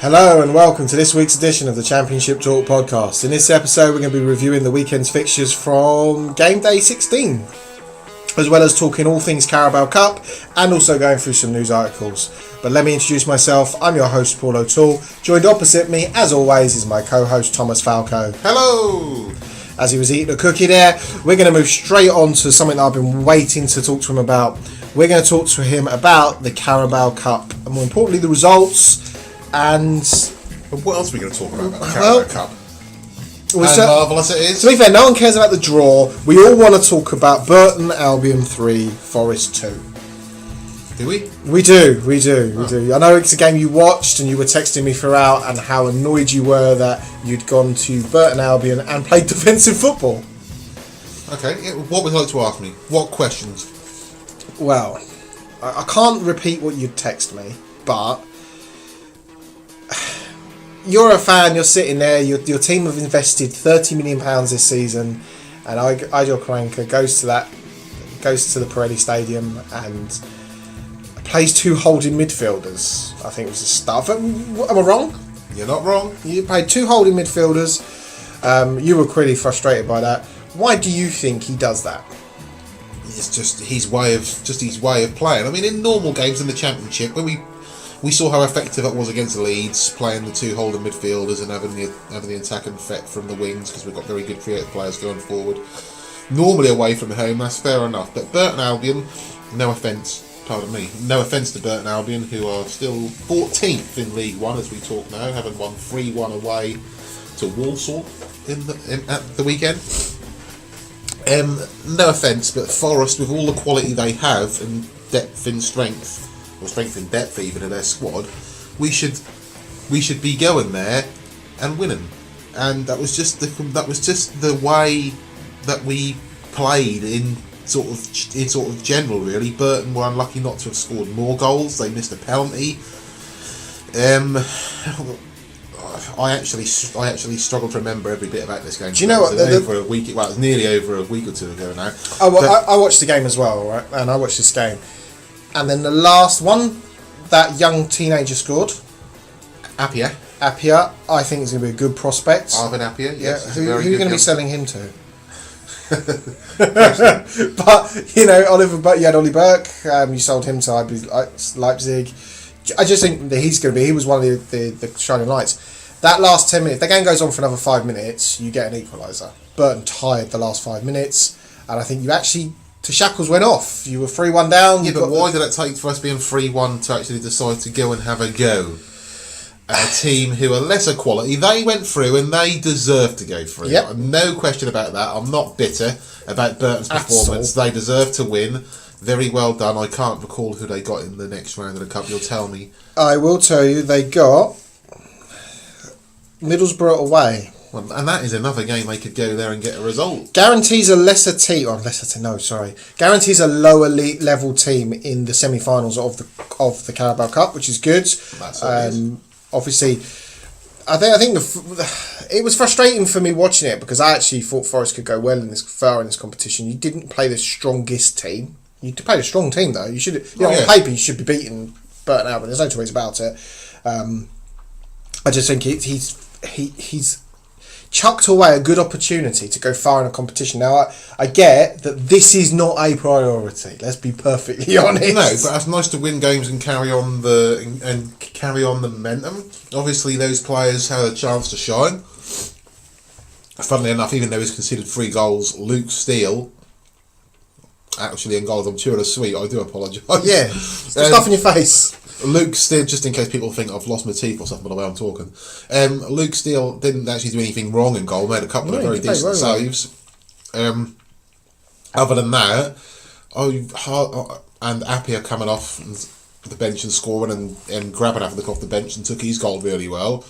Hello and welcome to this week's edition of the Championship Talk podcast. In this episode we're going to be reviewing the weekend's fixtures from game day 16, as well as talking all things Carabao Cup and also going through some news articles. But let me introduce myself. I'm your host Paul O'Toole. Joined opposite me as always is my co-host Thomas Falco. Hello! As he was eating a cookie there, we're going to move straight on to something that I've been waiting to talk to him about. We're going to talk to him about the Carabao Cup and more importantly the results. And what else are we going to talk about the Carabao Cup? Marvellous it is. To be fair, no one cares about the draw. We all want to talk about Burton Albion 3, Forest 2. Do we? We do. I know it's a game you watched and you were texting me throughout and how annoyed you were that you'd gone to Burton Albion and played defensive football. Okay, what would you like to ask me? What questions? Well, I can't repeat what you'd text me, but you're a fan, you're sitting there, your team have invested £30 million this season, and Igor Karanka goes to the Pirelli Stadium and plays two holding midfielders. I think it was the start. Am I wrong? You're not wrong. You played two holding midfielders. You were clearly frustrated by that. Why do you think he does that? It's just his way of playing. I mean, in normal games in the Championship, when we saw how effective it was against Leeds, playing the two holding midfielders and having the attacking threat from the wings, because we've got very good creative players going forward. Normally away from home, that's fair enough. But Burton Albion, no offence to Burton Albion, who are still 14th in League One as we talk now, having won 3-1 away to Walsall at the weekend. No offence, but Forest, with all the quality they have and depth in strength, or strength in depth even in their squad, we should be going there and winning. And that was just the way that we played in sort of general, really. Burton were unlucky not to have scored more goals. They missed a penalty. I actually struggle to remember every bit about this game. Do you know what? It was nearly over a week or two ago now. I watched the game as well, right? And I watched this game. And then the last one, that young teenager scored. Appia, I think is going to be a good prospect. Arvin Appia, yes. Yeah. Who are you going to be selling him to? But, you had Ollie Burke. You sold him to Leipzig. I just think that he was one of the shining lights. That last 10 minutes, the game goes on for another 5 minutes, you get an equaliser. Burton tied the last 5 minutes, and I think you actually, to Shackles went off. You were 3-1 down. Yeah, but why did it take for us being 3-1 to actually decide to go and have a go at a team who are lesser quality? They went through and they deserve to go through. Yep. No question about that. I'm not bitter about Burton's performance. They deserve to win. Very well done. I can't recall who they got in the next round of the Cup. You'll tell me. I will tell you, they got Middlesbrough away. Well, and that is another game they could go there and get a result. Guarantees a Guarantees a lower level team in the semi-finals of the Carabao Cup, which is good. That's obviously, I think it was frustrating for me watching it because I actually thought Forest could go well in this competition. You didn't play the strongest team. You played a strong team though. You should, on paper, you should be beating Burton Albion. There's no two ways about it. I just think he's chucked away a good opportunity to go far in a competition. Now, I get that this is not a priority. Let's be perfectly honest. No, but it's nice to win games and carry on the momentum. Obviously, those players had a chance to shine. Funnily enough, even though he's conceded 3 goals, Luke Steele actually in goals. I'm chewing a sweet. I do apologise. Yeah, stuff in your face. Luke Steele, just in case people think I've lost my teeth or something by the way I'm talking, Luke Steele didn't actually do anything wrong in goal, made a couple of very decent saves. Other than that, and Appia coming off the bench and scoring and grabbing off the bench and took his goal really well.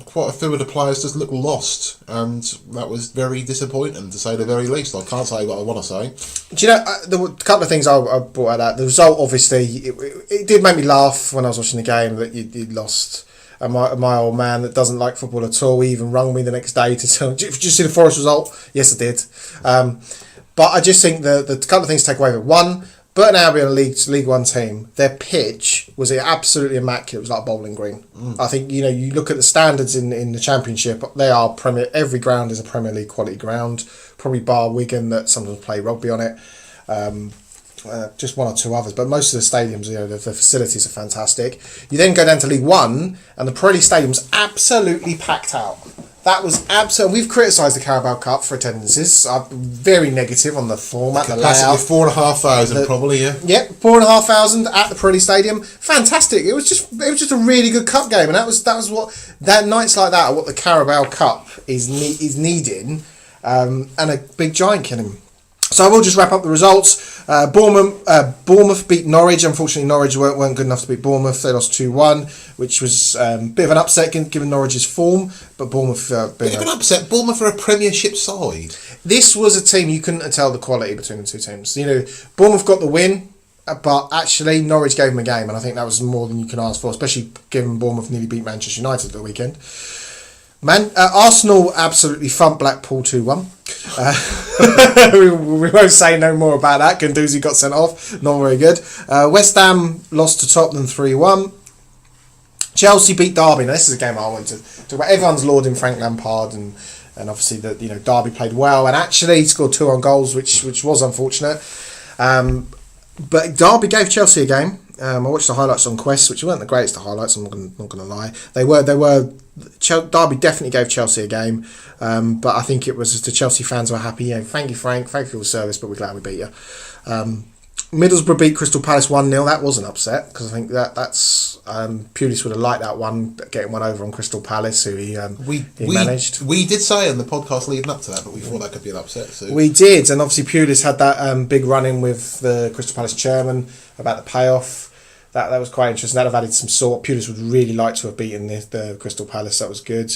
Quite a few of the players just looked lost, and that was very disappointing to say the very least. I can't say what I want to say. Do you know, there were a couple of things I brought out of that. The result, obviously, it did make me laugh when I was watching the game that you lost. And my old man that doesn't like football at all, he even rung me the next day to tell me, did you see the Forest result? Yes, I did. But I just think the couple of things to take away from it. One, Burton Albion, a League One team, their pitch was absolutely immaculate. It was like Bowling Green. I think, you look at the standards in the Championship, they are every ground is a Premier League quality ground, probably bar Wigan that sometimes play rugby on it. Just one or two others, but most of the stadiums, the facilities are fantastic. You then go down to League One, and the Pirelli Stadium's absolutely packed out. That was absolutely. We've criticised the Carabao Cup for attendances. I'm very negative on the format, the Capacity layout. of 4,500 probably, yeah. Yep, 4,500 at the Pirelli Stadium. Fantastic. It was just a really good cup game, and that was what that nights like that are what the Carabao Cup is needing, and a big giant killing. So I will just wrap up the results. Bournemouth beat Norwich. Unfortunately, Norwich weren't good enough to beat Bournemouth. They lost 2-1, which was a bit of an upset given Norwich's form. But Bournemouth... bit of an upset. Bournemouth are a Premiership side. This was a team you couldn't tell the quality between the two teams. Bournemouth got the win, but actually Norwich gave them a game, and I think that was more than you can ask for, especially given Bournemouth nearly beat Manchester United at the weekend. Arsenal absolutely thumped Blackpool 2-1. We won't say no more about that. Guendouzi got sent off. Not very good. West Ham lost to Tottenham 3-1. Chelsea beat Derby. Now, this is a game I wanted to talk about. Everyone's lauding Frank Lampard and obviously Derby played well and actually scored 2 on goals, which was unfortunate. But Derby gave Chelsea a game. I watched the highlights on Quest, which weren't the greatest of highlights. I'm not going to lie. Derby definitely gave Chelsea a game, but I think it was just the Chelsea fans were happy. Thank you, Frank. Thank you for your service, but we're glad we beat you. Middlesbrough beat Crystal Palace 1-0. That was an upset because I think that's Pulis would have liked that one, getting one over on Crystal Palace, who he managed. We did say in the podcast leading up to that, but we thought that could be an upset. So. We did, and obviously Pulis had that big run-in with the Crystal Palace chairman about the payoff. That was quite interesting. That have added some sort. Pulis would really like to have beaten the Crystal Palace. That was good.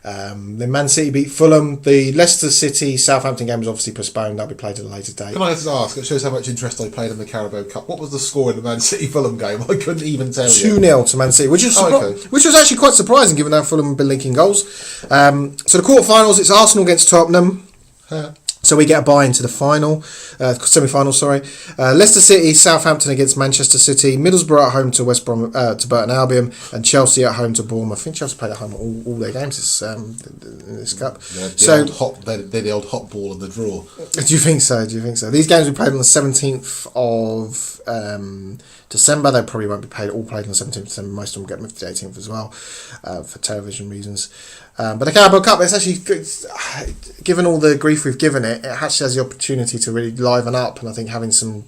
Then Man City beat Fulham. The Leicester City Southampton game was obviously postponed. That'll be played at a later date. Can I just ask? It shows how much interest I played in the Carabao Cup. What was the score in the Man City Fulham game? I couldn't even tell you. 2-0 to Man City, which was actually quite surprising given how Fulham have been linking goals. So the quarterfinals, it's Arsenal against Tottenham. So we get a bye into the semi-final. Leicester City, Southampton against Manchester City, Middlesbrough at home to West Brom to Burton Albion, and Chelsea at home to Bournemouth. I think Chelsea played at home all their games in this cup. They're the old hot ball in the draw. Do you think so? These games we played on the 17th of December. They probably won't be all played on the 17th of December. Most of them get moved to the 18th as well for television reasons. But the Carabao Cup, it's actually good. Given all the grief we've given it, it actually has the opportunity to really liven up, and I think having some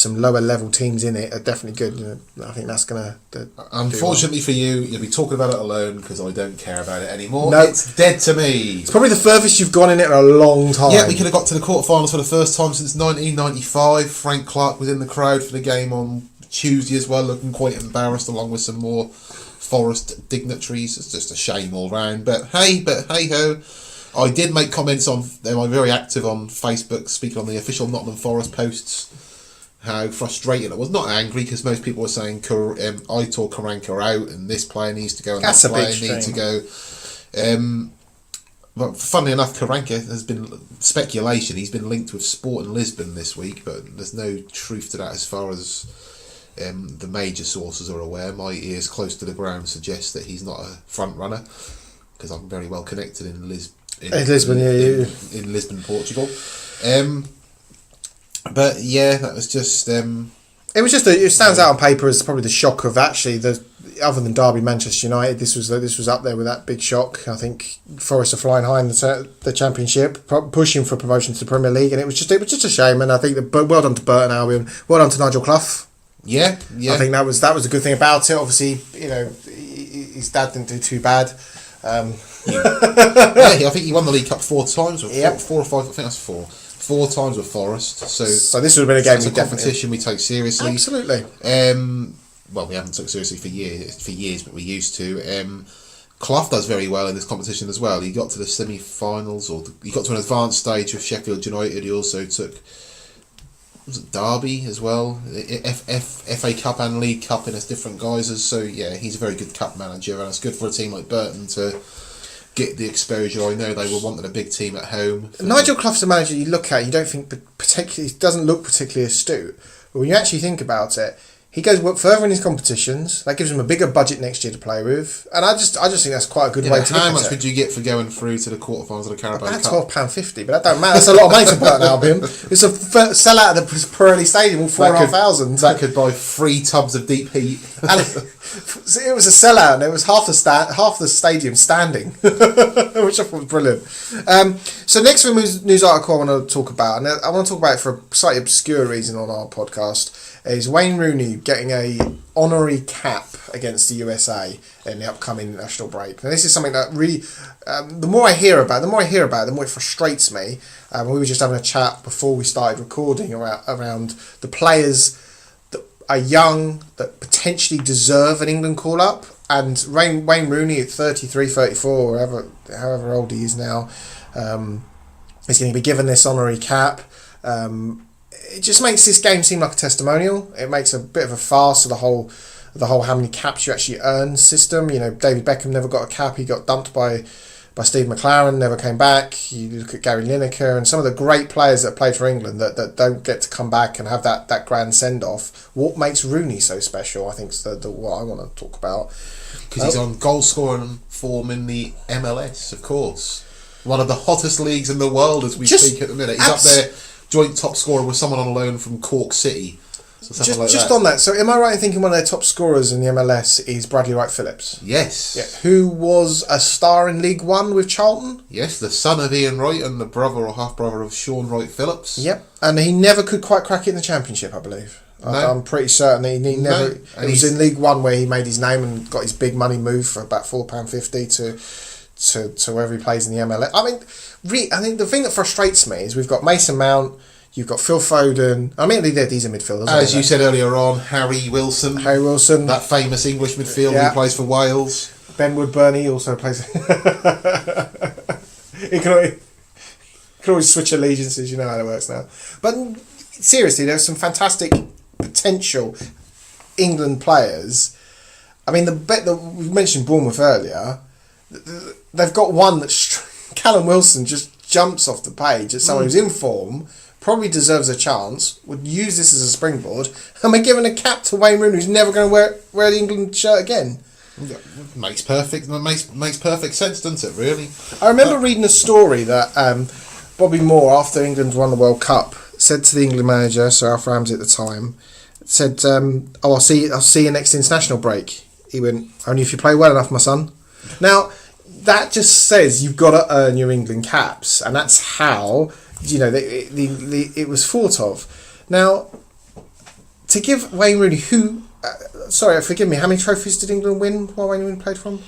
lower level teams in it are definitely good. I think that's going to... Unfortunately for you, you'll be talking about it alone because I don't care about it anymore. No. It's dead to me. It's probably the furthest you've gone in it in a long time. Yeah, we could have got to the quarterfinals for the first time since 1995. Frank Clark was in the crowd for the game on Tuesday as well, looking quite embarrassed along with some more Forest dignitaries. It's just a shame all round. But hey ho. I did make comments on... I'm very active on Facebook, speaking on the official Nottingham Forest posts, how frustrated I was. Not angry, because most people were saying Aitor Karanka out, and this player needs to go, and that player needs to go. But funnily enough, Karanka has been speculation. He's been linked with Sporting Lisbon this week, but there's no truth to that as far as the major sources are aware. My ears close to the ground suggest that he's not a front runner, because I'm very well connected in Lisbon. In Lisbon, Portugal. But yeah, that was just... It stands out on paper as probably the shock of actually other than Derby, Manchester United. This was up there with that big shock. I think Forest are flying high in the Championship, pushing for promotion to the Premier League, and it was just a shame. And I think well done to Burton Albion, well done to Nigel Clough. Yeah. I think that was a good thing about it. Obviously, his dad didn't do too bad. Yeah, I think he won the League Cup 4 times. Four or five. I think that's 4. 4 times with Forest. So this would have been a game we competition we take seriously. Absolutely. Well, we haven't took seriously for years, but we used to. Clough does very well in this competition as well. He got to the semi-finals, or he got to an advanced stage with Sheffield United. He also took Derby as well, FA Cup and League Cup in its different guises. So yeah, he's a very good cup manager, and it's good for a team like Burton to get the exposure. I know they were wanting a big team at home. Nigel Clough's a manager you look at, you don't think particularly, he doesn't look particularly astute. But when you actually think about it, he goes further in his competitions. That gives him a bigger budget next year to play with, and I just think that's quite a good way to look how at much it. would you get for going through to the quarterfinals of the Carabao About Cup? £12.50, but that don't matter. That's a lot of money to Burton Albion. It's a sellout at the Pirelli Stadium, all 4,500. That could buy 3 tubs of deep heat. And it was a sellout, and it was half the stadium standing, which I thought was brilliant. So next news article I want to talk about, and I want to talk about it for a slightly obscure reason on our podcast, is Wayne Rooney getting a honorary cap against the USA in the upcoming international break. Now, this is something that really, the more I hear about it, the more it frustrates me. We were just having a chat before we started recording around the players that are young, that potentially deserve an England call-up. And Wayne Rooney at 33, 34, or however old he is now, is going to be given this honorary cap. It just makes this game seem like a testimonial. It makes a bit of a farce of the whole how many caps you actually earn system. You know, David Beckham never got a cap. He got dumped by Steve McLaren, never came back. You look at Gary Lineker and some of the great players that played for England that don't get to come back and have that grand send-off. What makes Rooney so special, I think, is what I want to talk about. Because he's on goal-scoring form in the MLS, of course. One of the hottest leagues in the world as we speak at the minute. He's up there, joint top scorer with someone on loan from Cork City. Just on that, so am I right in thinking one of their top scorers in the MLS is Bradley Wright Phillips? Yes. Yeah, who was a star in League One with Charlton? Yes, the son of Ian Wright and the brother or half-brother of Sean Wright Phillips. Yep, and he never could quite crack it in the Championship, I believe. No. I'm pretty certain he never... No. It was in League One where he made his name and got his big money move for about £4.50 to wherever he plays in the MLS. I mean, I think the thing that frustrates me is we've got Mason Mount, you've got Phil Foden. I mean, these are midfielders. As you said earlier on, Harry Wilson. That famous English midfielder who plays for Wales. Ben Woodburn, he also plays... he can always switch allegiances, you know how it works now. But seriously, there's some fantastic potential England players. I mean, we mentioned Bournemouth earlier. They've got one that Callum Wilson just jumps off the page as someone who's in form, probably deserves a chance, would use this as a springboard, and we're giving a cap to Wayne Rooney, who's never going to wear the England shirt again. Makes perfect sense, doesn't it, really? I remember reading a story that Bobby Moore, after England won the World Cup, said to the England manager, Sir Alf Ramsey at the time, said, I'll see you next international break. He went, only if you play well enough, my son. Now, that just says you've got to earn your England caps, and that's how, it was thought of. Now, to give Wayne Rooney, forgive me, how many trophies did England win while Wayne Rooney played for them?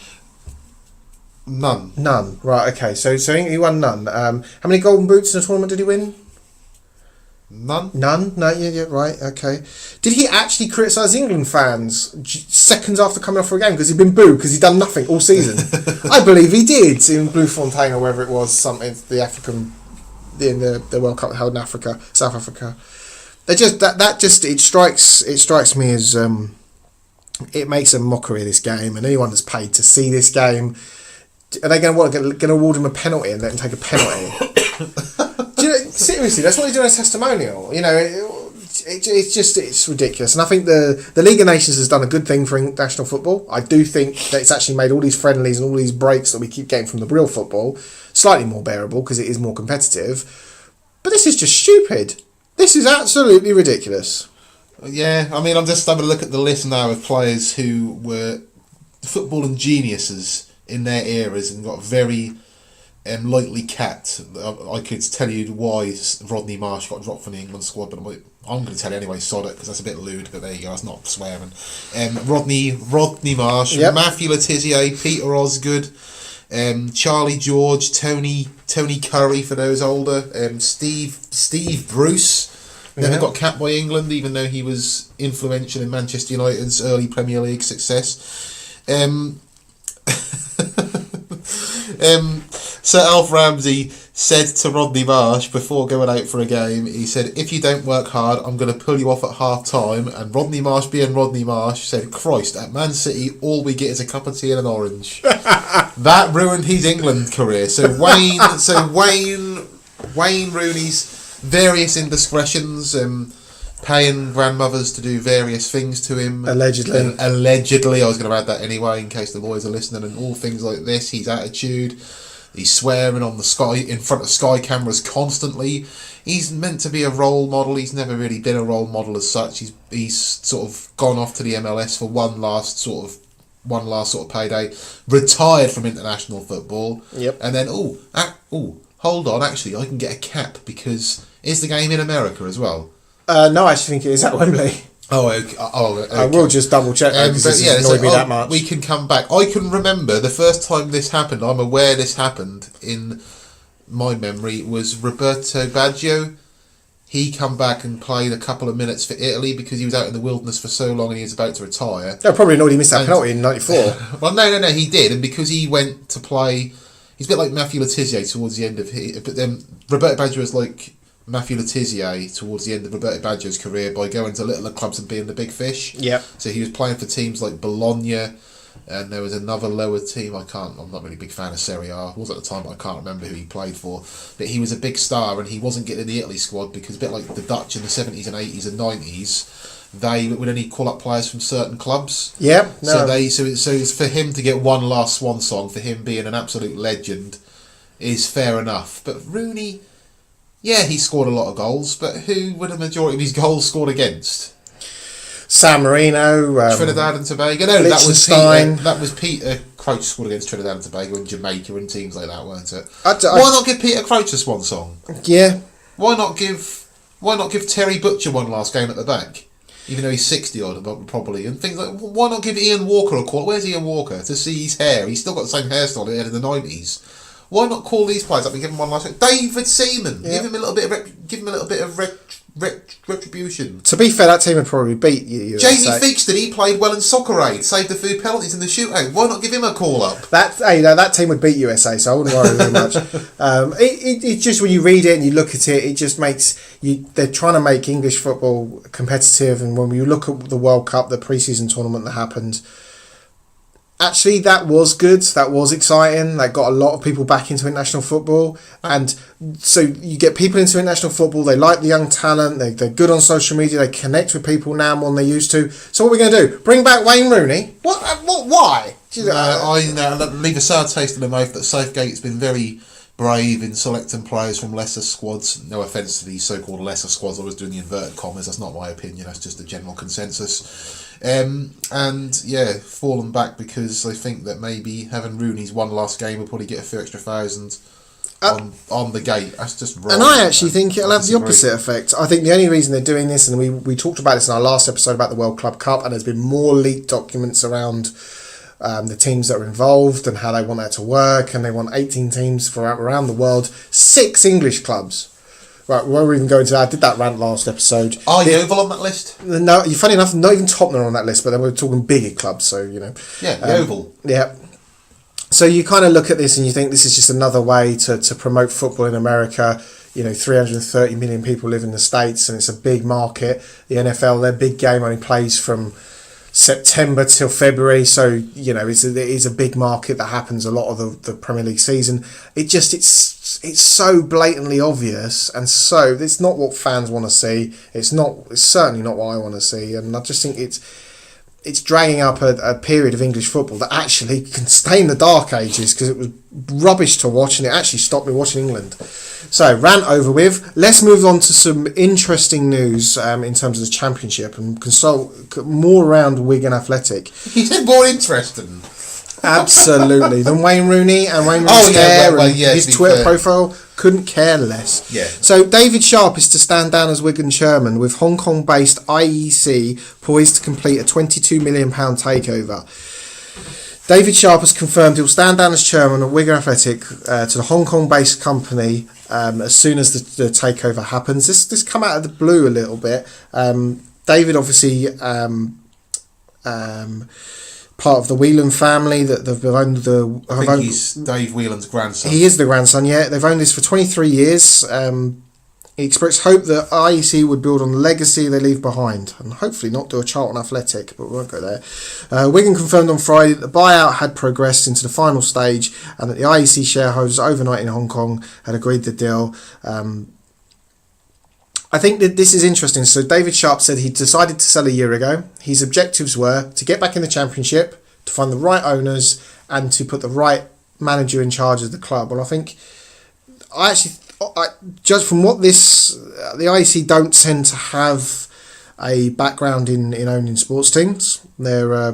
None. Right, okay, so he won none. How many golden boots in a tournament did he win? None? No, yeah, right, okay. Did he actually criticise England fans seconds after coming off for a game because he'd been booed because he'd done nothing all season? I believe he did in Bloemfontein or wherever it was, something in the World Cup held in Africa, South Africa. It strikes me as it makes a mockery of this game, and anyone that's paid to see this game, are they going to award him a penalty and let him take a penalty? Seriously, that's what he's doing as a testimonial. It's ridiculous. And I think the League of Nations has done a good thing for international football. I do think that it's actually made all these friendlies and all these breaks that we keep getting from the real football slightly more bearable because it is more competitive. But this is just stupid. This is absolutely ridiculous. Yeah, I mean, I'm just having a look at the list now of players who were footballing geniuses in their eras and got very... lightly capped. I could tell you why Rodney Marsh got dropped from the England squad, but I'm going to tell you anyway, sod it, because that's a bit lewd, but there you go, that's not swearing. Rodney Marsh, yep. Matthew Letizia, Peter Osgood, Charlie George, Tony Curry for those older, Steve Bruce, never got capped by England, even though he was influential in Manchester United's early Premier League success. Sir Alf Ramsey said to Rodney Marsh before going out for a game, he said, if you don't work hard, I'm going to pull you off at half time. And Rodney Marsh, being Rodney Marsh, said, Christ, at Man City, all we get is a cup of tea and an orange. That ruined his England career. So Wayne Rooney's various indiscretions, paying grandmothers to do various things to him. Allegedly. Allegedly, I was going to add that anyway in case the lawyers are listening, and all things like this. His attitude, he's swearing on the sky in front of Sky cameras constantly. He's meant to be a role model. He's never really been a role model as such. He's sort of gone off to the MLS for one last sort of payday, retired from international football. Yep. And then hold on, actually I can get a cap because is the game in America as well? No, I actually think it is at Wembley. Oh, okay. I will just double check that because this has annoyed me that much. We can come back. I can remember the first time this happened. I'm aware this happened in my memory was Roberto Baggio. He come back and played a couple of minutes for Italy because he was out in the wilderness for so long and he was about to retire. No, probably not. He missed that penalty in '94. Well, no, he did, and because he went to play, he's a bit like Matthew Letizia towards the end of his. But then Roberto Baggio was like Matthew Letizia towards the end of Roberto Baggio's career by going to littler clubs and being the big fish. Yep. So he was playing for teams like Bologna, and there was another lower team. I'm not really a big fan of Serie A. I was at the time, but I can't remember who he played for. But he was a big star, and he wasn't getting in the Italy squad because a bit like the Dutch in the 70s and 80s and 90s, they would only call up players from certain clubs. Yep. No. So it's for him to get one last swan song, for him being an absolute legend, is fair enough. But Rooney, yeah, he scored a lot of goals, but who were the majority of his goals scored against? San Marino, Trinidad and Tobago. No, that was Peter Crouch scored against Trinidad and Tobago and Jamaica and teams like that, weren't it? Why not give Peter Crouch a swan song? Yeah. Why not give Terry Butcher one last game at the back? Even though he's 60 odd, probably, and things like, why not give Ian Walker a call? Where's Ian Walker to see his hair? He's still got the same hairstyle he had in the 90s. Why not call these players up and give him one last game? David Seaman, give him a little bit of retribution. To be fair, that team would probably beat you. Jamie Theakston, he played well in Soccer Aid, saved a few penalties in the shootout. Why not give him a call up? That team would beat USA, so I wouldn't worry very much. It just, when you read it and you look at it, it just makes you. They're trying to make English football competitive, and when you look at the World Cup, the pre-season tournament that happened. Actually, that was good. That was exciting. That got a lot of people back into international football. And so you get people into international football. They like the young talent. They're good on social media. They connect with people now more than they used to. So what are we going to do? Bring back Wayne Rooney? What? Why? I leave a sour taste in the mouth that Southgate's been very brave in selecting players from lesser squads. No offence to these so-called lesser squads. I was doing the inverted commas. That's not my opinion. That's just a general consensus. And yeah, fallen back because they think that maybe having Rooney's one last game will probably get a few extra thousand on the gate. That's just wrong. And I actually think it'll have the opposite effect. I think the only reason they're doing this, and we talked about this in our last episode about the World Club Cup, and there's been more leaked documents around the teams that are involved and how they want that to work, and they want 18 teams from around the world, 6 English clubs. Right, we won't even go into that. I did that rant last episode. Are Yeovil on that list? No, funny enough, not even Tottenham are on that list, but then we're talking bigger clubs, so, you know. Yeah, Yeovil. Yeah. So you kind of look at this and you think this is just another way to promote football in America. You know, 330 million people live in the States and it's a big market. The NFL, their big game only plays from September till February, so you know it is a big market that happens a lot of the Premier League season. It's so blatantly obvious, and so it's not what fans want to see. It's certainly not what I want to see, and I just think it's dragging up a period of English football that actually can stay in the dark ages because it was rubbish to watch and it actually stopped me watching England. So, rant over with. Let's move on to some interesting news in terms of the Championship and consult more around Wigan Athletic. You said more interesting. Absolutely. Than Wayne Rooney and Wayne Rooney's hair and his Twitter profile. Couldn't care less. Yeah. So David Sharp is to stand down as Wigan chairman with Hong Kong-based IEC poised to complete a £22 million takeover. David Sharp has confirmed he'll stand down as chairman of Wigan Athletic to the Hong Kong-based company as soon as the takeover happens. This come out of the blue a little bit. David obviously part of the Whelan family that they've owned I think he's Dave Whelan's grandson. He is the grandson, yeah. They've owned this for 23 years. He expressed hope that IEC would build on the legacy they leave behind and hopefully not do a Charlton Athletic, but we won't go there. Wigan confirmed on Friday that the buyout had progressed into the final stage and that the IEC shareholders overnight in Hong Kong had agreed the deal. I think that this is interesting. So David Sharp said he decided to sell a year ago. His objectives were to get back in the Championship, to find the right owners, and to put the right manager in charge of the club. Well, I think I judge from what the IEC don't tend to have a background in owning sports teams. They're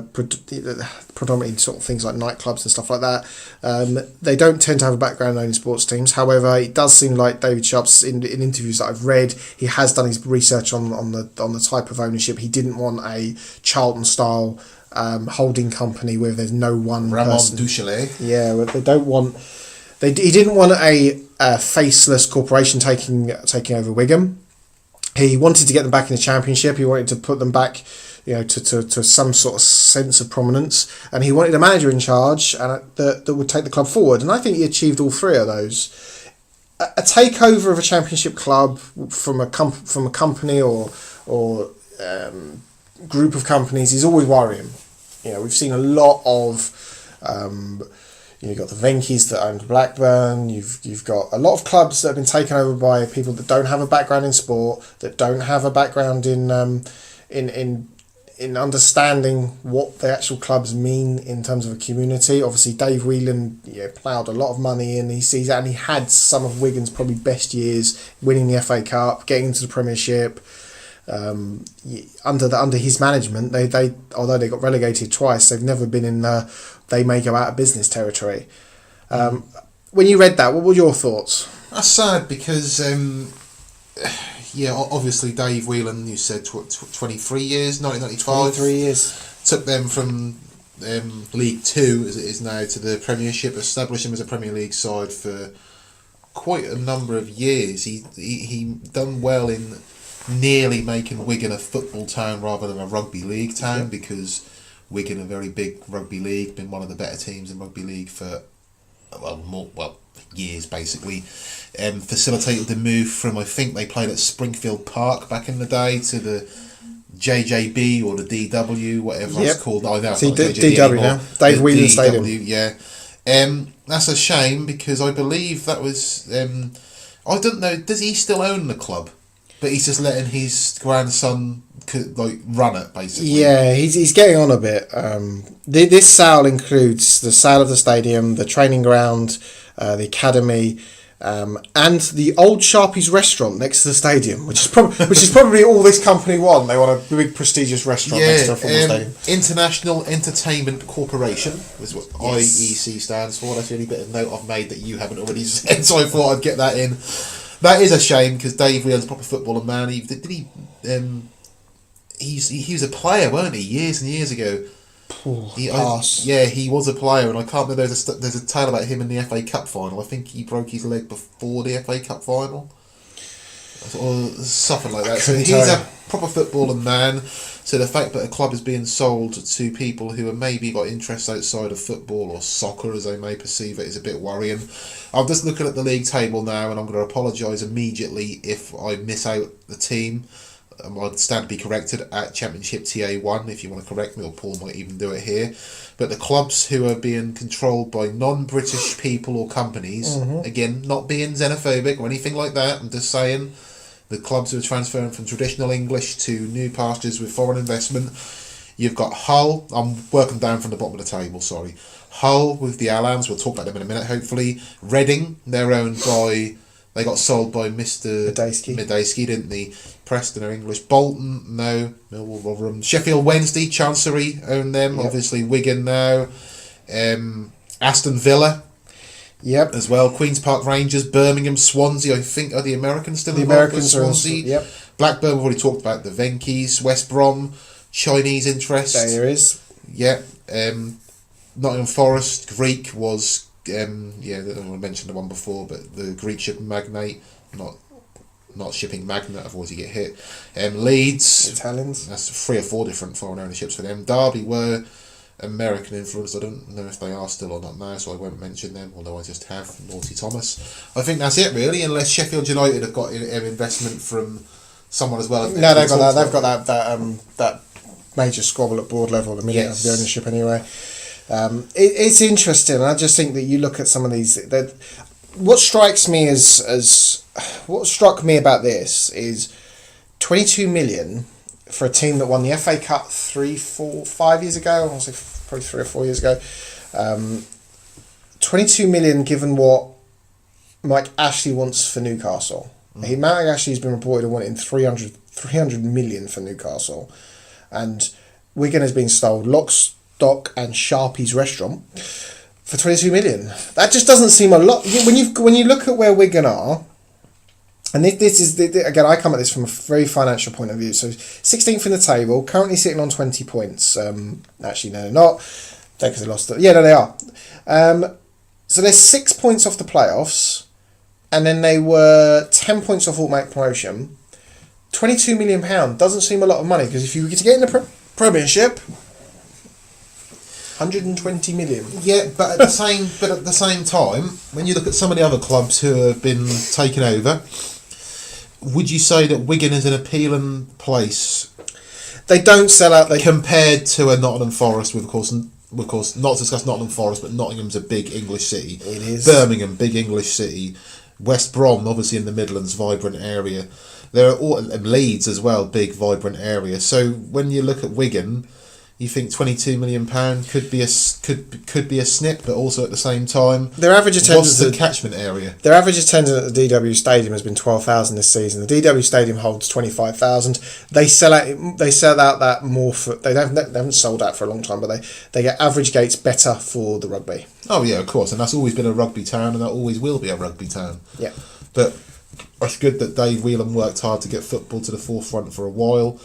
predominantly sort of things like nightclubs and stuff like that. They don't tend to have a background in owning sports teams. However, it does seem like David Sharp's in interviews that I've read, he has done his research on the type of ownership. He didn't want a Charlton style holding company where there's no one Ramon person. Duchelet. Yeah, well, they don't want. He didn't want a faceless corporation taking over Wigan. He wanted to get them back in the Championship. He wanted to put them back, to some sort of sense of prominence, and he wanted a manager in charge and that would take the club forward. And I think he achieved all three of those. A takeover of a Championship club from a company or group of companies is always worrying. We've seen a lot of. You've got the Venky's that owned Blackburn. You've got a lot of clubs that have been taken over by people that don't have a background in sport, that don't have a background in understanding what the actual clubs mean in terms of a community. Obviously, Dave Whelan ploughed a lot of money in. He had some of Wigan's probably best years, winning the FA Cup, getting into the Premiership. Under his management, they although they got relegated twice, they've never been in they may go out of business territory. When you read that, what were your thoughts? That's sad because, obviously Dave Whelan, you said 23 years, 1995. 23 years. Took them from League Two, as it is now, to the Premiership, established them as a Premier League side for quite a number of years. He done well in nearly making Wigan a football town rather than a rugby league town, because Wigan, a very big rugby league, been one of the better teams in rugby league for years basically. Facilitated the move from, I think they played at Springfield Park back in the day, to the JJB or the DW, whatever it's called. I know it's not JJB DW anymore. now. Dave Whelan Stadium. Yeah. That's a shame because I believe that was. I don't know. Does he still own the club? But he's just letting his grandson run it, basically. Yeah, he's getting on a bit. This sale includes the sale of the stadium, the training ground, the academy, and the old Sharpie's restaurant next to the stadium, which is probably all this company want. They want a big prestigious restaurant next to a football stadium. International Entertainment Corporation is what IEC stands for. That's the only bit of note I've made that you haven't already said, so I thought I'd get that in. That is a shame because Dave Whelan's a proper footballer, man. He was a player, weren't he? Years and years ago. He was a player, and I can't remember. There's a tale about him in the FA Cup final. I think he broke his leg before the FA Cup final, or something like that. So he's a proper footballer, man. So the fact that a club is being sold to people who are maybe got interests outside of football or soccer, as they may perceive it, is a bit worrying. I'm just looking at the league table now, and I'm going to apologise immediately if I miss out the team. I'd stand to be corrected at Championship TA1 if you want to correct me, or Paul might even do it here. But the clubs who are being controlled by non-British people or companies, again, not being xenophobic or anything like that, I'm just saying, the clubs who are transferring from traditional English to new pastures with foreign investment. You've got Hull. I'm working down from the bottom of the table, sorry. Hull with the Allams, we'll talk about them in a minute, hopefully. Reading, they're owned by... They got sold by Mr. Medeski, didn't they? Preston are English. Bolton, no. Millwall, Rotherham. Sheffield Wednesday, Chancery own them. Yep. Obviously, Wigan now. Aston Villa. Yep. As well. Queen's Park Rangers, Birmingham, Swansea. I think are the Americans still involved with Swansea. Yep. Blackburn, we've already talked about the Venky's. West Brom, Chinese interest. There is. Yeah. Nottingham Forest, Greek was. I mentioned the one before, but the Greek shipping magnate, not shipping magnate, otherwise you get hit. Leeds, Italians. That's 3 or 4 different foreign ownerships for them. Derby were American influence. I don't know if they are still or not now, so I won't mention them, although I just have. Naughty Thomas. I think that's it really, unless Sheffield United have got an investment from someone as well. No, they've got that major squabble at board level at the minute of the ownership anyway. It's interesting. I just think that you look at some of these. That what strikes me what struck me about this is 22 million for a team that won the FA Cup 3, 4, 5 years ago. I want to say probably 3 or 4 years ago. 22 million given what Mike Ashley wants for Newcastle. Mike Ashley's been reported of wanting 300 million for Newcastle. And Wigan has been sold lock, stock and Sharpie's restaurant for 22 million. That just doesn't seem a lot. When you look at where Wigan are, and this is, again, I come at this from a very financial point of view. So 16th in the table, currently sitting on 20 points. Actually, no, they're not. Because they lost it. Yeah, no, they are. So they're 6 points off the playoffs, and then they were 10 points off automatic promotion. £22 million doesn't seem a lot of money, because if you were to get in the Premiership, 120 million. Yeah, but at the same time, when you look at some of the other clubs who have been taken over, would you say that Wigan is an appealing place? They don't sell out. Compared to a Nottingham Forest, with of course, not to discuss Nottingham Forest, but Nottingham's a big English city. It is. Birmingham, big English city. West Brom, obviously in the Midlands, vibrant area. There are all, and Leeds as well, big vibrant area. So when you look at Wigan, you think £22 million could be a snip, but also at the same time, their average attendance what's the catchment area? Their average attendance at the DW Stadium has been 12,000 this season. The DW Stadium holds 25,000. They sell out that more for they haven't sold out for a long time, but they get average gates better for the rugby. Oh yeah, of course, and that's always been a rugby town, and that always will be a rugby town. Yeah, but it's good that Dave Whelan worked hard to get football to the forefront for a while,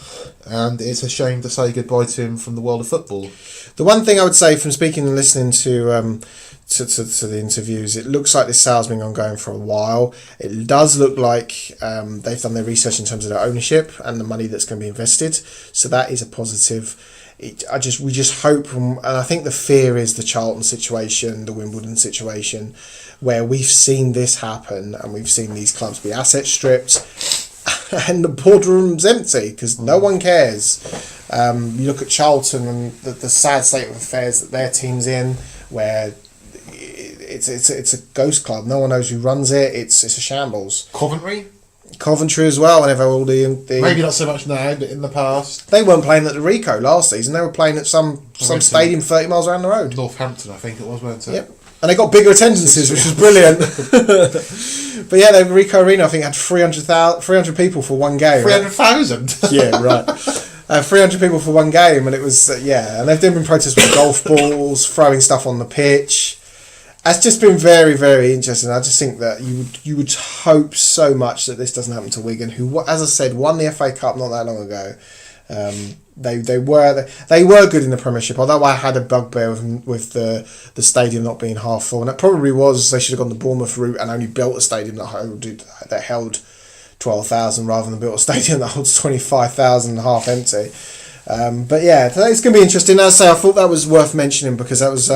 and it's a shame to say goodbye to him from the world of football. The one thing I would say from speaking and listening to the interviews, it looks like this sale's been ongoing for a while. It does look like they've done their research in terms of their ownership and the money that's going to be invested, so that is a positive. We just hope, and I think the fear is the Charlton situation, the Wimbledon situation, where we've seen this happen and we've seen these clubs be asset stripped and the boardroom's empty because no one cares. You look at Charlton and the sad state of affairs that their team's in, where it's a ghost club. No one knows who runs it. It's a shambles. Coventry as well, whenever all the maybe not so much now, but in the past they weren't playing at the Rico last season. They were playing at some stadium 30 miles around the road. Northampton, I think it was, weren't it? Yep, and they got bigger attendances, which was brilliant. But yeah, the Rico Arena, I think, had 300 people for one game. 300,000. Right? Yeah, right. 300 people for one game, and it was and they've been protesting with golf balls, throwing stuff on the pitch. It's just been very, very interesting. I just think that you would hope so much that this doesn't happen to Wigan, who, as I said, won the FA Cup not that long ago. They were good in the Premiership, although I had a bugbear with the stadium not being half full, and it probably was they should have gone the Bournemouth route and only built a stadium that held 12,000 rather than built a stadium that holds 25,000 half empty. But yeah, it's going to be interesting. As I say, I thought that was worth mentioning because that was.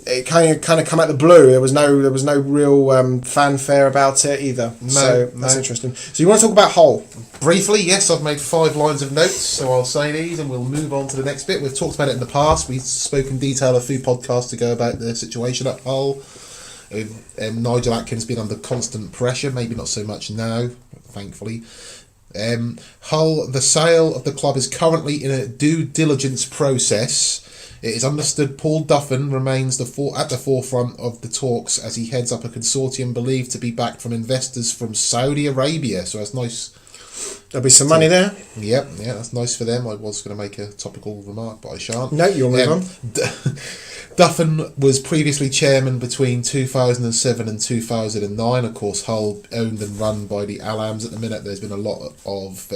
It kind of come out the blue. There was no real fanfare about it either. That's interesting. So you want to talk about Hull? Briefly, yes. I've made 5 lines of notes, so I'll say these and we'll move on to the next bit. We've talked about it in the past. We spoke in detail a few podcasts ago about the situation at Hull. Nigel Atkins been under constant pressure, maybe not so much now, thankfully. Hull, the sale of the club is currently in a due diligence process. It is understood Paul Duffin remains at the forefront of the talks as he heads up a consortium believed to be backed from investors from Saudi Arabia. So that's nice. There'll be some money there. Yep, yeah, that's nice for them. I was going to make a topical remark, but I shan't. No, you'll move on. Duffin was previously chairman between 2007 and 2009. Of course, Hull owned and run by the Alams at the minute. There's been a lot of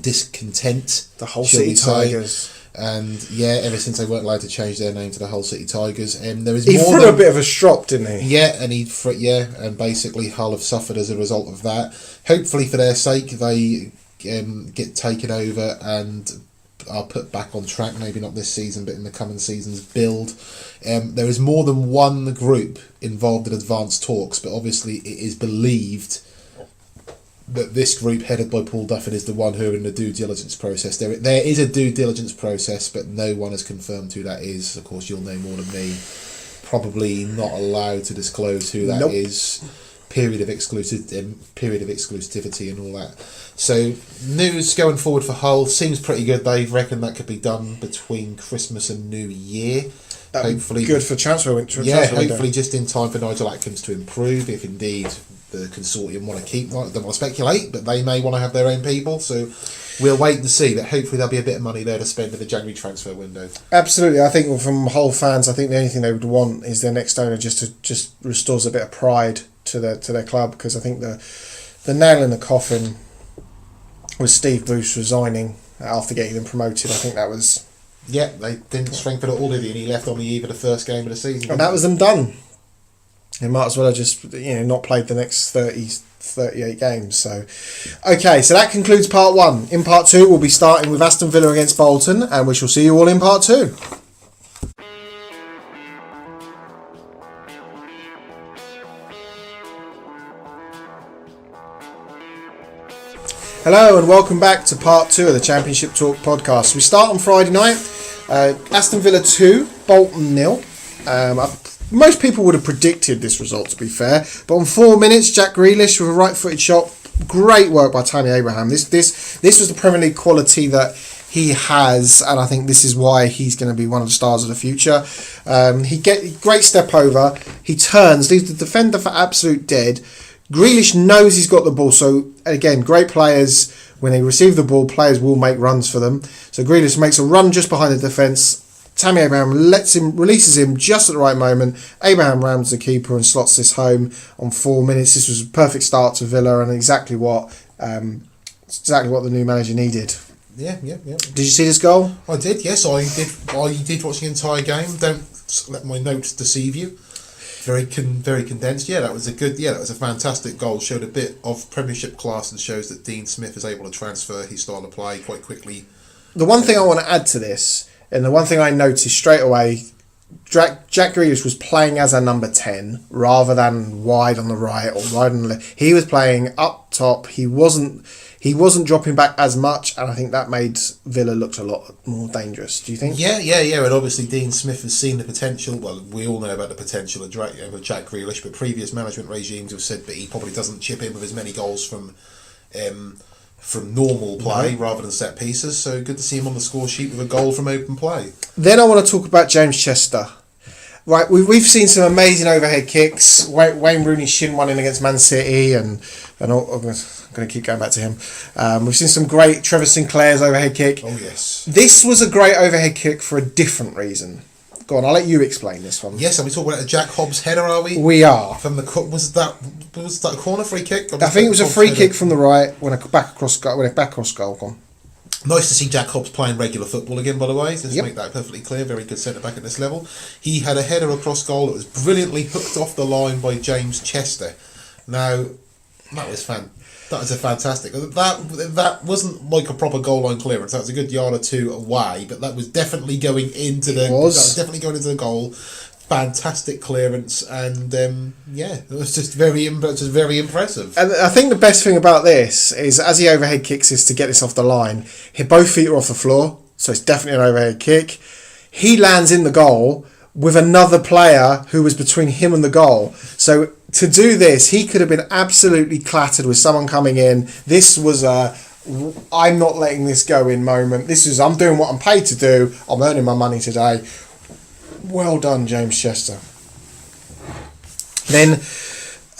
discontent. The Hull City Tigers. And yeah, ever since they weren't allowed to change their name to the Hull City Tigers, there is he threw a bit of a strop, didn't he? Yeah, and basically Hull have suffered as a result of that. Hopefully, for their sake, they get taken over and are put back on track. Maybe not this season, but in the coming seasons, build. There is more than one group involved in advanced talks, but obviously it is believed that this group headed by Paul Duffin is the one who are in the due diligence process. There is a due diligence process, but no one has confirmed who that is. Of course, you'll know more than me. Probably not allowed to disclose who that is. period of exclusivity and all that. So news going forward for Hull seems pretty good. They reckon that could be done between Christmas and New Year. Hopefully good for transfer window. Hopefully just in time for Nigel Atkins to improve, if indeed the consortium want to keep. They don't want to speculate, but they may want to have their own people. So we'll wait and see. But hopefully there'll be a bit of money there to spend in the January transfer window. Absolutely, I think from Hull fans, I think the only thing they would want is their next owner just restores a bit of pride to their club, because I think the nail in the coffin was Steve Bruce resigning after getting them promoted. I think that was. Yeah, they didn't strengthen it all, did he? And he left on the eve of the first game of the season. And that was them done. They might as well have just not played the next 38 games. So, okay, so that concludes part 1. In part 2, we'll be starting with Aston Villa against Bolton, and we shall see you all in part 2. Hello and welcome back to part 2 of the Championship Talk podcast. We start on Friday night. Aston Villa 2, Bolton 0. Most people would have predicted this result, to be fair, but on 4 minutes, Jack Grealish with a right-footed shot. Great work by Tammy Abraham. This was the Premier League quality that he has, and I think this is why he's going to be one of the stars of the future. Great step over. He turns, leaves the defender for absolute dead. Grealish knows he's got the ball, so again, great players, when they receive the ball, players will make runs for them. So Grealish makes a run just behind the defence. Tammy Abraham releases him just at the right moment. Abraham rams the keeper and slots this home on 4 minutes. This was a perfect start to Villa and exactly what the new manager needed. Yeah. Did you see this goal? I did, yes. I did watch the entire game. Don't let my notes deceive you. Very condensed. Yeah, that was a fantastic goal. Showed a bit of Premiership class and shows that Dean Smith is able to transfer his style of play quite quickly. The one thing I want to add to this, and the one thing I noticed straight away, Jack Grealish was playing as a number 10 rather than wide on the right or wide on the left. He was playing up top. He wasn't dropping back as much, and I think that made Villa look a lot more dangerous. Do you think? Yeah. And obviously Dean Smith has seen the potential. Well, we all know about the potential of Jack Grealish, but previous management regimes have said that he probably doesn't chip in with as many goals from normal play rather than set pieces. So good to see him on the score sheet with a goal from open play. Then I want to talk about James Chester. Right, we've seen some amazing overhead kicks. Wayne Rooney shin one in against Man City, and I'm going to keep going back to him. We've seen some great Trevor Sinclair's overhead kick. Oh yes, this was a great overhead kick for a different reason. Go on, I'll let you explain this one. Yes, are we talking about a Jack Hobbs header? Are we? We are. From the was that a corner free kick? I think it was a free kick from the right when it back across goal. Gone. Nice to see Jack Hobbs playing regular football again, by the way. Let's make that perfectly clear. Very good centre-back at this level. He had a header across goal that was brilliantly hooked off the line by James Chester. Now, that was a fantastic. That wasn't like a proper goal line clearance. That was a good yard or two away, but that was definitely going into the. It was. That was definitely going into the goal. Fantastic clearance, and it was just very impressive. And I think the best thing about this is, as he overhead kicks this to get this off the line, both feet are off the floor, so it's definitely an overhead kick. He lands in the goal with another player who was between him and the goal. So to do this, he could have been absolutely clattered with someone coming in. This was a I'm not letting this go in moment. This is I'm doing what I'm paid to do. I'm earning my money today. Well done, James Chester. Then,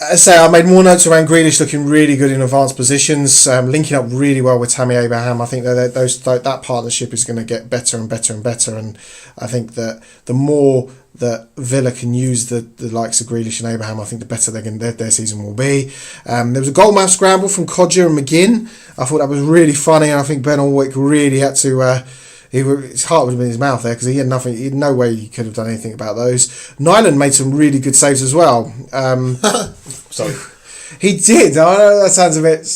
as I say, I made more notes around Grealish looking really good in advanced positions, linking up really well with Tammy Abraham. I think that partnership is going to get better and better and better, and I think that the more that Villa can use the likes of Grealish and Abraham, I think the better their season will be. There was a goalmouth scramble from Codger and McGinn. I thought that was really funny, and I think Ben Alwick really had to... his heart would have been in his mouth there because he had nothing. He had no way he could have done anything about those. Nyland made some really good saves as well. Sorry, he did. I know that sounds a bit.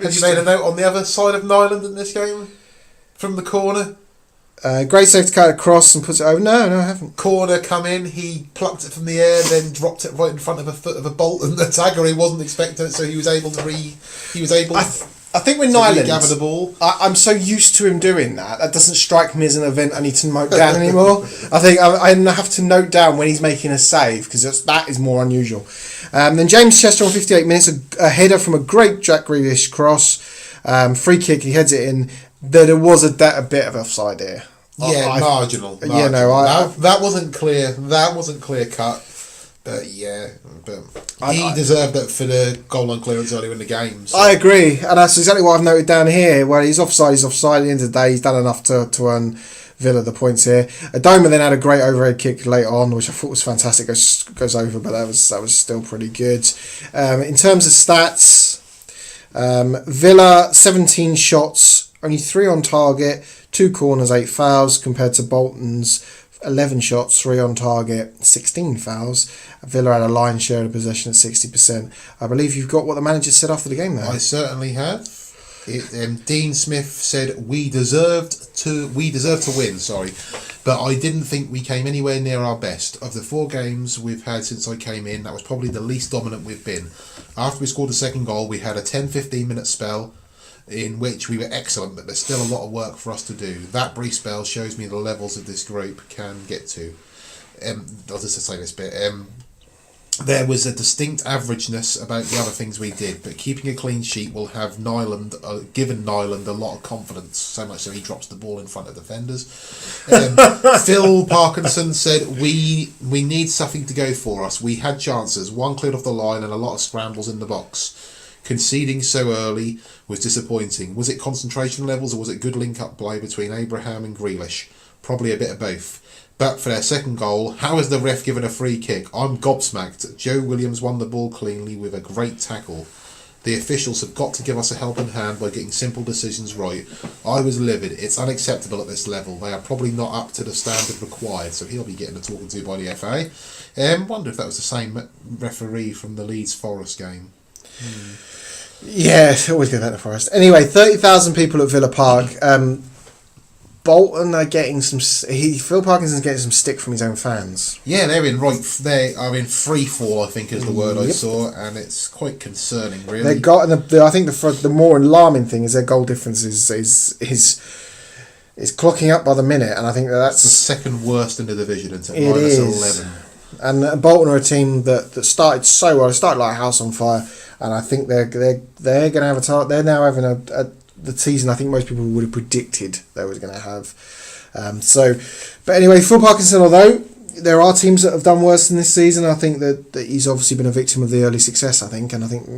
Have you made a note on the other side of Nyland in this game from the corner? Great save to cut across and puts it over. No, I haven't. Corner come in. He plucked it from the air, then dropped it right in front of a foot of a bolt, and the tagger he wasn't expecting it, so he was able to I think with to Nyland, gather the ball. I'm so used to him doing that. That doesn't strike me as an event I need to note down anymore. I think I have to note down when he's making a save because that is more unusual. Then James Chester on 58 minutes, a header from a great Jack Grealish cross. Free kick, he heads it in. There was a bit of offside here. Yeah, marginal. Yeah, no, that wasn't clear. That wasn't clear cut. But he deserved it for the goal line clearance earlier in the game. So. I agree, and that's exactly what I've noted down here. Well, he's offside. He's offside. At the end of the day, he's done enough to earn Villa the points here. Adoma then had a great overhead kick later on, which I thought was fantastic. Goes over, but that was still pretty good. In terms of stats, Villa 17 shots, only 3 on target, 2 corners, 8 fouls, compared to Bolton's 11 shots, 3 on target, 16 fouls. Villa had a lion's share of possession at 60%. I believe you've got what the manager said after the game there. I certainly have. Dean Smith said we deserved to win. Sorry, but I didn't think we came anywhere near our best. Of the 4 games we've had since I came in, that was probably the least dominant we've been. After we scored the second goal, we had a 10-15 minute spell in which we were excellent, but there's still a lot of work for us to do. That brief spell shows me the levels of this group can get to. I'll just say this bit. There was a distinct averageness about the other things we did, but keeping a clean sheet will have given Nyland a lot of confidence, so much so he drops the ball in front of defenders. Phil Parkinson said, we need something to go for us. We had chances, one cleared off the line and a lot of scrambles in the box. Conceding so early was disappointing. Was it concentration levels or was it good link-up play between Abraham and Grealish? Probably a bit of both. But for their second goal, how is the ref given a free kick? I'm gobsmacked. Joe Williams won the ball cleanly with a great tackle. The officials have got to give us a helping hand by getting simple decisions right. I was livid. It's unacceptable at this level. They are probably not up to the standard required, so he'll be getting a talking to by the FA. Wonder if that was the same referee from the Leeds Forest game. Yeah, always go back to Forest. Anyway, 30,000 people at Villa Park. Bolton are getting Phil Parkinson's getting some stick from his own fans. Yeah, they are in free fall, I think is the word I saw, and it's quite concerning, really. I think the more alarming thing is their goal difference is clocking up by the minute, and I think that's the second worst in the division, isn't it? It Minus is. 11. And Bolton are a team that started so well. They started like a house on fire, and I think they're going to have a target. They're now having the season I think most people would have predicted they was going to have. But anyway, Phil Parkinson, although there are teams that have done worse than this season, I think that he's obviously been a victim of the early success, I think, and I think,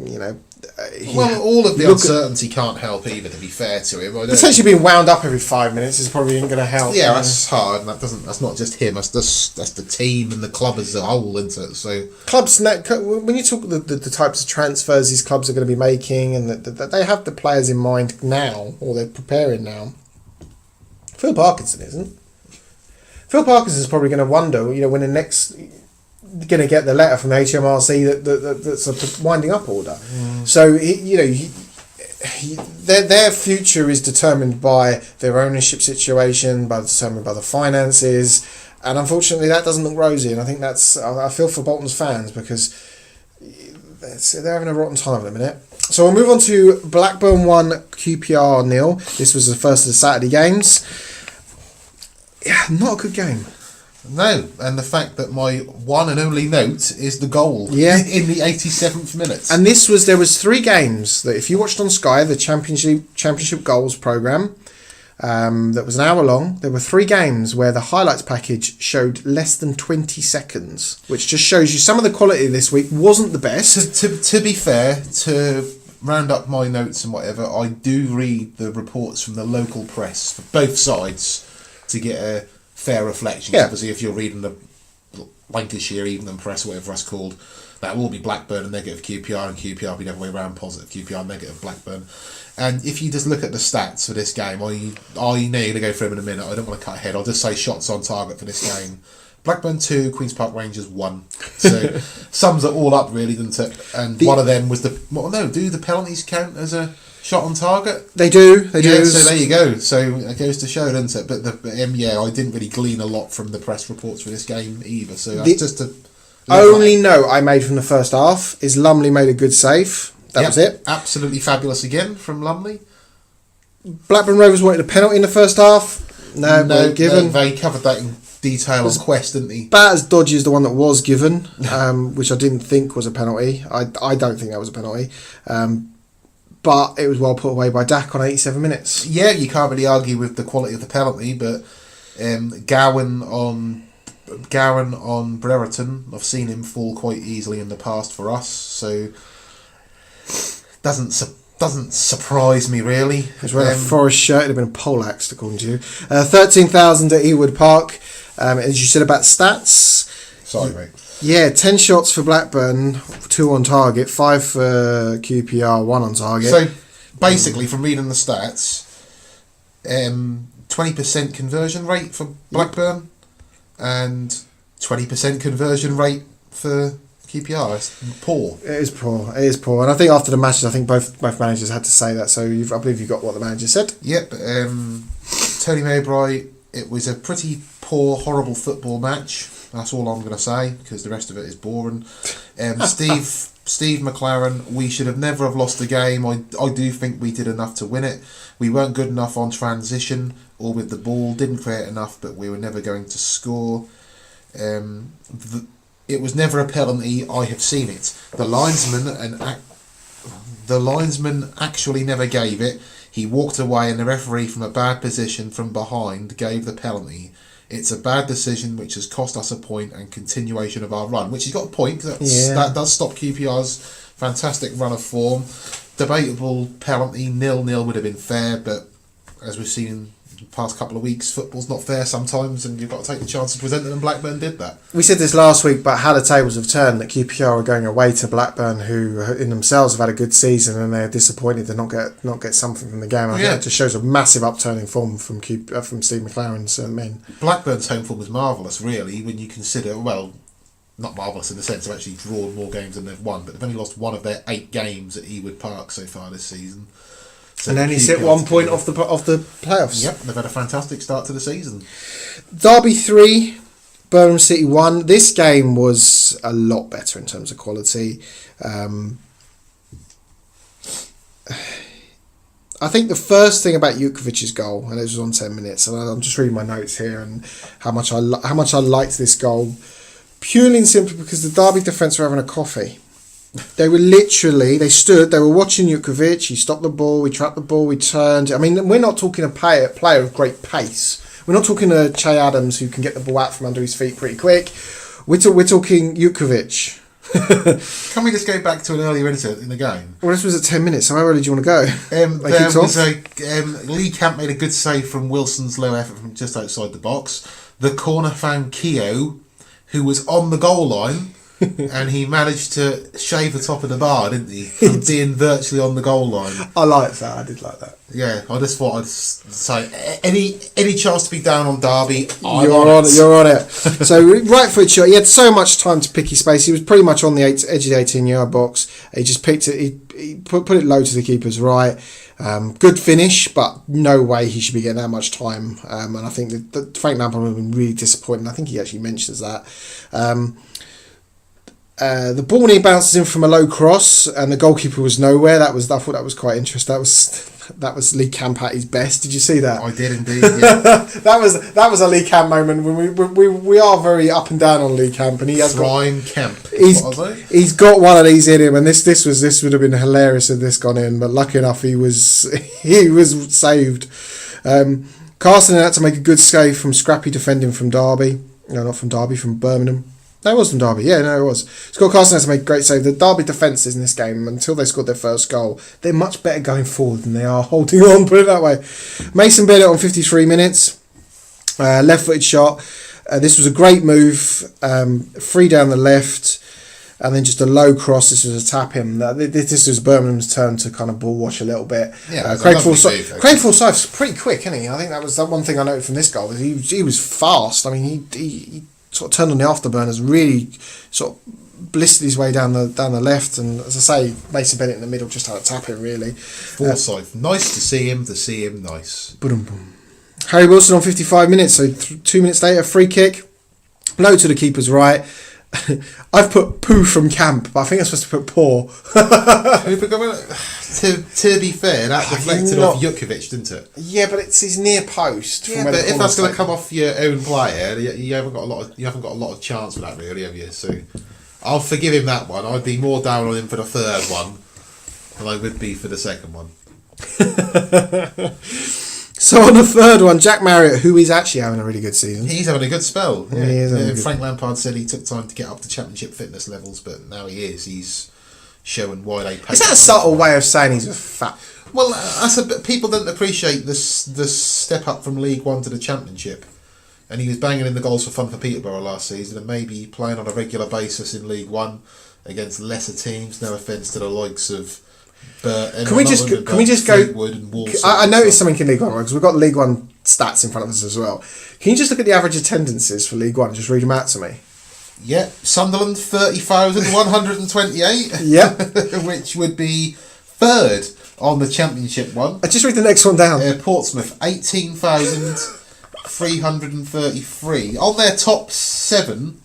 all of the uncertainty can't help either, to be fair to him. Potentially being wound up every 5 minutes is probably ain't going to help. Yeah, that's hard, and that's not just him, that's the team and the club as a whole, isn't it? So clubs, when you talk the types of transfers these clubs are going to be making, and that they have the players in mind now, or they're preparing now, Phil Parkinson isn't. Phil Parkinson's probably going to wonder, when the next going to get the letter from HMRC that's a winding up order. So their future is determined by their ownership situation, determined by the finances, and unfortunately that doesn't look rosy. And I think I feel for Bolton's fans because they're having a rotten time at the minute. So we'll move on to Blackburn 1, QPR 0. This was the first of the Saturday games. Yeah, not a good game. No, and the fact that my one and only note is the goal in the 87th minute. And there was 3 games that if you watched on Sky, the Championship Goals programme, that was an hour long, there were 3 games where the highlights package showed less than 20 seconds, which just shows you some of the quality this week wasn't the best. To be fair, to round up my notes and whatever, I do read the reports from the local press for both sides to get a fair reflection. Yeah. Obviously, if you're reading the Lancashire Evening Press, whatever that's called, that will be Blackburn and negative QPR, and QPR will be the other way around, positive QPR, negative Blackburn. And if you just look at the stats for this game, I know to go through them in a minute. I don't want to cut ahead. I'll just say shots on target for this game. Blackburn 2, Queen's Park Rangers 1. So sums it all up, really, doesn't it? And one of them was do the penalties count as a shot on target? They do. Yeah, so there you go. So it goes to show, doesn't it? But I didn't really glean a lot from the press reports for this game either. So that's just a... Only note I made from the first half is Lumley made a good save. That was it. Absolutely fabulous again from Lumley. Blackburn Rovers wanted a penalty in the first half. No, given. They covered that in detail on Quest, didn't they? About as dodgy as the one that was given, which I didn't think was a penalty. I don't think that was a penalty. But it was well put away by Dak on 87 minutes. Yeah, you can't really argue with the quality of the penalty, but Gowan on Brereton, I've seen him fall quite easily in the past for us, so doesn't surprise me really. He was wearing a Forest shirt. It'd have been a poleaxe, according to you. 13,000 at Ewood Park. As you said about stats. Sorry, mate. Yeah, 10 shots for Blackburn, 2 on target, 5 for QPR, 1 on target. So basically, from reading the stats, 20% conversion rate for Blackburn and 20% conversion rate for QPR. It's poor. It is poor. And I think after the matches, I think both managers had to say that. So I believe you got what the manager said. Yep. Tony Mowbray, it was a pretty poor, horrible football match. That's all I'm going to say, because the rest of it is boring. Steve McLaren, we should have never have lost the game. I do think we did enough to win it. We weren't good enough on transition or with the ball. Didn't create enough, but we were never going to score. It was never a penalty. I have seen it. The linesman actually never gave it. He walked away, and the referee, from a bad position from behind, gave the penalty. It's a bad decision which has cost us a point and continuation of our run, which he's got a point. That does stop QPR's fantastic run of form. Debatable penalty, 0-0 would have been fair, but as we've seen in the past couple of weeks, football's not fair sometimes, and you've got to take the chance to present it, and Blackburn did that. We said this last week, but how the tables have turned, that QPR are going away to Blackburn, who in themselves have had a good season, and they're disappointed to not get something from the game. I think it just shows a massive upturn in form from Steve McLaren's men. Blackburn's home form was marvellous, really, when you consider, well, not marvellous in the sense they've actually drawn more games than they've won, but they've only lost one of their 8 games at Ewood Park so far this season. So and only sit 1 point off the playoffs. Yep, they've had a fantastic start to the season. Derby 3, Birmingham City 1. This game was a lot better in terms of quality. I think the first thing about Jutkovic's goal, and it was on 10 minutes, and I'm just reading my notes here, and how much I liked this goal, purely and simply because the Derby defence were having a coffee. They were literally, they were watching Jutkovic, he stopped the ball, we trapped the ball, we turned. I mean, we're not talking a player of great pace. We're not talking a Che Adams who can get the ball out from under his feet pretty quick. We're talking Jutkovic. Can we just go back to an earlier incident in the game? Well, this was at 10 minutes, so how early do you want to go? Lee Camp made a good save from Wilson's low effort from just outside the box. The corner found Keogh, who was on the goal line, and he managed to shave the top of the bar, didn't he? From being virtually on the goal line. I liked that. I did like that. Yeah, I just thought I'd say any chance to be down on Derby, You're on it. So right foot shot. He had so much time to pick his space. He was pretty much on the edge of the 18-yard box. He just picked it. He put it low to the keeper's right. Good finish, but no way he should be getting that much time. And I think that Frank Lampard would have been really disappointed. I think he actually mentions that. The ball bounces in from a low cross, and the goalkeeper was nowhere. I thought that was quite interesting. That was Lee Camp at his best. Did you see that? I did indeed. Yeah. that was a Lee Camp moment. When we are very up and down on Lee Camp, and he has he's got one of these in him, and this would have been hilarious if this gone in, but lucky enough he was saved. Carson had to make a good save from scrappy defending from Derby. No, not from Derby, from Birmingham. No, it was from Derby. Yeah, no, it was. Scott Carson had to make a great save. The Derby defences in this game, until they scored their first goal, they're much better going forward than they are holding on, put it that way. Mason Bennett on 53 minutes. Left-footed shot. This was a great move. Free down the left. And then just a low cross. This was a tap in. This was Birmingham's turn to kind of ball watch a little bit. Yeah, Craig Forsyth's pretty quick, isn't he? I think that was the one thing I noted from this goal. He was fast. I mean, he sort of turned on the afterburners, really sort of blistered his way down the left, and as I say, Mason Bennett in the middle just had a tap in really. Forsyth, nice to see him. Nice. Boom. Harry Wilson on 55 minutes, so 2 minutes later, free kick, low to the keeper's right. I've put poo from camp, but I think I'm supposed to put poor. To be fair, that deflected off Jukovic, didn't it? Yeah, but it's his near post. Yeah, but if that's going to come off your own player, you haven't got a lot of chance for that, really, have you? So I'll forgive him that one. I'd be more down on him for the third one than I would be for the second one. So on the third one, Jack Marriott, who is actually having a really good season. He's having a good spell. Yeah. He is Frank Lampard said he took time to get up to championship fitness levels, but now he is. He's showing why they pay. Is that a subtle way of saying he's a fat? Well, people didn't appreciate the step up from League One to the Championship, and he was banging in the goals for fun for Peterborough last season, and maybe playing on a regular basis in League One against lesser teams. No offence to the likes of. Can we just go? I noticed something in League One because we've got League One stats in front of us as well. Can you just look at the average attendances for League One and just read them out to me? Yeah, Sunderland 30,128. Yep, which would be third on the Championship one. I just read the next one down. Portsmouth 18,333. On their top 7,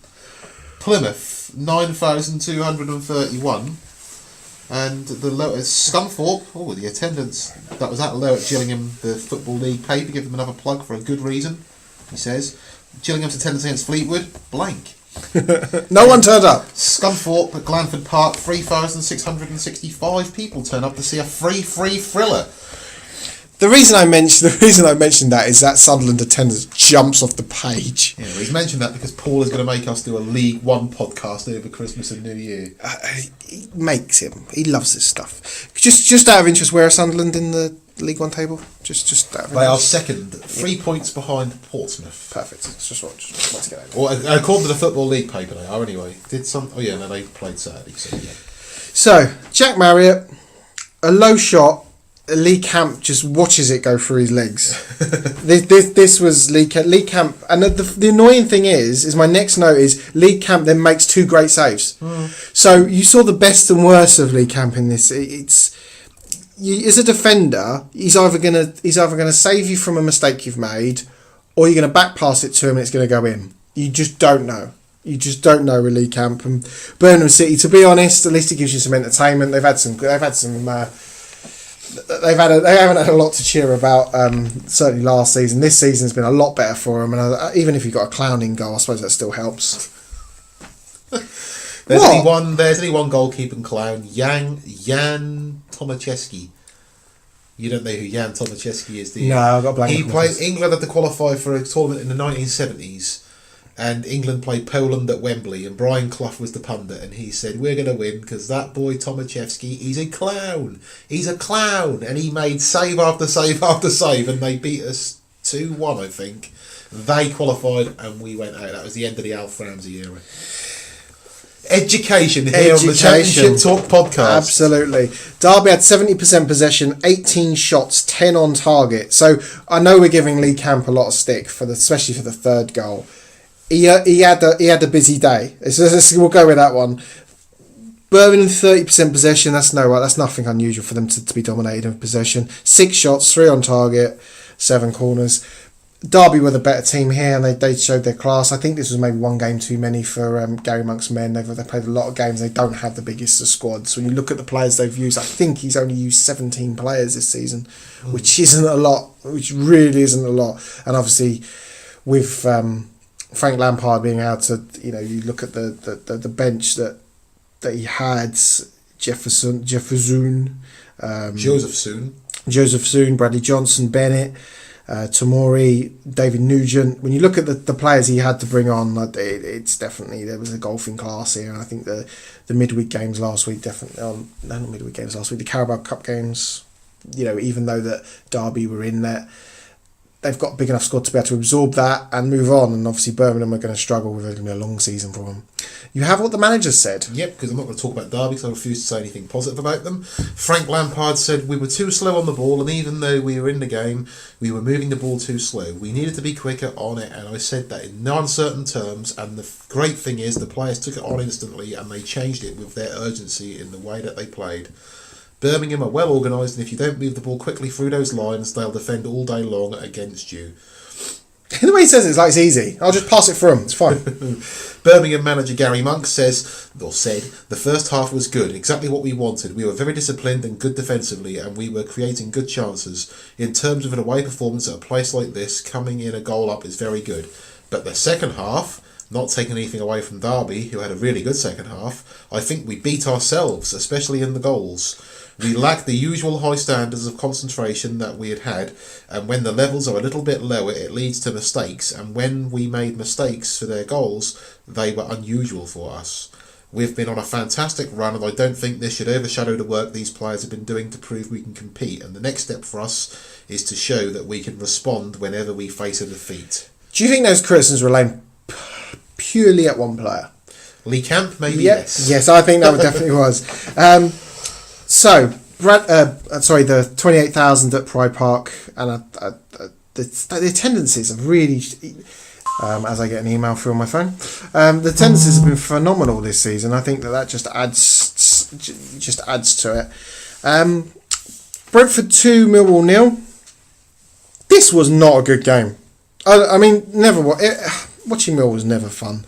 Plymouth 9,231. And the lowest, Scunthorpe, the attendance that was that low at Gillingham, the Football League paper, give them another plug for a good reason, he says. Gillingham's attendance against Fleetwood, blank. No one turned up. Scunthorpe at Glanford Park, 3,665 people turn up to see a free thriller. The reason I mentioned that is that Sunderland attendance jumps off the page. Yeah, well, he's mentioned that because Paul is going to make us do a League One podcast over Christmas and New Year. He makes him. He loves this stuff. Just out of interest, where are Sunderland in the League One table? Just out of interest. They are second, 3 points behind Portsmouth. Perfect. Just want to get over. Well, according to the Football League paper, they are anyway. They played Saturday. So, yeah. So Jack Marriott, a low shot. Lee Camp just watches it go through his legs. this was Lee Camp, and the annoying thing is my next note is Lee Camp then makes 2 great saves. So you saw the best and worst of Lee Camp in this. As a defender, he's either gonna save you from a mistake you've made, or you're gonna back pass it to him and it's gonna go in. You just don't know. You just don't know with Lee Camp. And Birmingham City, to be honest, at least it gives you some entertainment. They haven't had a lot to cheer about, certainly last season. This season's been a lot better for them, and even if you've got a clowning goal, I suppose that still helps. There's only one goalkeeping clown, Jan Tomaszewski. You don't know who Jan Tomaszewski is, do you? No, I've got a blank. He played. England had to qualify for a tournament in the 1970s. And England played Poland at Wembley, and Brian Clough was the pundit, and he said, "We're going to win because that boy Tomaszewski, he's a clown. He's a clown." And he made save after save after save, and they beat us 2-1, I think. They qualified, and we went out. That was the end of the Alf Ramsey era. Education here on the Championship Talk podcast. Absolutely. Derby had 70% possession, 18 shots, 10 on target. So I know we're giving Lee Camp a lot of stick, especially for the third goal. He had a busy day. We'll go with that one. Birmingham 30% possession. That's nothing unusual for them to be dominated in possession. 6 shots, 3 on target, 7 corners. Derby were the better team here, and they showed their class. I think this was maybe one game too many for Gary Monk's men. They played a lot of games. They don't have the biggest of squads. When you look at the players they've used, I think he's only used 17 players this season, which isn't a lot. Which really isn't a lot. And obviously, with Frank Lampard being able to, you look at the bench that he had, Joseph Soon, Bradley Johnson, Bennett, Tomori, David Nugent. When you look at the players he had to bring on, it's definitely, there was a golfing class here. And I think the midweek games last week, the Carabao Cup games, even though that Derby were in there, they've got a big enough squad to be able to absorb that and move on. And obviously Birmingham are going to struggle with it. It's going to be a long season for them. You have what the manager said. Yep, because I'm not going to talk about Derby because I refuse to say anything positive about them. Frank Lampard said we were too slow on the ball, and even though we were in the game, we were moving the ball too slow. We needed to be quicker on it, and I said that in no uncertain terms. And the great thing is the players took it on instantly, and they changed it with their urgency in the way that they played. Birmingham are well organised, and if you don't move the ball quickly through those lines, they'll defend all day long against you. The way he says it's like it's easy. I'll just pass it for him. It's fine. Birmingham manager Gary Monk said, the first half was good, exactly what we wanted. We were very disciplined and good defensively, and we were creating good chances. In terms of an away performance at a place like this, coming in a goal up is very good. But the second half, not taking anything away from Derby, who had a really good second half, I think we beat ourselves, especially in the goals. We lacked the usual high standards of concentration that we had, and when the levels are a little bit lower, it leads to mistakes, and when we made mistakes for their goals, they were unusual for us. We've been on a fantastic run, and I don't think this should overshadow the work these players have been doing to prove we can compete, and the next step for us is to show that we can respond whenever we face a defeat. Do you think those criticisms were aimed purely at one player? Lee Camp, maybe, yes. Yes, I think that definitely was. So, the 28,000 at Pride Park, and the attendances have really, as I get an email through on my phone, the attendances have been phenomenal this season. I think that just adds to it. Brentford 2, Millwall 0. This was not a good game. I mean, watching Millwall was never fun,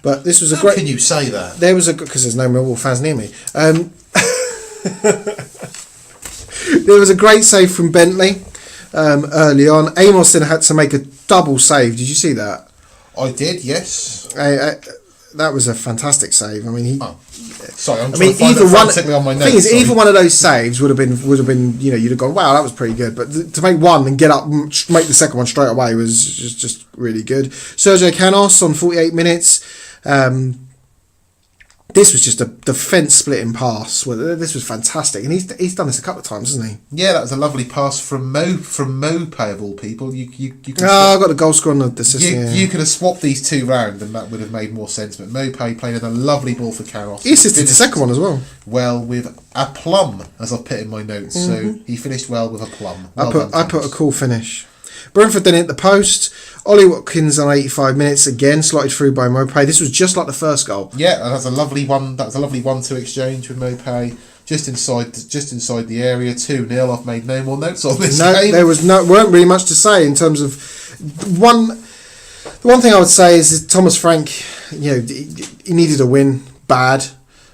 but this was a great. How can you say that? There was because there's no Millwall fans near me. There was a great save from Bentley early on. Amos then had to make a double save. Did you see that? I did, yes. That was a fantastic save. I mean, sorry, I'm trying to find it frantically on my notes. The thing is, either one of those saves would have been, you'd have gone, wow, that was pretty good. But to make one and get up, make the second one straight away was just really good. Sergio Canos on 48 minutes. This was just a defence splitting pass. Well, this was fantastic, and he's done this a couple of times, hasn't he? Yeah, that was a lovely pass from Mopay of all people. You I got the goal score on the assist. You could have swapped these two round, and that would have made more sense. But Mopay played in a lovely ball for Caros. He assisted the second one as well. Well, with a plum, as I've put in my notes. So he finished well with a plum. I put a cool finish. Brentford then hit the post. Ollie Watkins on 85 minutes again, slotted through by Mopay. This was just like the first goal. Yeah, that's a lovely one. That was a lovely 1-2 exchange with Mopay. Just inside the area, 2-0. I've made no more notes on this game. There weren't really much to say in terms of one. The one thing I would say is Thomas Frank. He needed a win bad.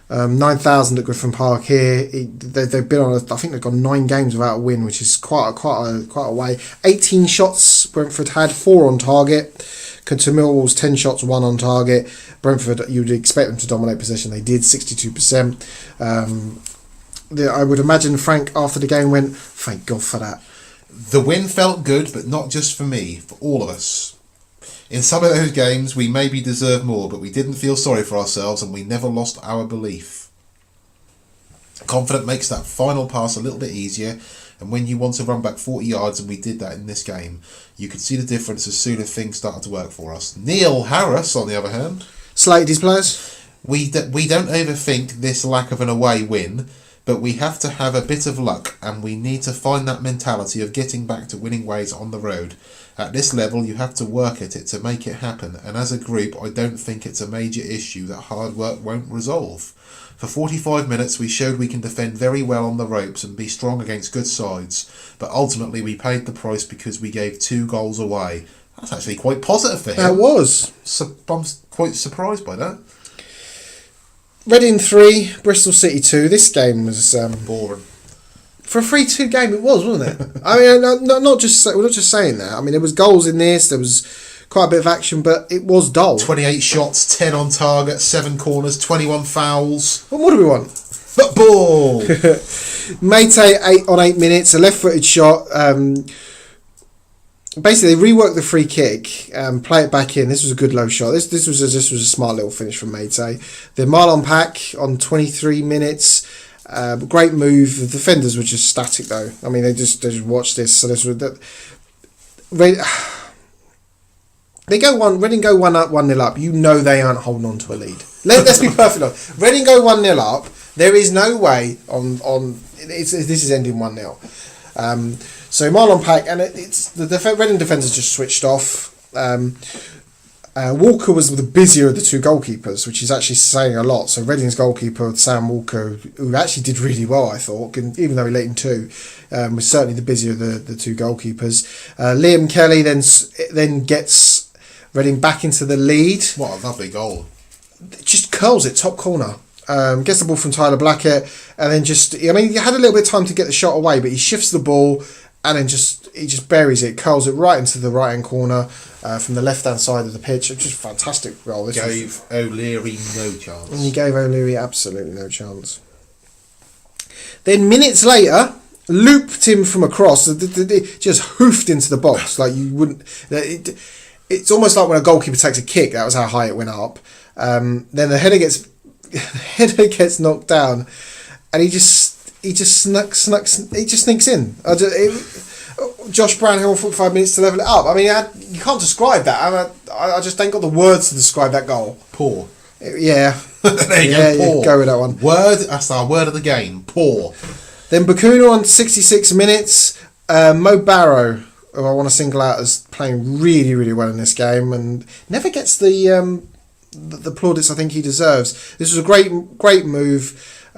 9,000 at Griffin Park here. They've been on. I think they've gone 9 games without a win, which is quite a way. 18 shots Brentford had, 4 on target. To Millwall's 10 shots, 1 on target. Brentford, you'd expect them to dominate possession. They did 62%. I would imagine Frank after the game went, "Thank God for that." The win felt good, but not just for me, for all of us. In some of those games, we maybe deserved more, but we didn't feel sorry for ourselves, and we never lost our belief. Confident makes that final pass a little bit easier, and when you want to run back 40 yards, and we did that in this game, you could see the difference as soon as things started to work for us. Neil Harris, on the other hand, slated his players. We don't overthink this lack of an away win, but we have to have a bit of luck, and we need to find that mentality of getting back to winning ways on the road. At this level, you have to work at it to make it happen, and as a group, I don't think it's a major issue that hard work won't resolve. For 45 minutes, we showed we can defend very well on the ropes and be strong against good sides, but ultimately we paid the price because we gave 2 goals away. That's actually quite positive for him. That was. I'm quite surprised by that. Reading 3, Bristol City 2. This game was boring. For a 3-2 game, it was, wasn't it? I mean, we're not just saying that. I mean, there was goals in this. There was quite a bit of action, but it was dull. 28 shots, 10 on target, 7 corners, 21 fouls. What more do we want? Football. Meite 8 on 8 minutes, a left-footed shot. Basically, they reworked the free kick, play it back in. This was a good low shot. This was a smart little finish from Meite. The Marlon Pack on 23 minutes. Great move. The defenders were just static though. I mean, they just watched this. So Reading go 1-0 up. You know they aren't holding on to a lead. Let's be perfect. Honest. Reading go 1-0 up. There is no way this is ending 1-0. So Marlon Pack and it's the Reading defenders just switched off. Walker was the busier of the two goalkeepers, which is actually saying a lot. So Reading's goalkeeper, Sam Walker, who actually did really well, I thought, even though he let in two, was certainly the busier of the two goalkeepers. Liam Kelly then gets Reading back into the lead. What a lovely goal. Just curls it, top corner. Gets the ball from Tyler Blackett, and then he had a little bit of time to get the shot away, but he shifts the ball, and then he just buries it, curls it right into the right-hand corner from the left-hand side of the pitch. It's just a fantastic goal. Gave O'Leary no chance. And he gave O'Leary absolutely no chance. Then minutes later, looped him from across, just hoofed into the box like you wouldn't. It's almost like when a goalkeeper takes a kick. That was how high it went up. Then the header gets knocked down, and he just sneaks in. Josh Brownhill 45 minutes to level it up. I mean, you can't describe that. I just ain't got the words to describe that goal. Poor. Yeah. There you go. Poor. Go with that one. That's our word of the game. Poor. Then Bakuna on 66 minutes. Mo Barrow, who I want to single out as playing really, really well in this game, and never gets the plaudits I think he deserves. This was a great move.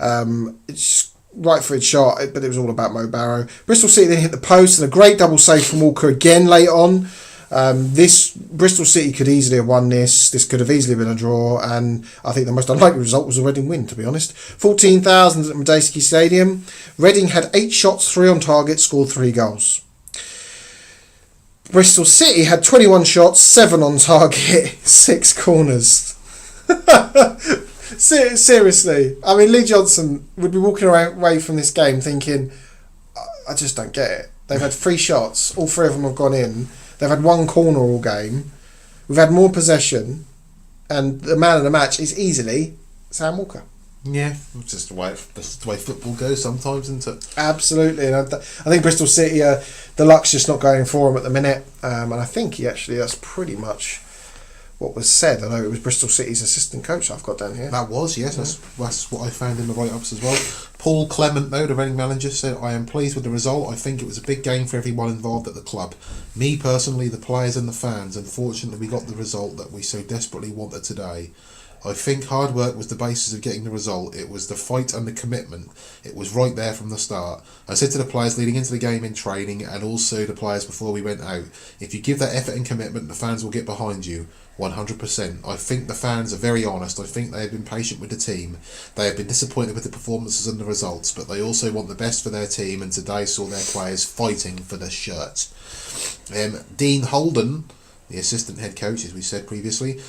It's right-footed shot, but it was all about Mo Barrow. Bristol City then hit the post, and a great double save from Walker again late on. This Bristol City could easily have won this. This could have easily been a draw, and I think the most unlikely result was a Reading win, to be honest. 14,000 at Madejski Stadium. Reading had 8 shots, 3 on target, scored 3 goals. Bristol City had 21 shots, 7 on target, 6 corners. Seriously, I mean, Lee Johnson would be walking away from this game thinking, I just don't get it. They've had 3 shots, all 3 of them have gone in. They've had 1 corner all game. We've had more possession, and the man of the match is easily Sam Walker. Yeah, it's just the way football goes sometimes, isn't it? Absolutely, and I think Bristol City, the luck's just not going for him at the minute, and I think that's pretty much what was said. I know it was Bristol City's assistant coach I've got down here. That was, yes, that's what I found in the write-ups as well. Paul Clement, though, the Reading manager, said, I am pleased with the result. I think it was a big game for everyone involved at the club. Me personally, the players and the fans. Unfortunately, we got the result that we so desperately wanted today. I think hard work was the basis of getting the result. It was the fight and the commitment. It was right there from the start. I said to the players leading into the game in training, and also the players before we went out, if you give that effort and commitment, the fans will get behind you. 100%. I think the fans are very honest. I think they have been patient with the team. They have been disappointed with the performances and the results, but they also want the best for their team, and today saw their players fighting for the shirt. Dean Holden, the assistant head coach, as we said previously,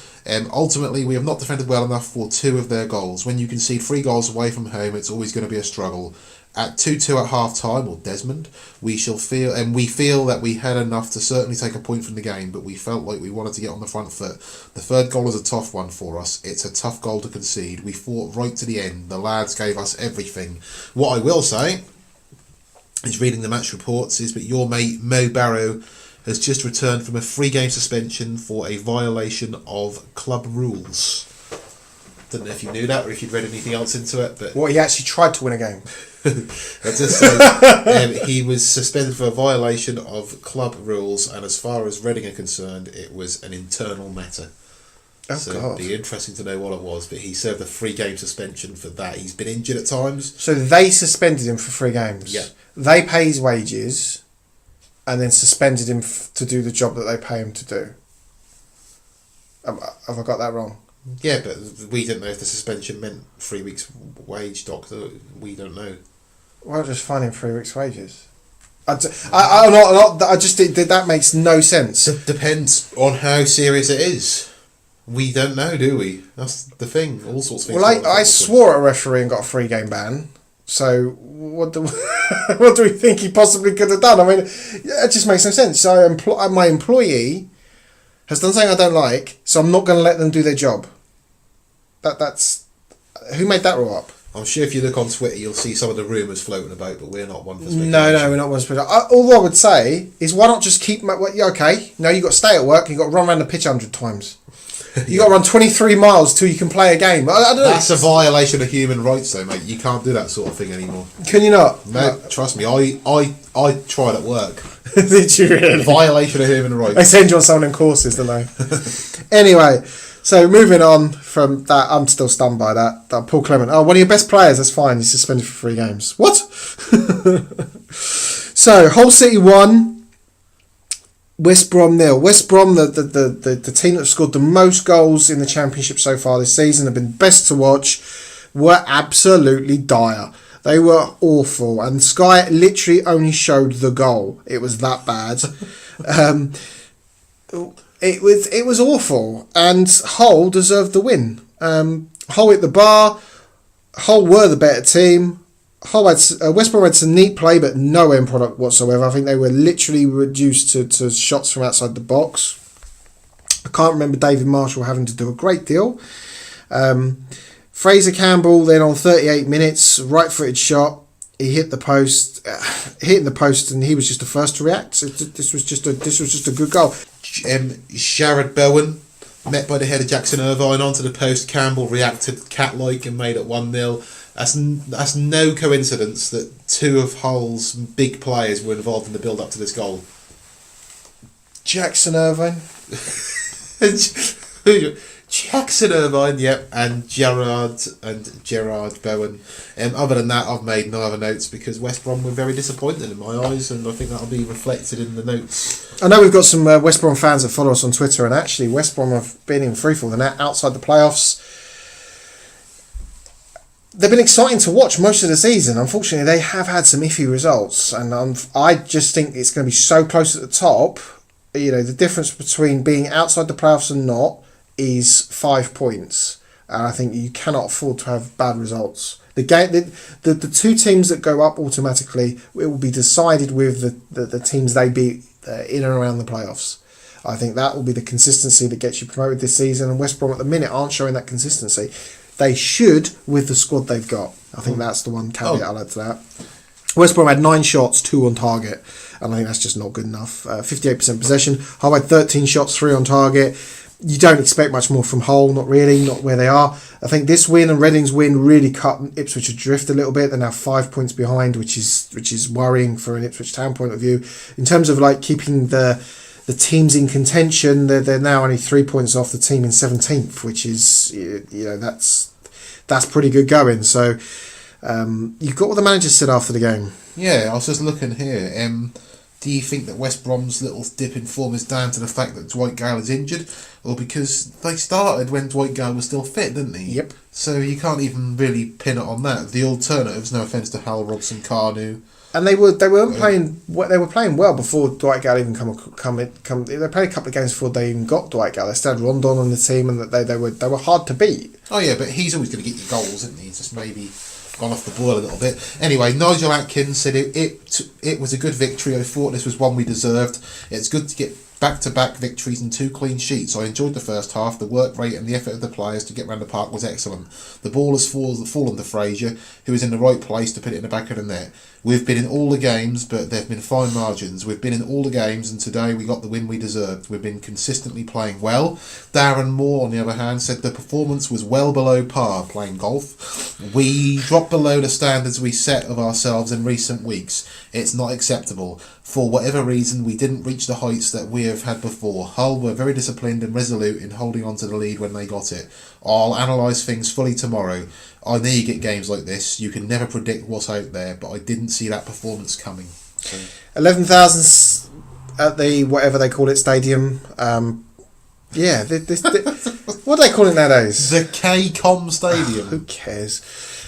ultimately we have not defended well enough for 2 of their goals. When you concede 3 goals away from home, it's always going to be a struggle. At 2-2 at half-time, or Desmond, we feel that we had enough to certainly take a point from the game, but we felt like we wanted to get on the front foot. The 3rd goal is a tough one for us. It's a tough goal to concede. We fought right to the end. The lads gave us everything. What I will say is, reading the match reports, is that your mate Mo Barrow has just returned from a 3-game suspension for a violation of club rules. Don't know if you knew that or if you'd read anything else into it, but he actually tried to win a game. I just said he was suspended for a violation of club rules, and as far as Reading are concerned, it was an internal matter. So it'd be interesting to know what it was, but he served a 3-game suspension for that. He's been injured at times. So they suspended him for 3 games. Yeah. They pay his wages, and then suspended him to do the job that they pay him to do. Have I got that wrong? Yeah, but we didn't know if the suspension meant 3 weeks' wage, Doctor. We don't know. Well, just fine him 3 weeks' wages. That makes no sense. It depends on how serious it is. We don't know, do we? That's the thing. All sorts of things. Well, I swore at a referee and got a 3-game ban. So what do we think he possibly could have done? I mean, it just makes no sense. So my employee has done something I don't like, so I'm not going to let them do their job. That's who made that rule up? I'm sure if you look on Twitter, you'll see some of the rumours floating about, but we're not one for speculation. No, we're not one for speculation. All I would say is, why not just keep... Okay, now you've got to stay at work and you've got to run around the pitch 100 times. You got to run 23 miles till you can play a game. I don't know. That's a violation of human rights, though, mate. You can't do that sort of thing anymore. Can you not? No, trust me. I tried at work. Did you really? Violation of human rights. They send you on some of them courses, don't they? Anyway, so moving on from that, I'm still stunned by that. Paul Clement. Oh, one of your best players. That's fine. He's suspended for 3 games. What? So Hull City 1. West Brom 0. West Brom, the team that have scored the most goals in the Championship so far this season, have been best to watch, were absolutely dire. They were awful, and Sky literally only showed the goal. It was that bad. It was awful, and Hull deserved the win. Hull hit the bar. Hull were the better team. West Brom had some neat play, but no end product whatsoever. I think they were literally reduced to shots from outside the box. I can't remember David Marshall having to do a great deal. Fraser Campbell then on 38 minutes, right-footed shot. He hit the post, and he was just the first to react. This was just a good goal. Sharad Bowen met by the head of Jackson Irvine onto the post. Campbell reacted cat-like and made it 1-0. That's no coincidence that 2 of Hull's big players were involved in the build-up to this goal. Jackson Irvine. Jackson Irvine, yep, and Gerard Bowen. Other than that, I've made no other notes because West Brom were very disappointed in my eyes, and I think that'll be reflected in the notes. I know we've got some West Brom fans that follow us on Twitter, and actually West Brom have been in freefall. They're now outside the playoffs. They've been exciting to watch most of the season. Unfortunately, they have had some iffy results, and I just think it's going to be so close at the top. You know, the difference between being outside the playoffs and not is 5 points, and I think you cannot afford to have bad results. The 2 teams that go up automatically, it will be decided with the teams they beat in and around the playoffs. I think that will be the consistency that gets you promoted this season, and West Brom at the minute aren't showing that consistency. They should with the squad they've got. I think that's the one caveat I'll add to that. West Brom had 9 shots, 2 on target, and I think that's just not good enough. 58% possession. Hull had 13 shots, 3 on target. You don't expect much more from Hull, not really, not where they are. I think this win and Reading's win really cut Ipswich adrift a little bit. They're now 5 points behind, which is worrying for an Ipswich Town point of view. In terms of like keeping the teams in contention, they're now only 3 points off the team in 17th, which is, you know, that's pretty good going. So you've got what the manager said after the game. Yeah, I was just looking here. Do you think that West Brom's little dip in form is down to the fact that Dwight Gale is injured, or because they started when Dwight Gale was still fit, didn't he? Yep. So you can't even really pin it on that. The alternatives, no offence to Hal Robson, Carnu. And they weren't playing. They were playing well before Dwight Gale even come. They played a couple of games before they even got Dwight Gale. They still had Rondon on the team, and that they were hard to beat. Oh yeah, but he's always going to get you goals, isn't he? Just maybe gone off the boil a little bit. Anyway, Nigel Atkins said it was a good victory. I thought this was one we deserved. It's good to get back-to-back victories and 2 clean sheets. I enjoyed the first half. The work rate and the effort of the players to get round the park was excellent. The ball has fallen to Fraser, who is in the right place to put it in the back of the net. We've been in all the games, but there have been fine margins. We've been in all the games, and today we got the win we deserved. We've been consistently playing well. Darren Moore, on the other hand, said the performance was well below par playing golf. We dropped below the standards we set of ourselves in recent weeks. It's not acceptable. For whatever reason, we didn't reach the heights that we have had before. Hull were very disciplined and resolute in holding on to the lead when they got it. I'll analyse things fully tomorrow. I know you get games like this. You can never predict what's out there, but I didn't see that performance coming. So. 11,000 at the whatever they call it stadium. Yeah, what do they call it nowadays? The KCOM Stadium. Who cares?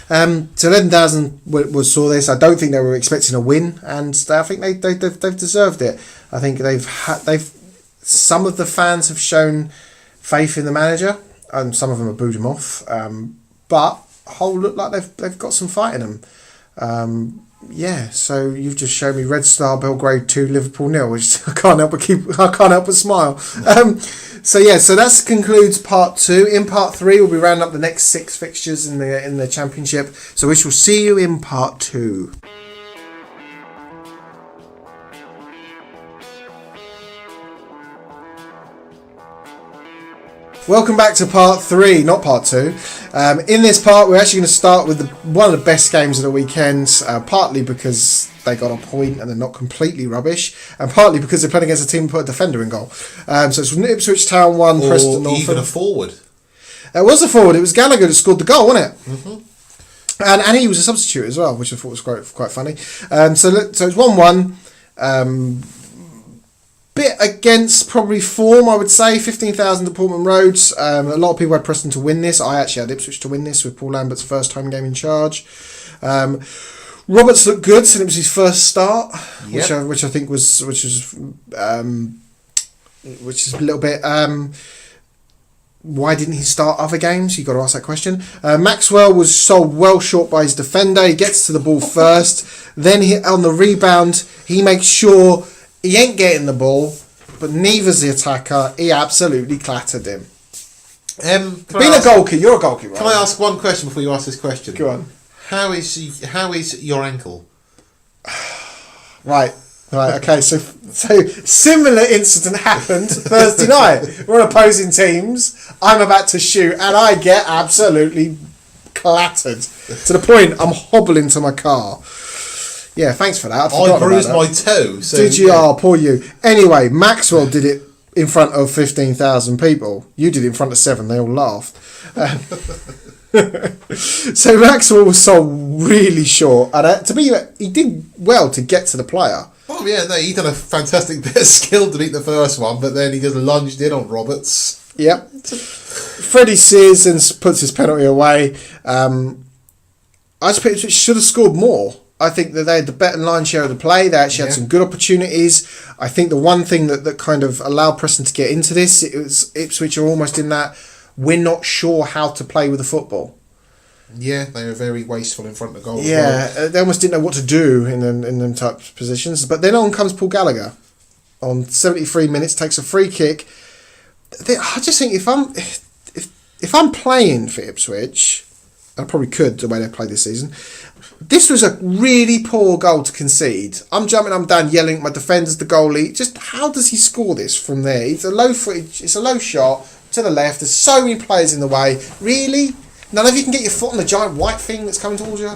So 11,000 saw this. I don't think they were expecting a win, and I think they've deserved it. I think some of the fans have shown faith in the manager, and some of them have booed him off. But Hull look like they've got some fight in them. Yeah, so you've just shown me Red Star Belgrade 2 Liverpool 0, which I can't help but smile. So that concludes part 2. In part 3, we'll be rounding up the next 6 fixtures in the Championship. So we shall see you in part 2. Welcome back to part 3, not part 2. In this part, we're actually going to start with one of the best games of the weekend, partly because they got a point and they're not completely rubbish, and partly because they're playing against a team who put a defender in goal. So it's Ipswich Town 1, Preston North. Even a forward. It was a forward. It was Gallagher that scored the goal, wasn't it? Mm-hmm. And he was a substitute as well, which I thought was quite funny. So it's 1-1. Bit against probably form, I would say. 15,000 at Portman Road. A lot of people had Preston to win this. I actually had Ipswich to win this with Paul Lambert's first home game in charge. Roberts looked good since it was his first start, which I think was which is a little bit. Why didn't he start other games? You got to ask that question. Maxwell was sold well short by his defender. He gets to the ball first, then on the rebound he makes sure he ain't getting the ball, but neither's the attacker. He absolutely clattered him. Being a goalkeeper, you're a goalkeeper. Can I ask one question before you ask this question? Go on. How is your ankle? Right. Okay. So similar incident happened Thursday night. We're on opposing teams. I'm about to shoot, and I get absolutely clattered to the point I'm hobbling to my car. Yeah, thanks for that. I bruised my toe. So did you? Oh, poor you. Anyway, Maxwell did it in front of 15,000 people. You did it in front of 7. They all laughed. So Maxwell was sold really short. And he did well to get to the player. Oh, yeah, no, he done a fantastic bit of skill to beat the first one, but then he just lunged in on Roberts. Yep. Freddie Sears and puts his penalty away. I just think it should have scored more. I think that they had the better line share of the play. They actually had some good opportunities. I think the one thing that kind of allowed Preston to get into this, it was Ipswich are almost in that we're not sure how to play with the football. Yeah, they were very wasteful in front of the goal. Yeah, they almost didn't know what to do in them type of positions. But then on comes Paul Gallagher on 73 minutes, takes a free kick. I just think if I'm playing for Ipswich, I probably could the way they played this season. This was a really poor goal to concede. I'm jumping, I'm down, yelling at my defenders, the goalie. Just how does he score this from there? It's a low footage, it's a low shot to the left. There's so many players in the way. Really? None of you can get your foot on the giant white thing that's coming towards you?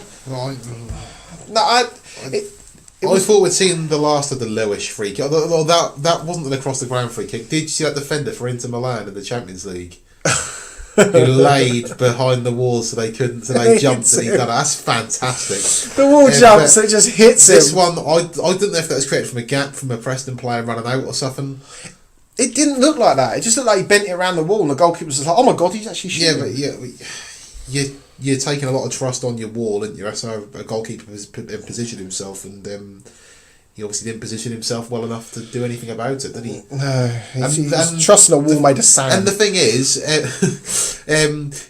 No, I thought we'd seen the last of the lowish free kick. Although that wasn't an across the ground free kick. Did you see that defender for Inter Milan in the Champions League? Who laid behind the wall so they jumped and he done it. That's fantastic. The wall jumps, so it just hits him. This one, I didn't know if that was created from a gap from a Preston player running out or something. It didn't look like that. It just looked like he bent it around the wall and the goalkeeper was like, oh my god, he's actually shooting. Yeah, but you're taking a lot of trust on your wall, and that's how a goalkeeper has positioned himself, and he obviously didn't position himself well enough to do anything about it, did he? No, he's trusting a wall made of sand. And the thing is,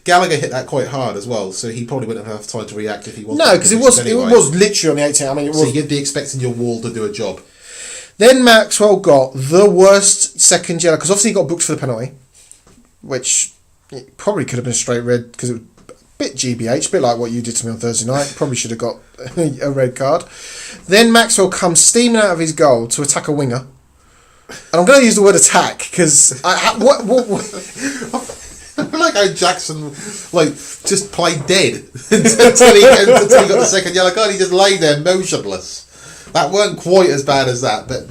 Gallagher hit that quite hard as well, so he probably wouldn't have time to react if he wasn't. No, because it was literally on the 18. I mean, it was. So you'd be expecting your wall to do a job. Then Maxwell got the worst second yellow, because obviously he got booked for the penalty, which probably could have been a straight red, because it was a bit GBH, a bit like what you did to me on Thursday night. Probably should have got a red card. Then Maxwell comes steaming out of his goal to attack a winger. And I'm going to use the word attack, because what? I feel like how Jackson just played dead until he got the second yellow card. He just lay there motionless. That weren't quite as bad as that, but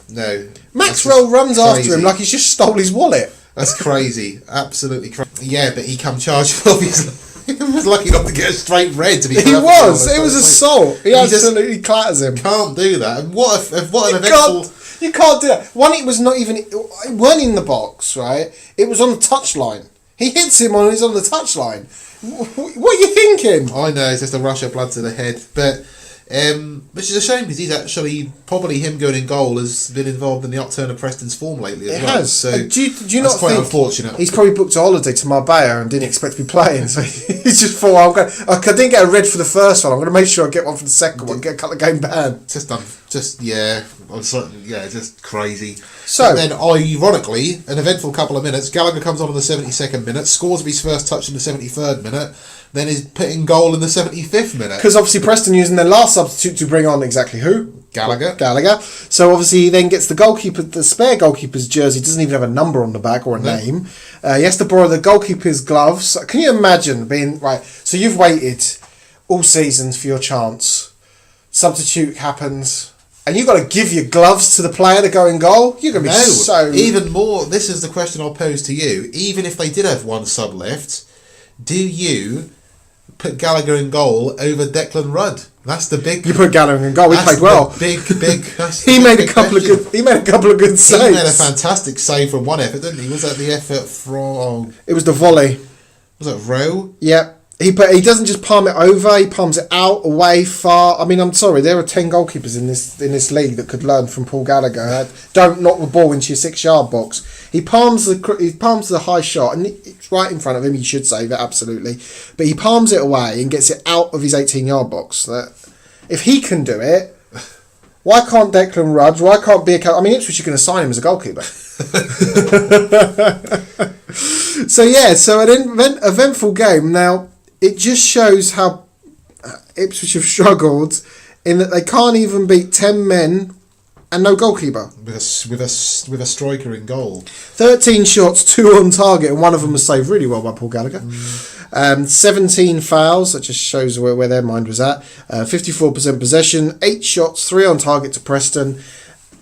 no. Maxwell runs after him like he's just stole his wallet. That's crazy, absolutely crazy. Yeah, but he come charged obviously. He was lucky not to get a straight red. To be he was. It was assault. He absolutely clatters him. Can't do that. And what an eventful. You can't do that. One, it was not even. It weren't in the box, right? It was on the touchline. He hits him on the touchline. What are you thinking? I know, it's just a rush of blood to the head, but. Which is a shame because he's actually probably him going in goal has been involved in the upturn of Preston's form lately as well. It has. So do you not quite think unfortunate. He's probably booked a holiday to Marbella and didn't expect to be playing, so he's just thought, I didn't get a red for the first one. I'm going to make sure I get one for the second one. Get a couple of game ban. Just just just crazy. So- and then, ironically, an eventful couple of minutes, Gallagher comes on in the 72nd minute, scores his first touch in the 73rd minute, then is put in goal in the 75th minute. Because obviously Preston using their last substitute to bring on exactly who? Gallagher. So obviously he then gets the spare goalkeeper's jersey, doesn't even have a number on the back or a name. He has to borrow the goalkeeper's gloves. Can you imagine being, right, so you've waited all seasons for your chance. Substitute happens. And you've got to give your gloves to the player to go in goal? You're going to be so... Even more, this is the question I'll pose to you. Even if they did have one sub left, do you put Gallagher in goal over Declan Rudd? That's the big... You put Gallagher in goal. He played well. Big. He made a couple of good saves. He made a fantastic save from one effort, didn't he? Was that the effort from... It was the volley. Was that Rowe? Yeah. He doesn't just palm it over, he palms it out, away, far. I mean, I'm sorry, there are 10 goalkeepers in this league that could learn from Paul Gallagher. Don't knock the ball into your 6-yard box. He palms the high shot, and it's right in front of him, he should save it, absolutely. But he palms it away and gets it out of his 18-yard box. If he can do it, why can't Declan Rudd? Why can't be I mean, Ipswich are going to sign him as a goalkeeper. So an eventful game. Now, it just shows how Ipswich have struggled in that they can't even beat 10 men and no goalkeeper. With a striker in goal. 13 shots, 2 on target, and one of them was saved really well by Paul Gallagher. 17 fouls, that just shows where their mind was at. 54% possession, 8 shots, 3 on target to Preston.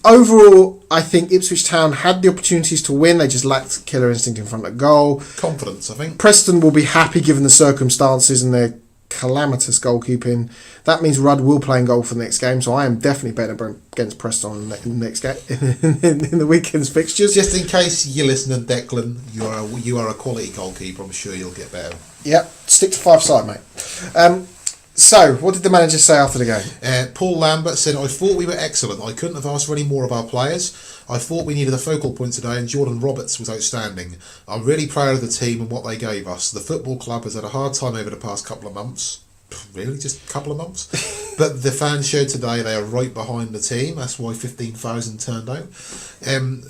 Overall, I think Ipswich Town had the opportunities to win. They just lacked killer instinct in front of goal. Confidence, I think. Preston will be happy given the circumstances and their calamitous goalkeeping. That means Rudd will play in goal for the next game, so I am definitely betting against Preston in the next game in the weekend's fixtures. Just in case you're listening, Declan, you are a quality goalkeeper. I'm sure you'll get better. Yep, stick to 5-side, mate. So, what did the manager say after the game? Paul Lambert said, I thought we were excellent. I couldn't have asked for any more of our players. I thought we needed a focal point today, and Jordan Roberts was outstanding. I'm really proud of the team and what they gave us. The football club has had a hard time over the past couple of months. Really? Just a couple of months? But the fans showed today they are right behind the team. That's why 15,000 turned out.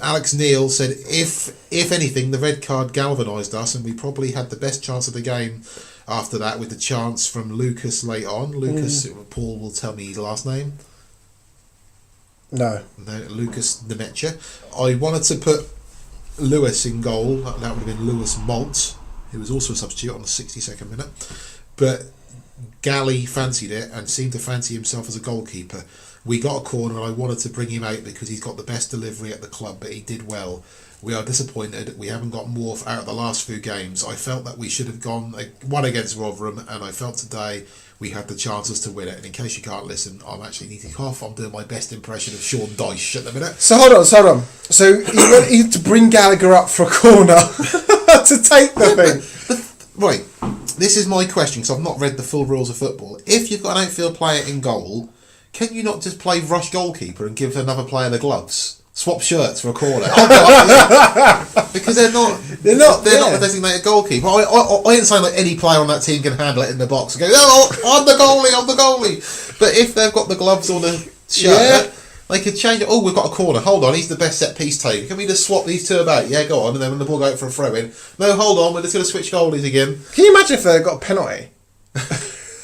Alex Neil said, if anything, the red card galvanised us, and we probably had the best chance of the game after that, with the chance from Lucas late on. Lucas, Paul will tell me his last name. No, Lucas Nemecha. I wanted to put Lewis in goal. That would have been Lewis Malt, who was also a substitute on the 62nd minute. But Galley fancied it and seemed to fancy himself as a goalkeeper. We got a corner, and I wanted to bring him out because he's got the best delivery at the club, but he did well. We are disappointed we haven't got more out of the last few games. I felt that we should have won against Rotherham, and I felt today we had the chances to win it. And in case you can't listen, I'm actually needing cough. I'm doing my best impression of Sean Dyche at the minute. So hold on. So you want to bring Gallagher up for a corner to take the thing? Right, this is my question, because I've not read the full rules of football. If you've got an outfield player in goal, can you not just play rush goalkeeper and give another player the gloves? Swap shirts for a corner. Because they're not the designated goalkeeper. I ain't saying like any player on that team can handle it in the box and go, oh, I'm the goalie. But if they've got the gloves or the shirt, they could change it. Oh, we've got a corner. Hold on, he's the best set piece taker. Can we just swap these two about? Yeah, go on. And then when the ball go out for a throw in, no, hold on, we're just going to switch goalies again. Can you imagine if they got a penalty?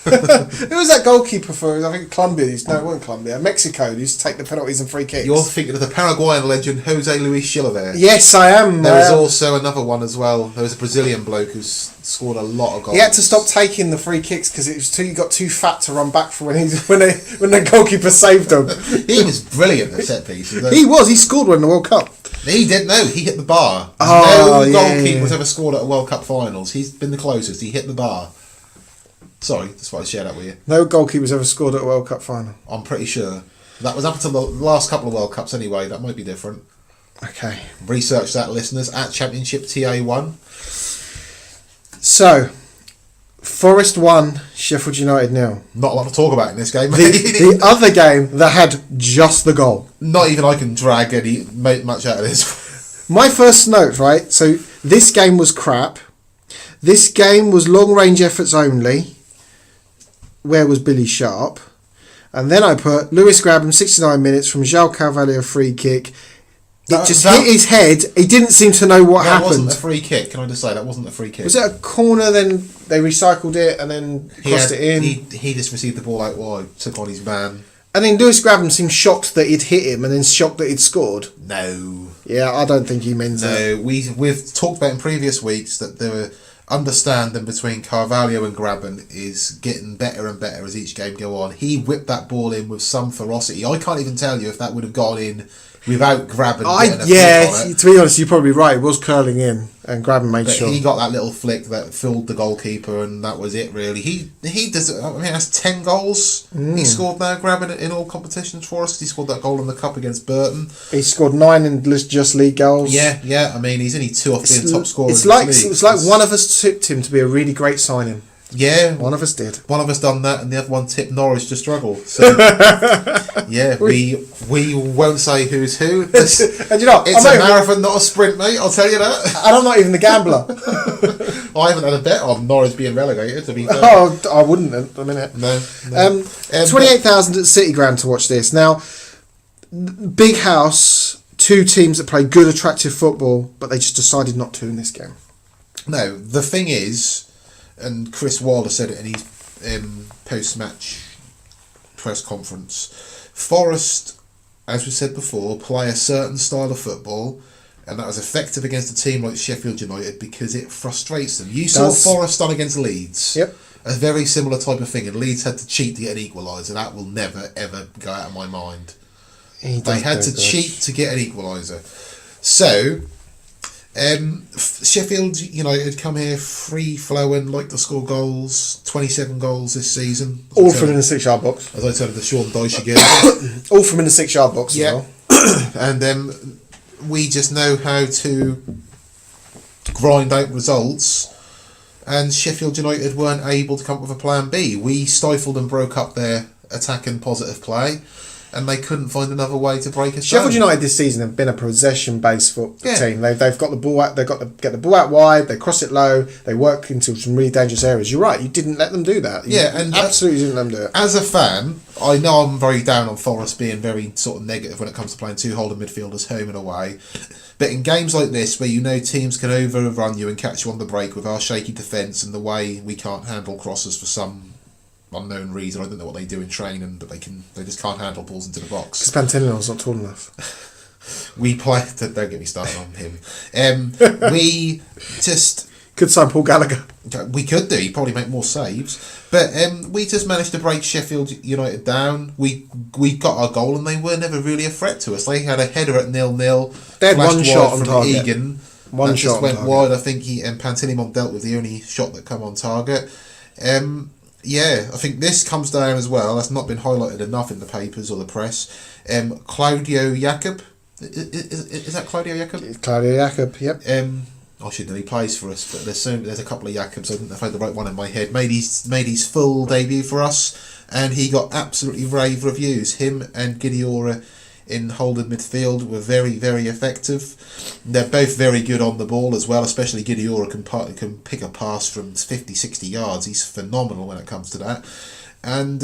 Who was that goalkeeper for, I think, Colombia? It wasn't Colombia. Mexico, who used to take the penalties and free kicks. You're thinking of the Paraguayan legend Jose Luis Chilavert. Yes, I am. There was also another one as well. There was a Brazilian bloke who's scored a lot of goals. He had to stop taking the free kicks because he got too fat to run back for when the goalkeeper saved him. He was brilliant at set pieces. He was. He scored one in the World Cup. He did. No, he hit the bar. No goalkeeper's ever scored at a World Cup finals. He's been the closest. He hit the bar. Sorry, that's why I shared that with you. No goalkeeper's ever scored at a World Cup final. I'm pretty sure. That was up until the last couple of World Cups anyway. That might be different. Okay. Research that, listeners, at Championship TA1. So, Forest 1, Sheffield United 0. Not a lot to talk about in this game. The other game that had just the goal. Not even I can drag much out of this. My first note, right? So, this game was crap. This game was long-range efforts only. Where was Billy Sharp? And then I put Lewis Grabham, 69 minutes from João Carvalho free kick. It just hit his head. He didn't seem to know what happened. That wasn't a free kick. Can I just say that wasn't a free kick? Was it a corner? Then they recycled it and then crossed it in. He just received the ball out wide, took on his man. And then Lewis Grabham seemed shocked that he'd hit him, and then shocked that he'd scored. No. Yeah, I don't think he meant it. No, we've talked about in previous weeks that the understanding between Carvalho and Grabban is getting better and better as each game go on. He whipped that ball in with some ferocity. I can't even tell you if that would have gone in without Grabban getting a flick on it. To be honest, you're probably right. It was curling in, and Grabban made But sure. he got that little flick that fooled the goalkeeper, and that was it. Really, he does. I mean, that's 10 goals he scored now. Grabban in all competitions for us. He scored that goal in the cup against Burton. He scored 9 in just league goals. Yeah. I mean, he's only 2 off being top scorer. It's like one of us tipped him to be a really great signing. Yeah, one of us did. One of us done that, and the other one tipped Norwich to struggle. So, yeah, we won't say who's who. And you know, it's a marathon, not a sprint, mate. I'll tell you that. And I'm not even the gambler. I haven't had a bet on Norwich being relegated. To be fair, I wouldn't at the minute. No. 28,000 at City Ground to watch this. Now, big house, 2 teams that play good, attractive football, but they just decided not to in this game. No, the thing is. And Chris Wilder said it in his post-match press conference. Forest, as we said before, play a certain style of football, and that was effective against a team like Sheffield United because it frustrates them. You saw Forest done against Leeds. Yep. A very similar type of thing, and Leeds had to cheat to get an equaliser. That will never, ever go out of my mind. They had to cheat to get an equaliser. So... Sheffield United come here free flowing, like to score goals. 27 goals this season. All from in the 6-yard box. As I said, the Sean Dyche again. All from in the 6-yard box as well. And we just know how to grind out results. And Sheffield United weren't able to come up with a plan B. We stifled and broke up their attacking positive play. And they couldn't find another way to break us Sheffield down. United this season have been a possession-based team. They've got the ball out. They've got to get the ball out wide. They cross it low. They work into some really dangerous areas. You're right. You didn't let them do that. You absolutely didn't let them do it. As a fan, I know I'm very down on Forest being very sort of negative when it comes to playing 2 holding midfielders home and away. But in games like this, where you know teams can overrun you and catch you on the break with our shaky defence and the way we can't handle crosses for some unknown reason. I don't know what they do in training, but they just can't handle balls into the box. Because Pantinello's not tall enough. We play. Don't get me started on him. We just could sign Paul Gallagher. We could do. He'd probably make more saves. But we just managed to break Sheffield United down. We got our goal, and they were never really a threat to us. They had a header at 0-0. They had one shot on target. Egan. One shot just went wide. I think Pantilimon dealt with the only shot that come on target. Yeah, I think this comes down as well. That's not been highlighted enough in the papers or the press. Claudio Jakob. Is that Claudio Jakob? Claudio Jakob, yep. I should know he plays for us, but there's a couple of Jakobs. I think I've had the right one in my head. Made his full debut for us, and he got absolutely rave reviews. Him and Gideora in holding midfield were very, very effective. They're both very good on the ball as well, especially Gideora can pick a pass from 50, 60 yards. He's phenomenal when it comes to that. And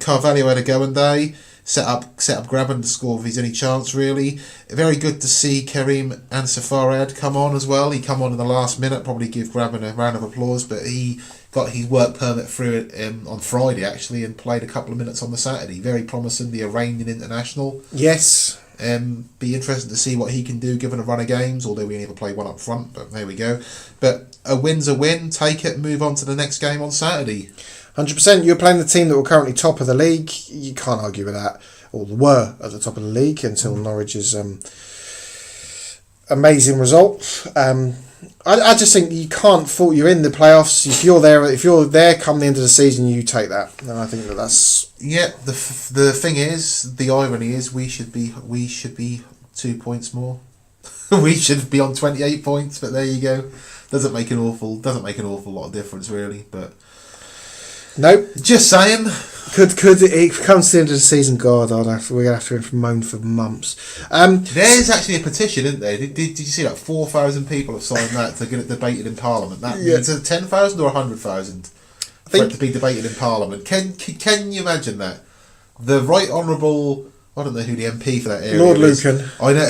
Carvalho had a go and day. Set up Grabban to score if he's any chance, really. Very good to see Karim Ansafarad come on as well. He come on in the last minute, probably give Grabban a round of applause, but he got his work permit through it on Friday, actually, and played a couple of minutes on the Saturday. Very promising, the Iranian international. Yes. Be interesting to see what he can do given a run of games, although we only ever play one up front, but there we go. But a win's a win, take it, move on to the next game on Saturday. 100%. You're playing the team that were currently top of the league. You can't argue with that. Or were at the top of the league until Norwich's amazing result. I just think you can't fault. You're in the playoffs. If you're there come the end of the season, you take that. And I think that's the thing is, the irony is, we should be 2 points more. We should be on 28 points, but there you go. Doesn't make an awful lot of difference, really, but. Nope. Just saying. Could it comes to the end of the season? God, we're gonna have to moan for months. There's actually a petition, isn't there? Did you see that? 4,000 people have signed that to get it debated in Parliament. That means 10,000 or 100,000 for it to be debated in Parliament. Can you imagine that? The Right Honourable, I don't know who the MP for that area Lord is. Lucan. I know,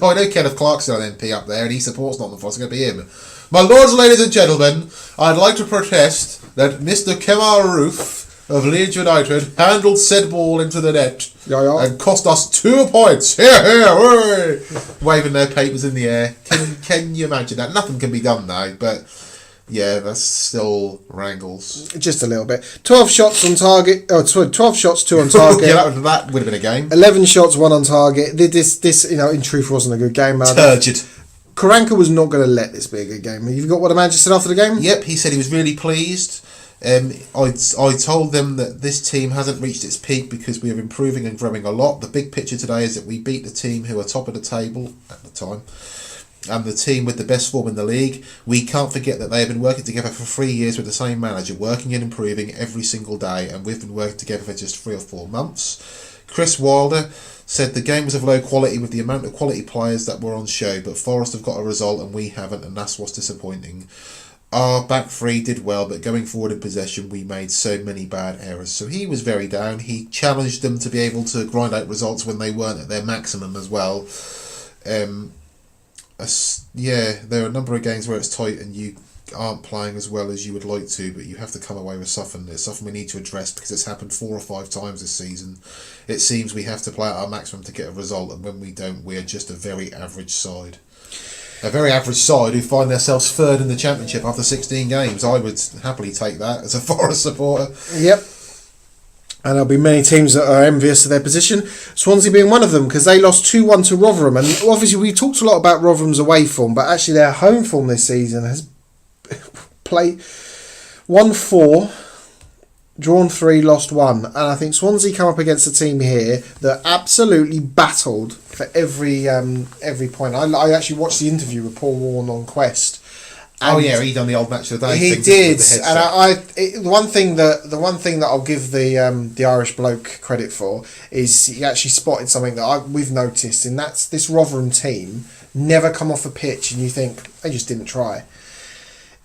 I know Kenneth Clarkson, an MP up there, and he supports Nottingham Forest. It's going to be him. My lords, ladies and gentlemen, I'd like to protest that Mr. Kemar Roof of Leeds United handled said ball into the net and cost us 2 points. Here, here, waving their papers in the air. Can you imagine that? Nothing can be done now, but yeah, that's still wrangles. Just a little bit. 12 shots on target. Oh, sorry, 12 shots, 2 on target. Yeah, that would have been a game. 11 shots, 1 on target. This, in truth, wasn't a good game. Turgid. Karanka was not going to let this be a good game. You've got what the manager said after the game? Yep, he said he was really pleased. I told them that this team hasn't reached its peak because we are improving and growing a lot. The big picture today is that we beat the team who are top of the table at the time and the team with the best form in the league. We can't forget that they have been working together for 3 years with the same manager, working and improving every single day, and we've been working together for just 3 or 4 months. Chris Wilder said the game was of low quality with the amount of quality players that were on show, but Forest have got a result and we haven't, and that's what's disappointing. Our back three did well, but going forward in possession, we made so many bad errors. So he was very down. He challenged them to be able to grind out results when they weren't at their maximum as well. There are a number of games where it's tight and you aren't playing as well as you would like to, but you have to come away with something. It's something we need to address because it's happened 4 or 5 times this season. It seems we have to play at our maximum to get a result, and when we don't, we're just a very average side. A very average side who find themselves third in the Championship after 16 games. I would happily take that as a Forest supporter. Yep. And there'll be many teams that are envious of their position. Swansea being one of them, because they lost 2-1 to Rotherham. And obviously we talked a lot about Rotherham's away form, but actually their home form this season has played 1-4, drawn 3, lost 1. And I think Swansea come up against a team here that absolutely battled for every point. I actually watched the interview with Paul Warne on Quest. He done the old match of the day. He did, and the one thing that I'll give the Irish bloke credit for is he actually spotted something that we've noticed, and that's this Rotherham team never come off a pitch and you think they just didn't try.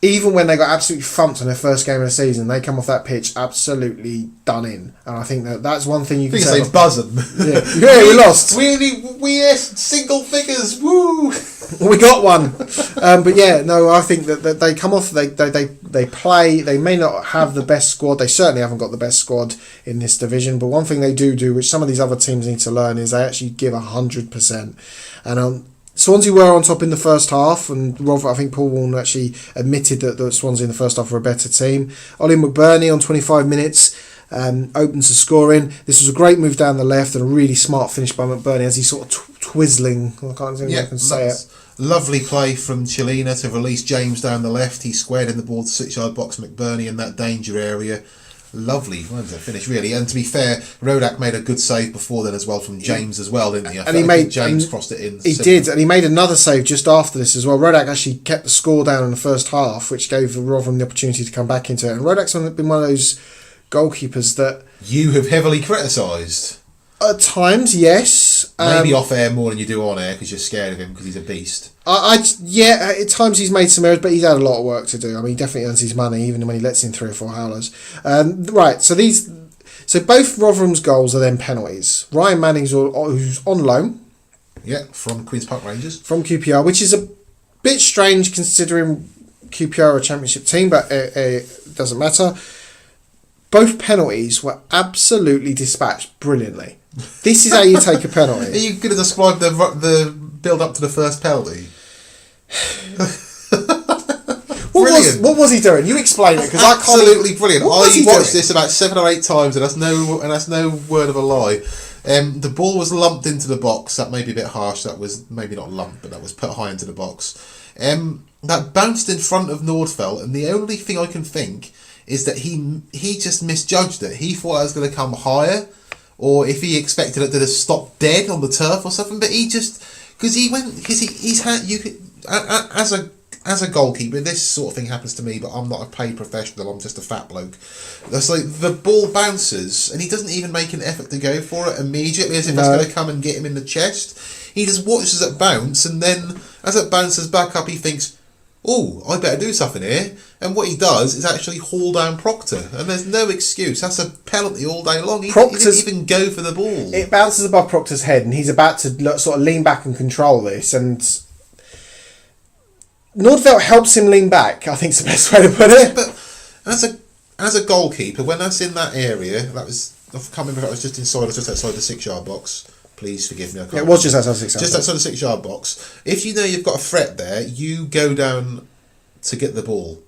Even when they got absolutely thumped on their first game of the season, they come off that pitch absolutely done in. And I think that's one thing you can say. Buzzing. Yeah, we lost. We single figures. Woo! We got one. I think that they come off. They play. They may not have the best squad. They certainly haven't got the best squad in this division. But one thing they do, which some of these other teams need to learn, is they actually give 100%. And Swansea were on top in the first half, and I think Paul Warne actually admitted that Swansea in the first half were a better team. Ollie McBurney on 25 minutes opens the scoring. This was a great move down the left and a really smart finish by McBurney as he's sort of twizzling. I can't think I can say it. Lovely play from Chilena to release James down the left. He squared in the ball to 6-yard box McBurney in that danger area. Lovely finish, really. And to be fair, Rodak made a good save before then as well from James as well, didn't he? James crossed it in. He did, and he made another save just after this as well. Rodak actually kept the score down in the first half, which gave Rotherham the opportunity to come back into it. And Rodak's been one of those goalkeepers that you have heavily criticised. At times, yes. Maybe off air more than you do on air because you're scared of him because he's a beast. At times he's made some errors, but he's had a lot of work to do. I mean, he definitely earns his money, even when he lets in 3 or 4 howlers. So both Rotherham's goals are then penalties. Ryan Manning's who's on loan. Yeah, from Queen's Park Rangers. From QPR, which is a bit strange considering QPR are a Championship team, but it doesn't matter. Both penalties were absolutely dispatched brilliantly. This is how you take a penalty. Are you going to describe the build up to the first penalty? What was he doing? You explain it because I can't. Absolutely brilliant. I watched this about 7 or 8 times, and that's no word of a lie. The ball was lumped into the box. That may be a bit harsh. That was maybe not lumped, but that was put high into the box. That bounced in front of Nordfeld, and the only thing I can think is that he just misjudged it. He thought it was going to come higher, or if he expected it to just stop dead on the turf or something. But as a goalkeeper, this sort of thing happens to me. But I'm not a paid professional. I'm just a fat bloke. That's like the ball bounces, and he doesn't even make an effort to go for it immediately, as if it's going to come and get him in the chest. He just watches it bounce, and then as it bounces back up, he thinks, oh, I better do something here. And what he does is actually haul down Proctor. And there's no excuse. That's a penalty all day long. He didn't even go for the ball. It bounces above Proctor's head, and he's about to sort of lean back and control this. And Nordfeldt helps him lean back, I think is the best way to put it. But as a goalkeeper, when that's in that area, I can't remember if it was just inside or just outside the 6-yard box. Please forgive me. It was just outside the 6-yard box. Just outside the 6-yard box. If you know you've got a threat there, you go down to get the ball.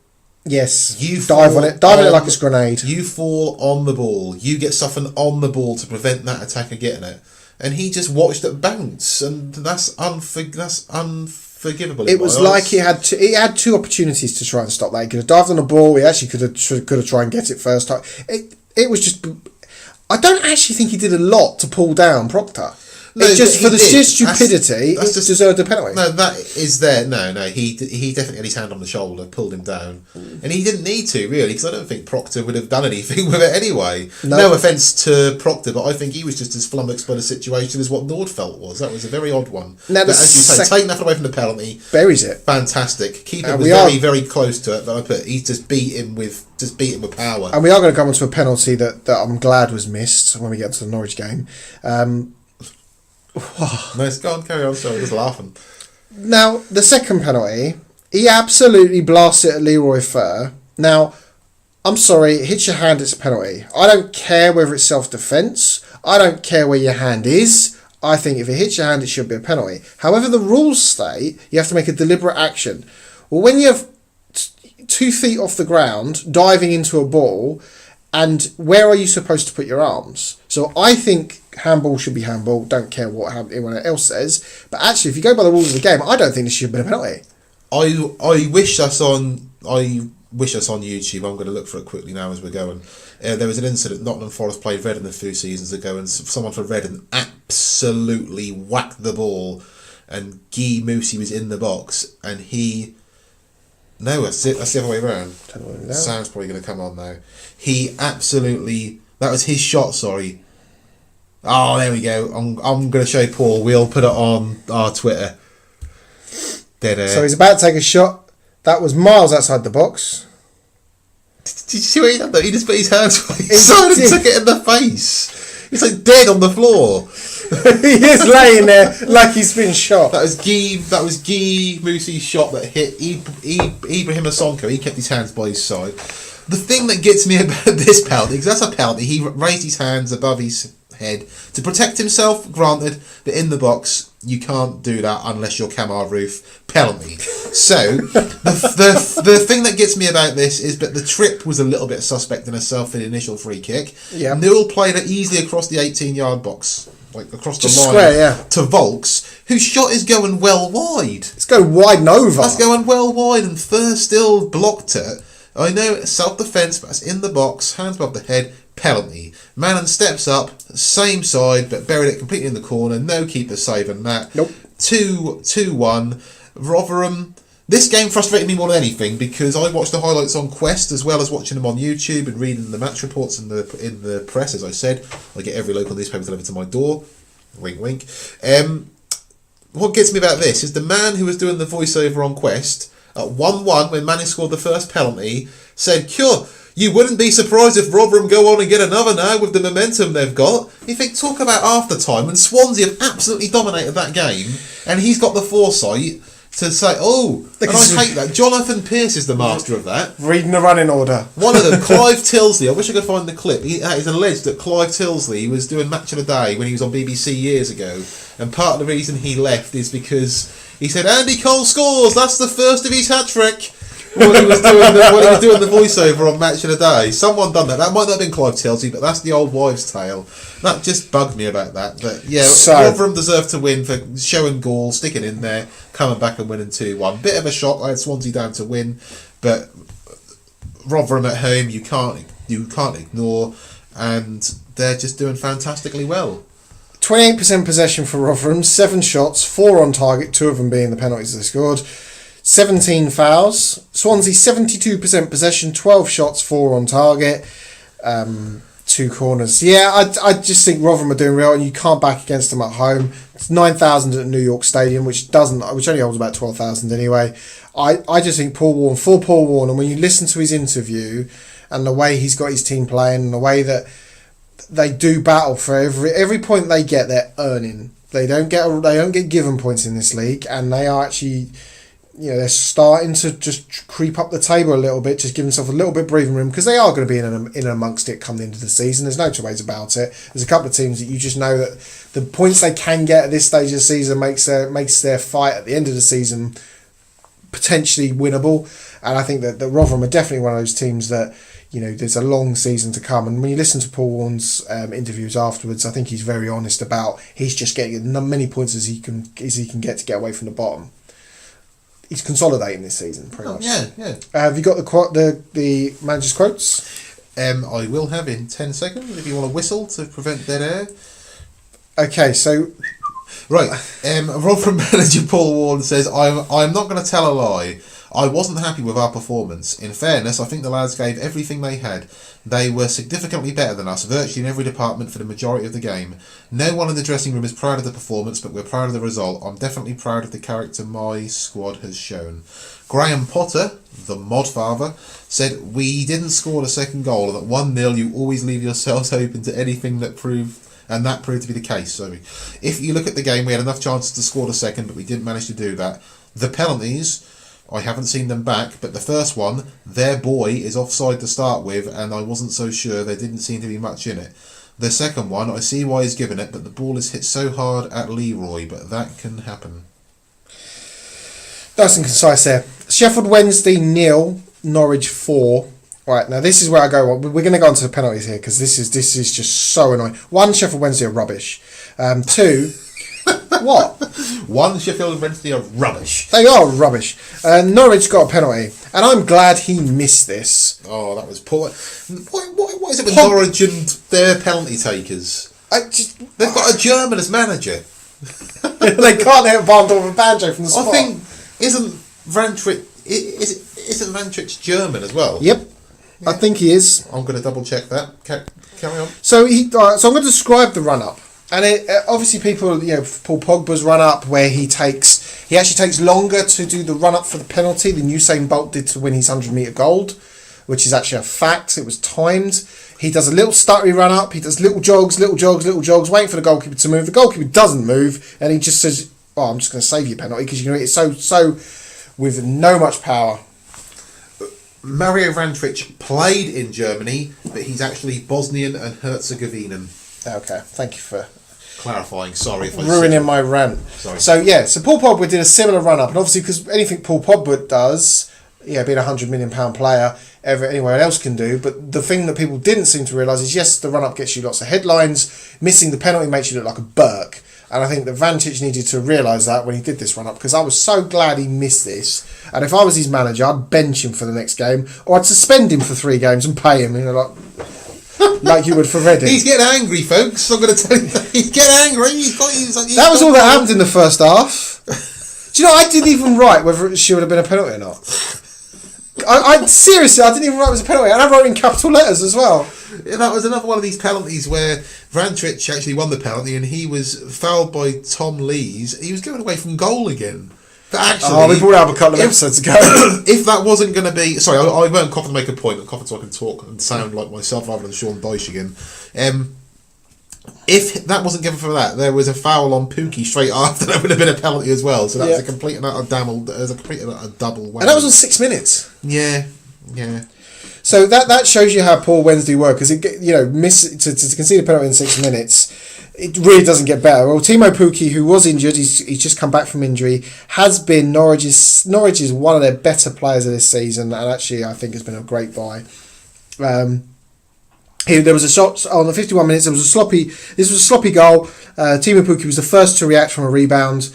Yes. You dive on it like it's a grenade. You fall on the ball. You get something on the ball to prevent that attacker getting it. And he just watched it bounce, and that's unforgivable. It was like he had two opportunities to try and stop that. He could have dived on the ball. He actually could have tried and get it first time. It was just. I don't actually think he did a lot to pull down Proctor. No, for the sheer stupidity, it deserved a penalty. No, that is there. No, he definitely had his hand on the shoulder, pulled him down, and he didn't need to really, because I don't think Proctor would have done anything with it anyway. No offence to Proctor, but I think he was just as flummoxed by the situation as what Nordfeldt was. That was a very odd one. Now, but as you say, take nothing away from the penalty, buries it. Fantastic. Keeper was very close to it, but he just beat him with power. And we are going to come on to a penalty that I'm glad was missed when we get to the Norwich game. No, go on, carry on. Sorry, I was laughing. Now, the second penalty, he absolutely blasts it at Leroy Fer. Now, I'm sorry, it hits your hand, it's a penalty. I don't care whether it's self-defence. I don't care where your hand is. I think if it hits your hand, it should be a penalty. However, the rules state you have to make a deliberate action. Well, when you have 2 feet off the ground, diving into a ball, and where are you supposed to put your arms? So I think handball should be handball. Don't care what anyone else says. But actually, if you go by the rules of the game, I don't think this should have been a penalty. I wish that's on YouTube. I'm going to look for it quickly now as we're going. There was an incident. Nottingham Forest played Reading a few seasons ago, and someone from Reading absolutely whacked the ball, and Guy Moussi was in the box, and he. No, that's the other way around. Sound's probably going to come on now. He absolutely. That was his shot. Sorry. Oh, there we go. I'm going to show Paul. We'll put it on our Twitter. So he's about to take a shot. That was miles outside the box. Did you see what he did though? He just put his hands by his side and took it in the face. He's like dead on the floor. He is laying there like he's been shot. That was Guy Moussi's shot that hit Ibrahim Sonko. He kept his hands by his side. The thing that gets me about this penalty, because that's a penalty, he raised his hands above his head to protect himself, granted, but in the box you can't do that unless you're Kamar Roof. Penalty. So the thing that gets me about this is that the trip was a little bit suspect in itself in the initial free kick. Yeah. Newell played it easily across the 18-yard box, like across the line, square, to Volks, whose shot is going well wide. It's going wide and over. That's going well wide, and Fur still blocked it. I know it's self-defence, but it's in the box, hands above the head, penalty. Mannon steps up, same side, but buried it completely in the corner. No keeper saving that. Nope. 2-1. Rotherham. This game frustrated me more than anything because I watched the highlights on Quest as well as watching them on YouTube and reading the match reports in the press. As I said, I get every local newspaper delivered to my door. Wink, wink. What gets me about this is the man who was doing the voiceover on Quest at 1-1 when Manning scored the first penalty said, "Sure, you wouldn't be surprised if Rotherham go on and get another now with the momentum they've got." You think, talk about after time, and Swansea have absolutely dominated that game, and he's got the foresight to say, oh, and I hate that. Jonathan Pearce is the master of that. Reading the running order. One of them, Clive Tilsley, I wish I could find the clip. It is alleged that Clive Tilsley was doing Match of the Day when he was on BBC years ago, and part of the reason he left is because he said, Andy Cole scores, that's the first of his hat-trick. When he was doing the voiceover on Match of the Day. Someone done that. That might not have been Clive Tilsley, but that's the old wives' tale. That just bugged me about that. But yeah, Rotherham deserved to win for showing goal, sticking in there, coming back and winning 2-1. Bit of a shock. I had Swansea down to win, but Rotherham at home you can't ignore, and they're just doing fantastically well. 28% possession for Rotherham, 7 shots, 4 on target, 2 of them being the penalties they scored. 17 fouls. Swansea 72% possession, 12 shots, 4 on target, 2 corners. Yeah, I just think Rotherham are doing well, and you can't back against them at home. It's 9,000 at New York Stadium, which only holds about 12,000 anyway. I just think Paul Warne, and when you listen to his interview and the way he's got his team playing and the way that they do battle for every point they get, they're earning. They don't get given points in this league, and they are actually, they're starting to just creep up the table a little bit, just give themselves a little bit of breathing room, because they are going to be in and amongst it come the end of the season. There's no two ways about it. There's a couple of teams that you just know that the points they can get at this stage of the season makes their fight at the end of the season potentially winnable. And I think that Rotherham are definitely one of those teams that, there's a long season to come. And when you listen to Paul Warne's interviews afterwards, I think he's very honest about he's just getting as many points as he can get away from the bottom. He's consolidating this season, pretty much. Yeah. Have you got the manager's quotes? I will have in 10 seconds if you want to whistle to prevent dead air. Okay, so right. Rotherham manager Paul Warne says, "I'm not going to tell a lie. I wasn't happy with our performance. In fairness, I think the lads gave everything they had. They were significantly better than us, virtually in every department for the majority of the game. No one in the dressing room is proud of the performance, but we're proud of the result. I'm definitely proud of the character my squad has shown." Graham Potter, the mod father, said, "We didn't score the second goal, and at 1-0 you always leave yourselves open to anything that proved to be the case. So, if you look at the game, we had enough chances to score the second, but we didn't manage to do that. The penalties, I haven't seen them back, but the first one, their boy is offside to start with, and I wasn't so sure. There didn't seem to be much in it. The second one, I see why he's given it, but the ball is hit so hard at Leroy, but that can happen." Nice and concise there. Sheffield Wednesday 0, Norwich 4. Right, now this is where I go. We're going to go on to the penalties here, because this is just so annoying. 1, Sheffield Wednesday are rubbish. 2, what? 1, Sheffield Wednesday are rubbish. They are rubbish. Norwich got a penalty, and I'm glad he missed this. Oh, that was poor. What is it with Norwich and their penalty takers? They've got a German as manager. They can't hit Van Dorf and Banjo from the spot. I think, isn't Vantrich German as well? Yep. Yeah. I think he is. I'm going to double check that. Carry on. So I'm going to describe the run up, and obviously people, Paul Pogba's run up where he actually takes longer to do the run up for the penalty than Usain Bolt did to win his 100-meter gold, which is actually a fact. It was timed. He does a little stuttery run up. He does little jogs, waiting for the goalkeeper to move. The goalkeeper doesn't move, and he just says, "Oh, I'm just going to save your penalty," because it's so with no much power. Mario Vantrich played in Germany, but he's actually Bosnian and Herzegovinian. Okay, thank you for clarifying. Sorry if I ruining my rant. Sorry. So Paul Pogba did a similar run up, and obviously because anything Paul Pogba does, being a £100 million player, anywhere else can do. But the thing that people didn't seem to realise is, yes, the run up gets you lots of headlines. Missing the penalty makes you look like a Burke. And I think that Vantage needed to realise that when he did this run-up, because I was so glad he missed this. And if I was his manager, I'd bench him for the next game, or I'd suspend him for 3 games and pay him, like you would for Reading. He's getting angry, folks. I'm going to tell you, he's getting angry. That was all that happened in the first half. Do you know, I didn't even write whether it should have been a penalty or not. I seriously, I didn't even write it was a penalty, and I wrote in capital letters as well. Yeah, that was another one of these penalties where Vantrich actually won the penalty, and he was fouled by Tom Lees. He was going away from goal again. But actually, we brought it up a couple of episodes ago. If that wasn't going to be, sorry, I won't cough to make a point. I'm coughing so I can talk and sound like myself rather than Sean Dyche again. If that wasn't given for that, there was a foul on Pookie straight after. That would have been a penalty as well. So that was a complete and utter double. Whammy. And that was on 6 minutes. Yeah. So that shows you how poor Wednesday were, because to concede a penalty in 6 minutes, it really doesn't get better. Well, Timo Pukki, who was injured, he's just come back from injury, has been Norwich is one of their better players of this season, and actually I think has been a great buy. There was a shot on the 51 minutes. This was a sloppy goal. Timo Pukki was the first to react from a rebound.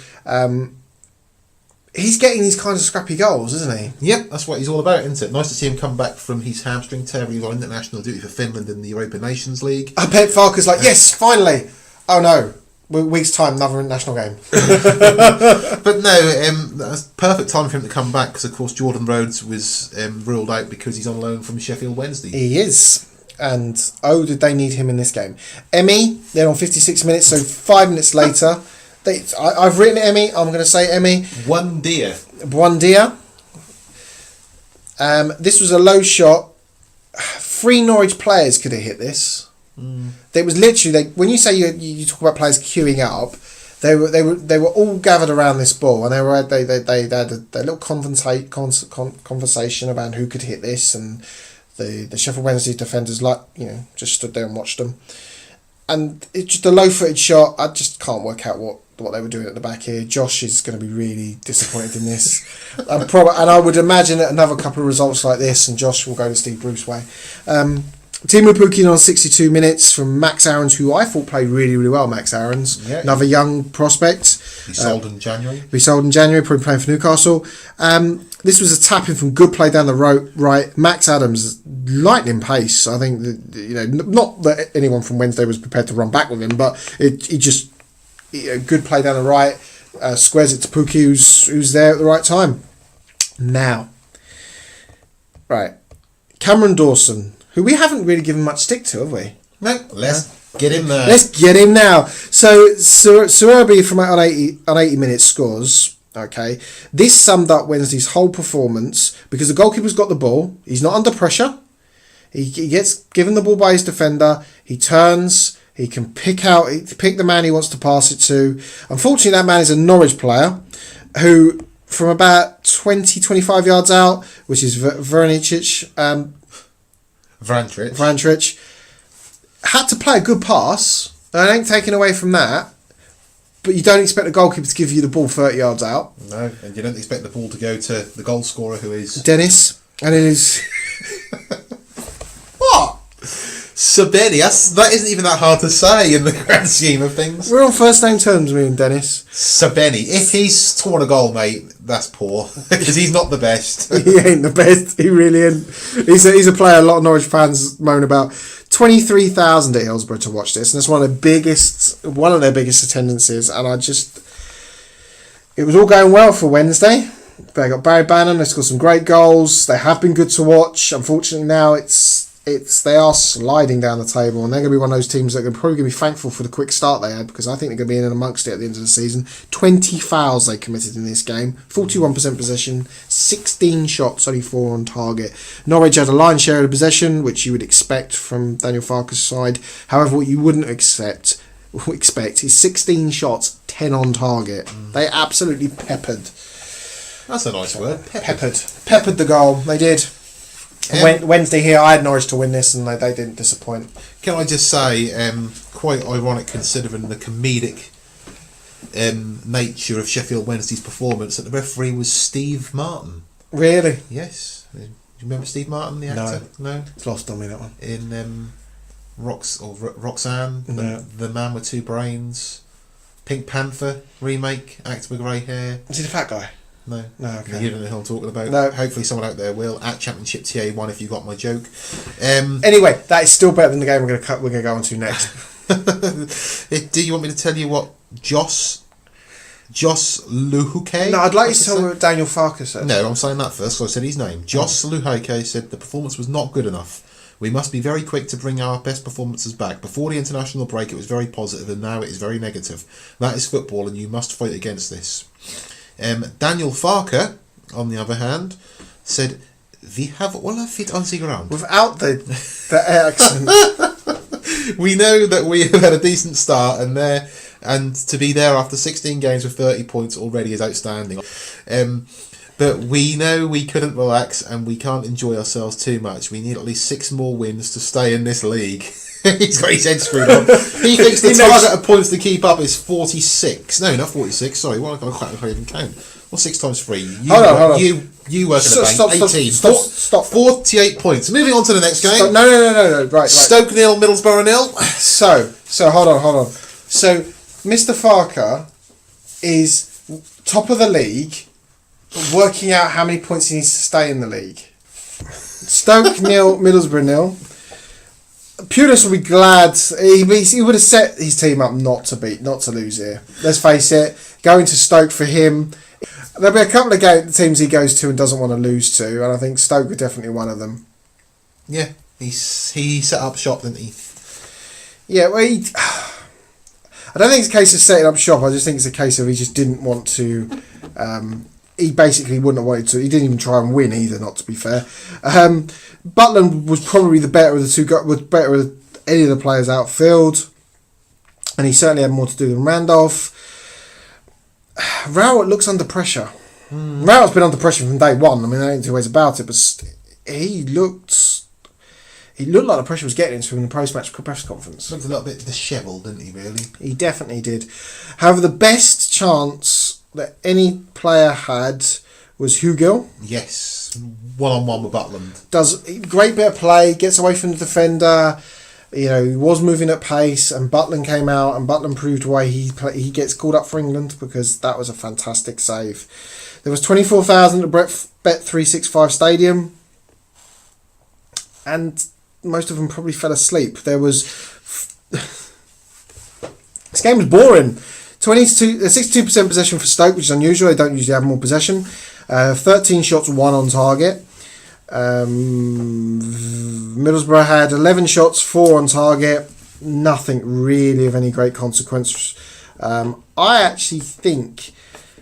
He's getting these kinds of scrappy goals, isn't he? Yep, that's what he's all about, isn't it? Nice to see him come back from his hamstring tear. He was on international duty for Finland in the Europa Nations League. I bet Farker's like, yes, finally. Oh no, week's time, another international game. But no, that's perfect time for him to come back, because of course Jordan Rhodes was ruled out because he's on loan from Sheffield Wednesday. He is. And did they need him in this game? Emmy, they're on 56 minutes, so 5 minutes later. I've written Emmy. I'm going to say Emmy. Buendia. This was a low shot. 3 Norwich players could have hit this. There was literally when you say you talk about players queuing up, they were all gathered around this ball, and they had a little conversation about who could hit this, and the Sheffield Wednesday defenders just stood there and watched them, and it's just a low footed shot. I just can't work out what they were doing at the back here. Josh is going to be really disappointed in this, and I would imagine that another couple of results like this, and Josh will go to Steve Bruce way. Timo Pukki on 62 minutes from Max Aarons, who I thought played really, really well. Max Aarons, another young prospect. He sold in January. Probably playing for Newcastle. This was a tapping from good play down the right. Max Adams, lightning pace. I think not that anyone from Wednesday was prepared to run back with him, but he just good play down the right. Squares it to Pukki, who's there at the right time. Now, right, Cameron Dawson, who we haven't really given much stick to, have we? No, let's get him there. Let's get him now. So, Surabi from on 80 minutes scores. Okay, this summed up Wednesday's whole performance because the goalkeeper's got the ball. He's not under pressure. He gets given the ball by his defender. He turns. He can pick the man he wants to pass it to. Unfortunately, that man is a Norwich player who, from about 20, 25 yards out, which is Vrantrich, had to play a good pass. I ain't taking away from that, but you don't expect the goalkeeper to give you the ball 30 yards out. No, and you don't expect the ball to go to the goal scorer, who is Dennis, and it is what? Sabeni. That isn't even that hard to say in the grand scheme of things. We're on first name terms, me and Dennis. Sabeni. If he's torn a goal, mate, that's poor because he's not the best. He ain't the best. He really ain't. He's a player a lot of Norwich fans moan about. 23,000 at Hillsborough to watch this, and it's one of their biggest attendances. And it was all going well for Wednesday. They got Barry Bannon. They scored some great goals. They have been good to watch. Unfortunately, now they are sliding down the table, and they're going to be one of those teams that are probably going to be thankful for the quick start they had, because I think they're going to be in and amongst it at the end of the season. 20 fouls they committed in this game, 41% possession, 16 shots, only 4 on target. Norwich had a lion's share of the possession, which you would expect from Daniel Farke's side. However, what you wouldn't expect is 16 shots, 10 on target. They absolutely peppered. That's a nice word. Peppered the goal. They did. Wednesday here, I had Norwich to win this, and they didn't disappoint. Can I just say, quite ironic considering the comedic nature of Sheffield Wednesday's performance, that the referee was Steve Martin. Really? Yes. Do you remember Steve Martin, the actor? No. It's lost on me, that one. In Roxanne, no. the Man with Two Brains, Pink Panther remake, actor with grey hair. Is he the fat guy? No, okay. You don't know who I'm talking about. No. Hopefully someone out there will. At Championship TA1 if you got my joke. Anyway, that is still better than the game we're going to go on to next. Do you want me to tell you what Josh Luhuke? No, I'd like you to tell me what Daniel Farke said. No, I'm saying that first, so I said his name. Josh Luhuke said the performance was not good enough. We must be very quick to bring our best performances back. Before the international break it was very positive, and now it is very negative. That is football, and you must fight against this. Daniel Farke, on the other hand, said, "We have all fit on the ground." Without the accent. We know that we have had a decent start, and to be there after 16 games with 30 points already is outstanding. But we know we couldn't relax, and we can't enjoy ourselves too much. We need at least 6 more wins to stay in this league. He's got his head screwed on. He thinks the target of points to keep up is 46. No, not 46. Sorry, I can't even count. What's 6 times 3? Hold on. You work at a bank. 18. Stop. 48 points. Moving on to the next game. No. Right. Stoke 0, Middlesbrough 0. So hold on. So Mr. Farke is top of the league, working out how many points he needs to stay in the league. Stoke 0, Middlesbrough 0. Pulis will be glad. He would have set his team up not to lose here. Let's face it, going to Stoke for him, there'll be a couple of teams he goes to and doesn't want to lose to, and I think Stoke are definitely one of them. Yeah, he set up shop, didn't he? Yeah, well, I don't think it's a case of setting up shop. I just think it's a case of he just didn't want to he basically wouldn't have wanted to. He didn't even try and win either, not to be fair. Butland was probably the better of the two. Was better of any of the players outfield, and he certainly had more to do than Randolph. Rowett looks under pressure. Rowett's been under pressure from day one. I mean, there ain't two ways about it. But he looked like the pressure was getting into him in the post-match press conference. Looked a little bit dishevelled, didn't he? Really. He definitely did. However, the best chance that any player had was Hugill. Yes, 1-on-1 with Butland. Does a great bit of play, gets away from the defender. You know, he was moving at pace, and Butland came out, and Butland proved why he gets called up for England, because that was a fantastic save. There was 24,000 at Bet365 Stadium, and most of them probably fell asleep. This game was boring. 62% possession for Stoke, which is unusual. They don't usually have more possession. 13 shots, 1 on target. Middlesbrough had 11 shots, 4 on target. Nothing really of any great consequence. I actually think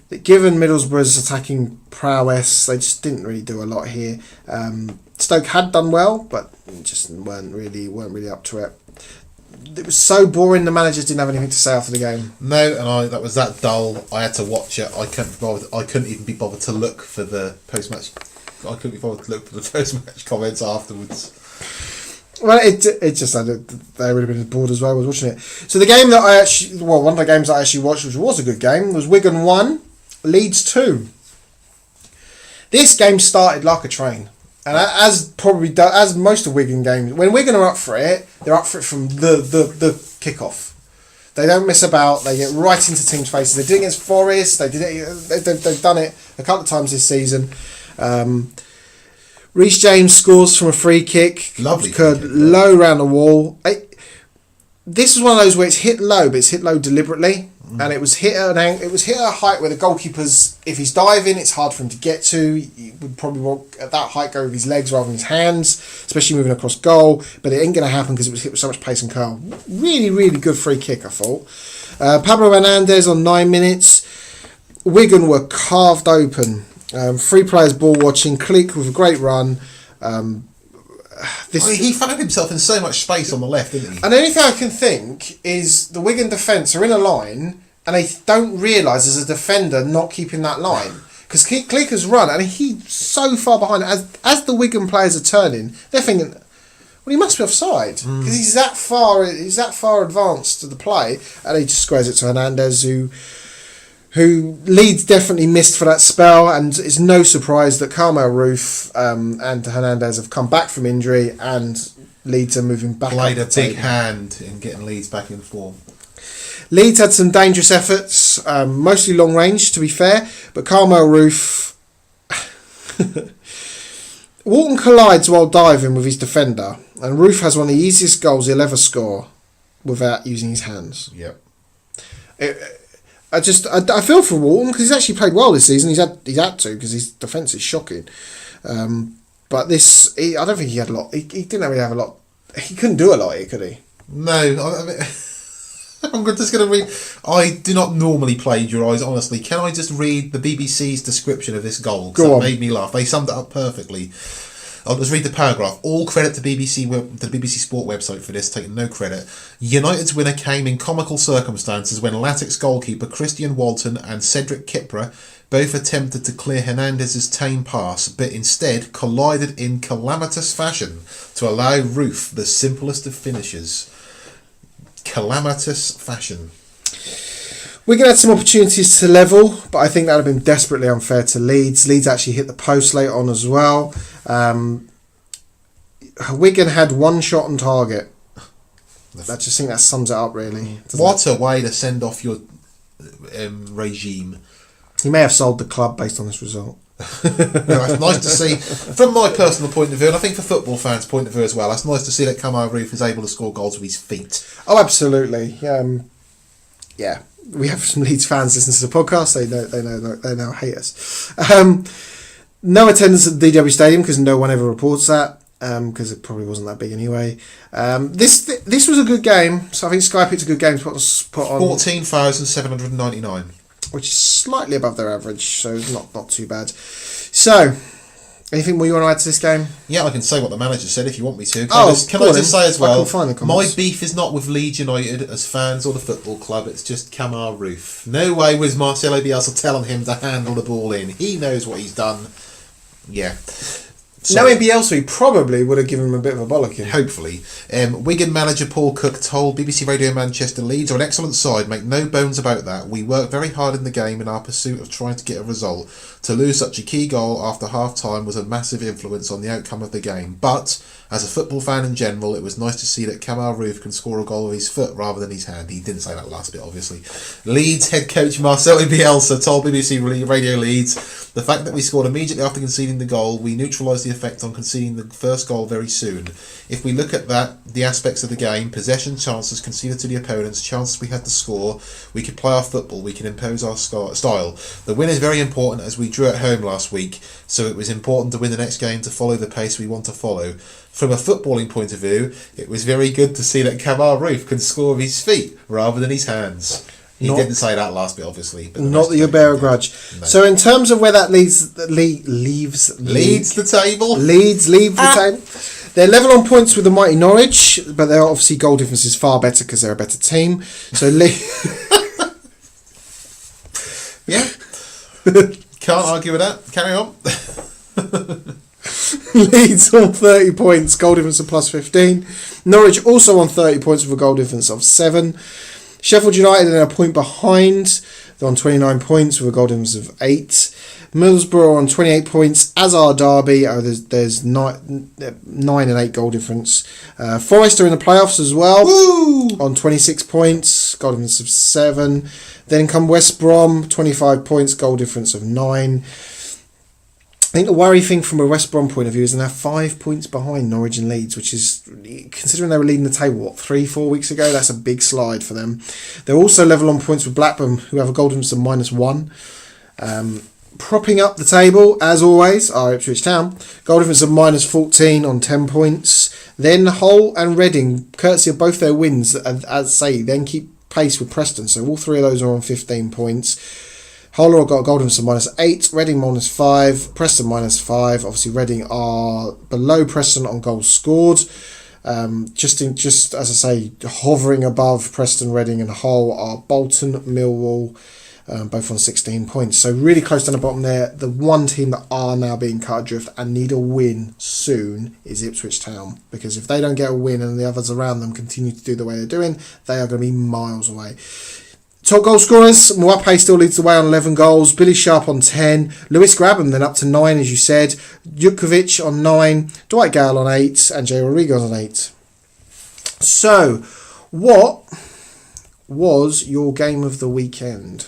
that given Middlesbrough's attacking prowess, they just didn't really do a lot here. Stoke had done well, but just weren't really up to it. It was so boring. The managers didn't have anything to say after the game. No, and that was that dull. I had to watch it. I couldn't even be bothered to look for the post-match. I couldn't be bothered to look for the post-match comments afterwards. Well, it just they would have been bored as well. I was watching it. So the game that one of the games that I actually watched, which was a good game, was Wigan 1, Leeds 2. This game started like a train. And as most of Wigan games, when Wigan are up for it, they're up for it from the kickoff. They don't miss about. They get right into teams' faces. They did it against Forest. They did it. They've done it a couple of times this season. Reece James scores from a free kick. Lovely. Low round the wall. This is one of those where it's hit low, but it's hit low deliberately. And it was hit at a height where the goalkeeper's, if he's diving, it's hard for him to get to. He would probably want at that height go with his legs rather than his hands, especially moving across goal. But it ain't going to happen because it was hit with so much pace and curl. Really, really good free kick, I thought. Pablo Hernandez on 9 minutes. Wigan were carved open. 3 players ball watching. Cleek with a great run. He found himself in so much space on the left, didn't he? And the only thing I can think is the Wigan defence are in a line and they don't realise as a defender not keeping that line. Because Cleek has run and he's so far behind. As the Wigan players are turning, they're thinking, well, he must be offside. Because he's that far advanced to the play. And he just squares it to Hernandez, who Leeds definitely missed for that spell, and it's no surprise that Carmel Roof and Hernandez have come back from injury, and Leeds are moving back. Played a big hand in getting Leeds back in form. Leeds had some dangerous efforts, mostly long range to be fair, but Carmel Roof... Walton collides while diving with his defender, and Roof has one of the easiest goals he'll ever score without using his hands. Yep. I feel for Walton because he's actually played well this season. He's had to because his defence is shocking. But this, I don't think he had a lot. He didn't really have a lot. He couldn't do a lot here, could he? No, I mean, I'm just going to read. I do not normally plagiarise, honestly. Can I just read the BBC's description of this goal? Go on. That made me laugh. They summed it up perfectly. I'll just read the paragraph. All credit to the BBC Sport website for this, taking no credit. United's winner came in comical circumstances when Latics goalkeeper Christian Walton and Cedric Kipra both attempted to clear Hernandez's tame pass, but instead collided in calamitous fashion to allow Roof the simplest of finishes. Calamitous fashion. Wigan had some opportunities to level, but I think that would have been desperately unfair to Leeds. Leeds actually hit the post late on as well. Wigan had 1 shot on target. I just think that sums it up, really. What a way to send off your regime. He may have sold the club based on this result. It's nice to see, from my personal point of view, and I think for football fans' point of view as well, it's nice to see that Carmel Roof is able to score goals with his feet. Oh, absolutely. Yeah. We have some Leeds fans listen to the podcast. They now hate us. No attendance at the DW Stadium because no one ever reports that because it probably wasn't that big anyway. This was a good game, so I think Sky picked a good game to put on. 14,799. which is slightly above their average, so not too bad. So, anything more you want to add to this game? Yeah, I can say what the manager said if you want me to. Can Go I on just then. say as I well, can find the my comments. beef is not with Leeds United as fans or the football club, it's just Kamar Roof. No way was Marcelo Bielsa telling him to handle the ball in. He knows what he's done. Yeah. So, Knowing Bielsa, he probably would have given him a bit of a bollocking. hopefully. Wigan manager Paul Cook told BBC Radio Manchester, Leeds are an excellent side, make no bones about that. We worked very hard in the game in our pursuit of trying to get a result. To lose such a key goal after half-time was a massive influence on the outcome of the game. But, as a football fan in general, it was nice to see that Kamar Roof can score a goal with his foot rather than his hand. He didn't say that last bit, obviously. Leeds head coach Marcelo Bielsa told BBC Radio Leeds, the fact that we scored immediately after conceding the goal, we neutralised the effect on conceding the first goal very soon. If we look at that, the aspects of the game, possession, chances conceded to the opponents, chances we had to score, we could play our football, we can impose our style. The win is very important as we drew at home last week, so it was important to win the next game to follow the pace we want to follow. From a footballing point of view, it was very good to see that Kamar Roof can score with his feet rather than his hands. He didn't say that last bit, obviously. But Not that you bear a grudge. No. So in terms of where that leaves the table. Leeds leave the table. They're level on points with the mighty Norwich, but their obviously goal difference is far better because they're a better team. So Yeah. Can't argue with that. Carry on. Leeds on 30 points, goal difference of plus 15. Norwich also on 30 points with a goal difference of 7. Sheffield United are a point behind. They're on 29 points with a goal difference of 8. Middlesbrough on 28 points, as are Derby. There's 9 and 8 goal difference. Forest are in the playoffs as well. Woo! On 26 points, goal difference of 7. Then come West Brom, 25 points, goal difference of 9. I think the worry thing from a West Brom point of view is they're 5 points behind Norwich and Leeds, which is, considering they were leading the table, 3-4 weeks ago, that's a big slide for them. They're also level on points with Blackburn, who have a goal difference of -1. Propping up the table, as always, are Ipswich Town. Goal difference of -14 on 10 points. Then Hull and Reading, courtesy of both their wins, as I say, then keep pace with Preston. So all three of those are on 15 points. Hull have got a goal difference of -8, Reading -5, Preston -5. Obviously, Reading are below Preston on goals scored. Just as I say, hovering above Preston, Reading, and Hull are Bolton, Millwall, both on 16 points. So really close down the bottom there. The one team that are now being cut adrift and need a win soon is Ipswich Town, because if they don't get a win and the others around them continue to do the way they're doing, they are going to be miles away. Top goal scorers, Mwape still leads the way on 11 goals, Billy Sharp on 10, Lewis Grabham then up to 9, as you said, Jukovic on 9, Dwight Gale on 8, and Jay Rodriguez on 8. So, what was your game of the weekend?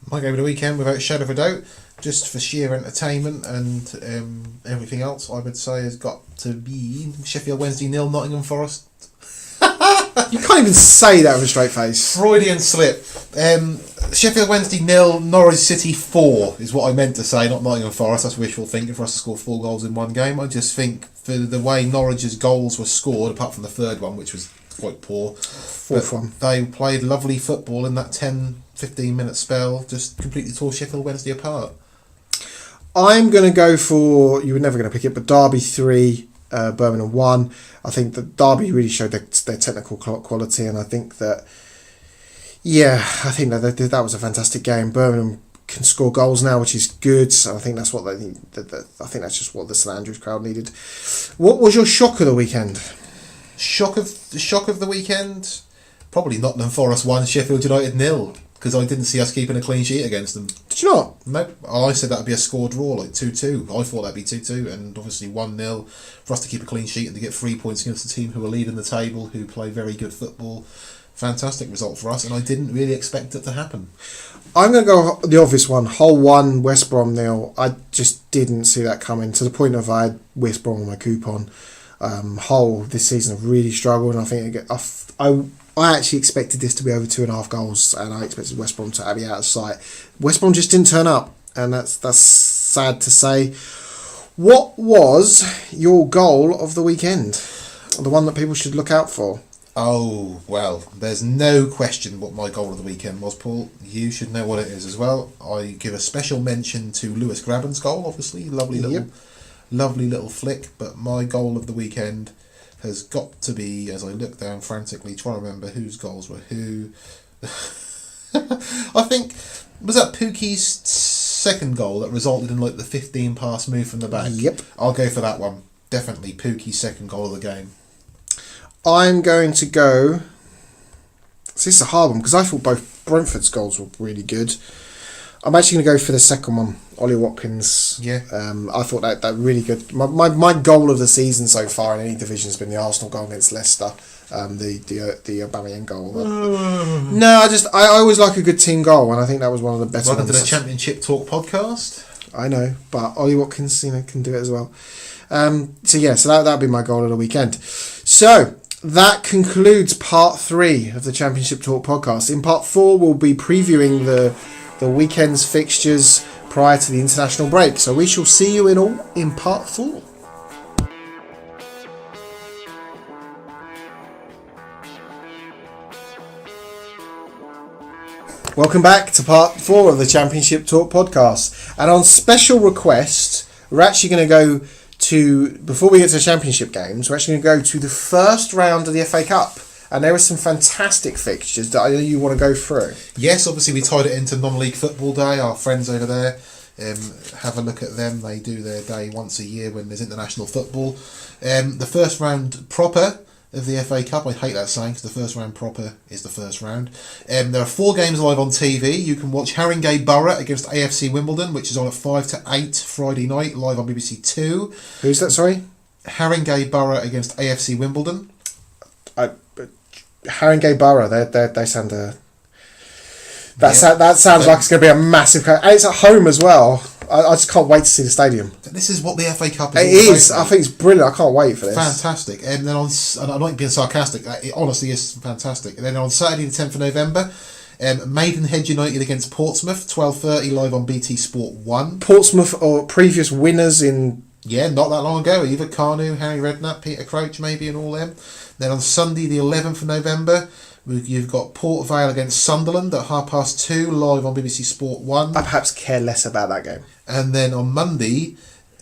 My game of the weekend, without a shadow of a doubt, just for sheer entertainment and everything else, I would say has got to be Sheffield Wednesday 0, Nottingham Forest. You can't even say that with a straight face. Freudian slip. Sheffield Wednesday 0, Norwich City 4 is what I meant to say, not Nottingham Forest. That's wishful thinking for us to score 4 goals in one game. I just think for the way Norwich's goals were scored, apart from the third one, which was quite poor. Fourth one. They played lovely football in that 10-15 minute spell, just completely tore Sheffield Wednesday apart. I'm going to go for, you were never going to pick it, but Derby 3, Birmingham 1. I think that Derby really showed their technical quality, and I think that, that was a fantastic game. Birmingham can score goals now, which is good. So I think that's what they need. I think that's just what the St Andrews crowd needed. What was your shock of the weekend? Shock of the weekend? Probably Nottingham Forest 1, Sheffield United 0. Because I didn't see us keeping a clean sheet against them. Did you not? Nope. I said that would be a score draw, like 2-2. I thought that'd be 2-2, and obviously 1-0 for us to keep a clean sheet and to get 3 points against a team who are leading the table, who play very good football. Fantastic result for us, and I didn't really expect it to happen. I'm going to go the obvious one. Hull 1, West Brom 0. I just didn't see that coming, to the point of I had West Brom on my coupon. Hull this season have really struggled, and I think I actually expected this to be over 2.5 goals, and I expected West Brom to be out of sight. West Brom just didn't turn up, and that's sad to say. What was your goal of the weekend? The one that people should look out for? Oh, well, there's no question what my goal of the weekend was, Paul. You should know what it is as well. I give a special mention to Lewis Graben's goal, obviously. Lovely little flick. But my goal of the weekend has got to be, as I look down frantically, trying to remember whose goals were who. I think, was that Pukki's second goal that resulted in like the 15 pass move from the back? Yep. I'll go for that one. Definitely Pukki's second goal of the game. I'm going to go... So this is a hard one, because I thought both Brentford's goals were really good. I'm actually going to go for the second one, Ollie Watkins. Yeah. I thought that really good. My goal of the season so far in any division has been the Arsenal goal against Leicester. The Aubameyang goal. No, I always like a good team goal, and I think that was one of the better Welcome ones. to the Championship Talk podcast. I know, but Ollie Watkins, can do it as well. So that'd be my goal of the weekend. So that concludes part 3 of the Championship Talk podcast. In part 4, we'll be previewing the weekend's fixtures prior to the international break. So we shall see you in part 4. Welcome back to part 4 of the Championship Talk podcast. And on special request, we're actually going to go to, before we get to the Championship games, we're actually going to go to the first round of the FA Cup. And there are some fantastic fixtures that I know you want to go through. Yes, obviously we tied it into Non-League Football Day. Our friends over there, have a look at them. They do their day once a year when there's international football. The first round proper of the FA Cup, I hate that saying because the first round proper is the first round. There are 4 games live on TV. You can watch Haringey Borough against AFC Wimbledon, which is on at 5 to 8 Friday night, live on BBC 2. Who's that, sorry? Haringey Borough against AFC Wimbledon. Haringey Borough, they sound... That sounds like it's going to be a massive... And it's at home as well. I just can't wait to see the stadium. This is what the FA Cup is. It is. I think it's brilliant. I can't wait for this. Fantastic. And then I'm not being sarcastic. It honestly is fantastic. And then on Saturday the 10th of November, Maidenhead United against Portsmouth, 12:30 live on BT Sport 1. Portsmouth are previous winners in... Yeah, not that long ago. Either Carnu, Harry Redknapp, Peter Crouch maybe and all them. Then on Sunday the 11th of November, you've got Port Vale against Sunderland at 2:30 live on BBC Sport 1. I perhaps care less about that game. And then on Monday,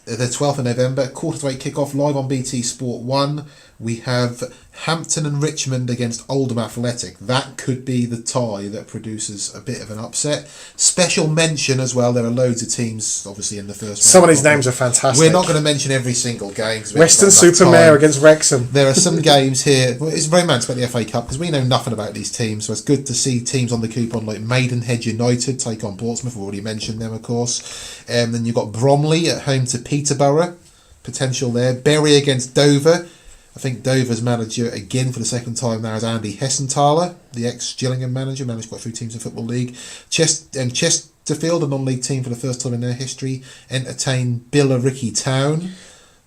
the 12th of November, 7:45 kick-off live on BT Sport 1. We have Hampton and Richmond against Oldham Athletic. That could be the tie that produces a bit of an upset. Special mention as well, there are loads of teams, obviously, in the first round. Some of these names are fantastic. We're not going to mention every single game. Western-super-Mare against Wrexham. There are some games here. Well, it's romance about the FA Cup because we know nothing about these teams, so it's good to see teams on the coupon like Maidenhead United take on Portsmouth. We've already mentioned them, of course. Then you've got Bromley at home to Peterborough. Potential there. Bury against Dover. I think Dover's manager, again for the second time now, is Andy Hessenthaler, the ex-Gillingham manager, managed quite a few teams in Football League. Chesterfield, a non-league team for the first time in their history, entertain Billericay Town.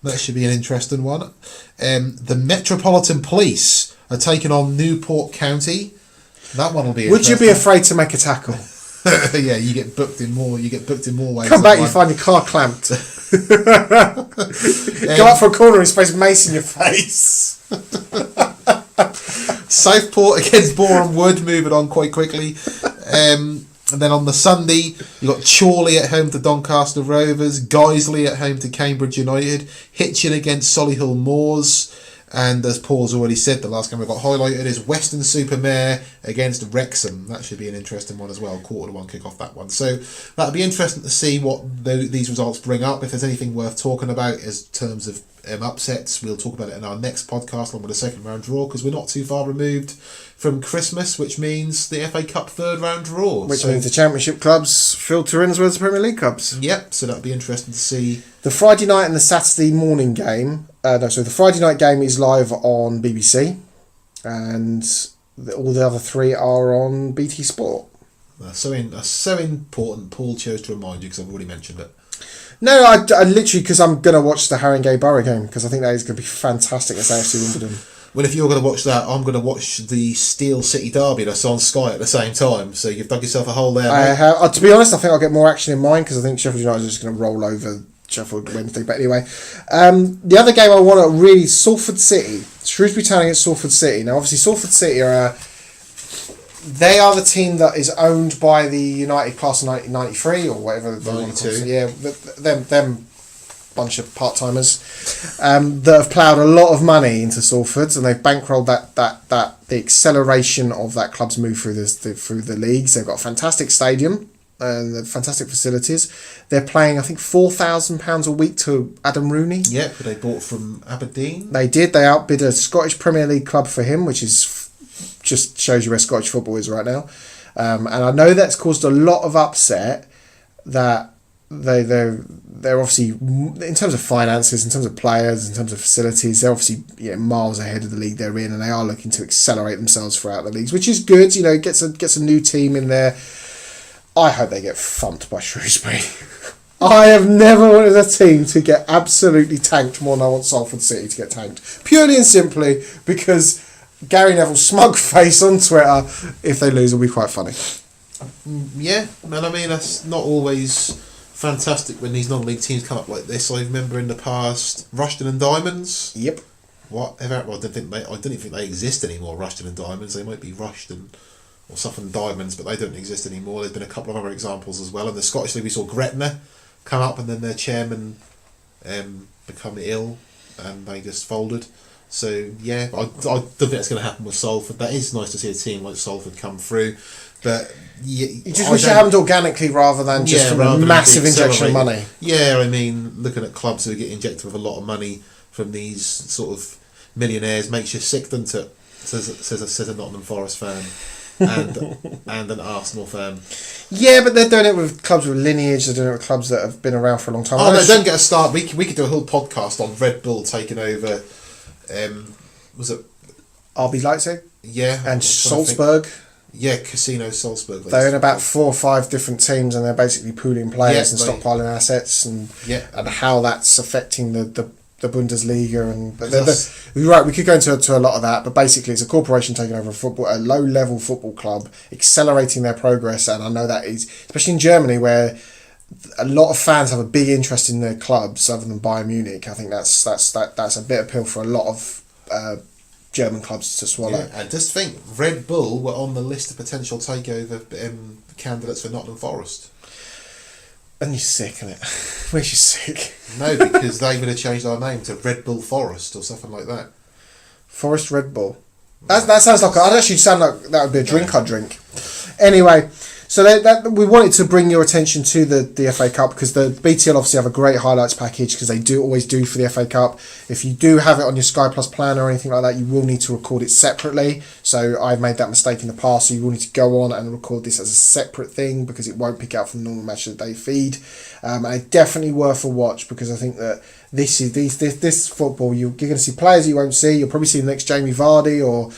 That should be an interesting one. The Metropolitan Police are taking on Newport County. That one will be interesting. Would you be afraid to make a tackle? Yeah, you get booked in more ways. Come back, you find your car clamped. Go up for a corner and space mace in your face. Southport against Boreham Wood, moving on quite quickly. And then on the Sunday, you've got Chorley at home to Doncaster Rovers, Guiseley at home to Cambridge United, Hitchin against Solihull Moors, and as Paul's already said, the last game we got highlighted is Western-super-Mare against Wrexham. That should be an interesting one as well. 1:45 kick off that one. So that'll be interesting to see what these results bring up. If there's anything worth talking about in terms of upsets, we'll talk about it in our next podcast along with the second round draw because we're not too far removed from Christmas, which means the FA Cup third round draw. Which means the Championship clubs filter in as well as the Premier League clubs. Yep, so that'll be interesting to see. The Friday night and the Saturday morning game. The Friday night game is live on BBC, and all the other 3 are on BT Sport. So important. Paul chose to remind you because I've already mentioned it. No, I literally, because I'm going to watch the Haringey Borough game because I think that is going to be fantastic as AFC Wimbledon. Well, if you're going to watch that, I'm going to watch the Steel City Derby that's on Sky at the same time. So you've dug yourself a hole there. I have, to be honest, I think I'll get more action in mine because I think Sheffield United is just going to roll over Sheffield Wednesday. But anyway, the other game I want to really Salford City, Shrewsbury Town against Salford City. Now, obviously, Salford City they are the team that is owned by the United class of 1993 or whatever they want to call it. Yeah, them bunch of part-timers that have ploughed a lot of money into Salford, and they've bankrolled the acceleration of that club's move through the leagues. They've got a fantastic stadium and fantastic facilities. They're playing, I think, £4,000 a week to Adam Rooney. Yeah, who they bought from Aberdeen. They did. They outbid a Scottish Premier League club for him, which is just shows you where Scottish football is right now. And I know that's caused a lot of upset. That they're obviously, in terms of finances, in terms of players, in terms of facilities, they're obviously miles ahead of the league they're in, and they are looking to accelerate themselves throughout the leagues, which is good. Gets a new team in there. I hope they get thumped by Shrewsbury. I have never wanted a team to get absolutely tanked more than I want Salford City to get tanked. Purely and simply because Gary Neville's smug face on Twitter, if they lose, will be quite funny. Yeah, and I mean, that's not always fantastic when these non-league teams come up like this. I remember in the past, Rushden and Diamonds. Yep. Whatever. Well, I don't even think they exist anymore. Rushden and Diamonds. They might be Rushden or Southern Diamonds, but they don't exist anymore. There's been a couple of other examples as well. In the Scottish League, we saw Gretna come up, and then their chairman become ill, and they just folded. So yeah, I don't think that's going to happen with Salford. That is nice to see a team like Salford come through, but you just wish it happened organically rather than just from a massive injection of money. Yeah, I mean, looking at clubs who get injected with a lot of money from these sort of millionaires makes you sick, doesn't it? Says a Nottingham Forest fan. and an Arsenal fan. Yeah, but they're doing it with clubs with lineage. They're doing it with clubs that have been around for a long time. Oh no! Don't get a start. We could do a whole podcast on Red Bull taking over. Was it RB Leipzig? Yeah, and Salzburg. Yeah, Casino Salzburg. They're in about 4 or 5 different teams, and they're basically pooling players and stockpiling assets, and how that's affecting the Bundesliga, and you're right. We could go into a lot of that, but basically, it's a corporation taking over a low-level football club, accelerating their progress. And I know that is, especially in Germany, where a lot of fans have a big interest in their clubs, other than Bayern Munich. I think that's a bitter pill for a lot of German clubs to swallow. Yeah, and just think, Red Bull were on the list of potential takeover candidates for Nottingham Forest. And you're sick, innit? Where's you sick? No, because they would have changed our name to Red Bull Forest or something like that. Forest Red Bull. That sounds like... I'd actually sound like that would be a drink I'd drink. Anyway, so we wanted to bring your attention to the FA Cup, because the BTL obviously have a great highlights package, because they always do for the FA Cup. If you do have it on your Sky Plus plan or anything like that, you will need to record it separately. So I've made that mistake in the past, so you will need to go on and record this as a separate thing, because it won't pick out from the normal Match of the Day feed. And it's definitely worth a watch, because I think that this football, you're going to see players you won't see. You'll probably see the next Jamie Vardy or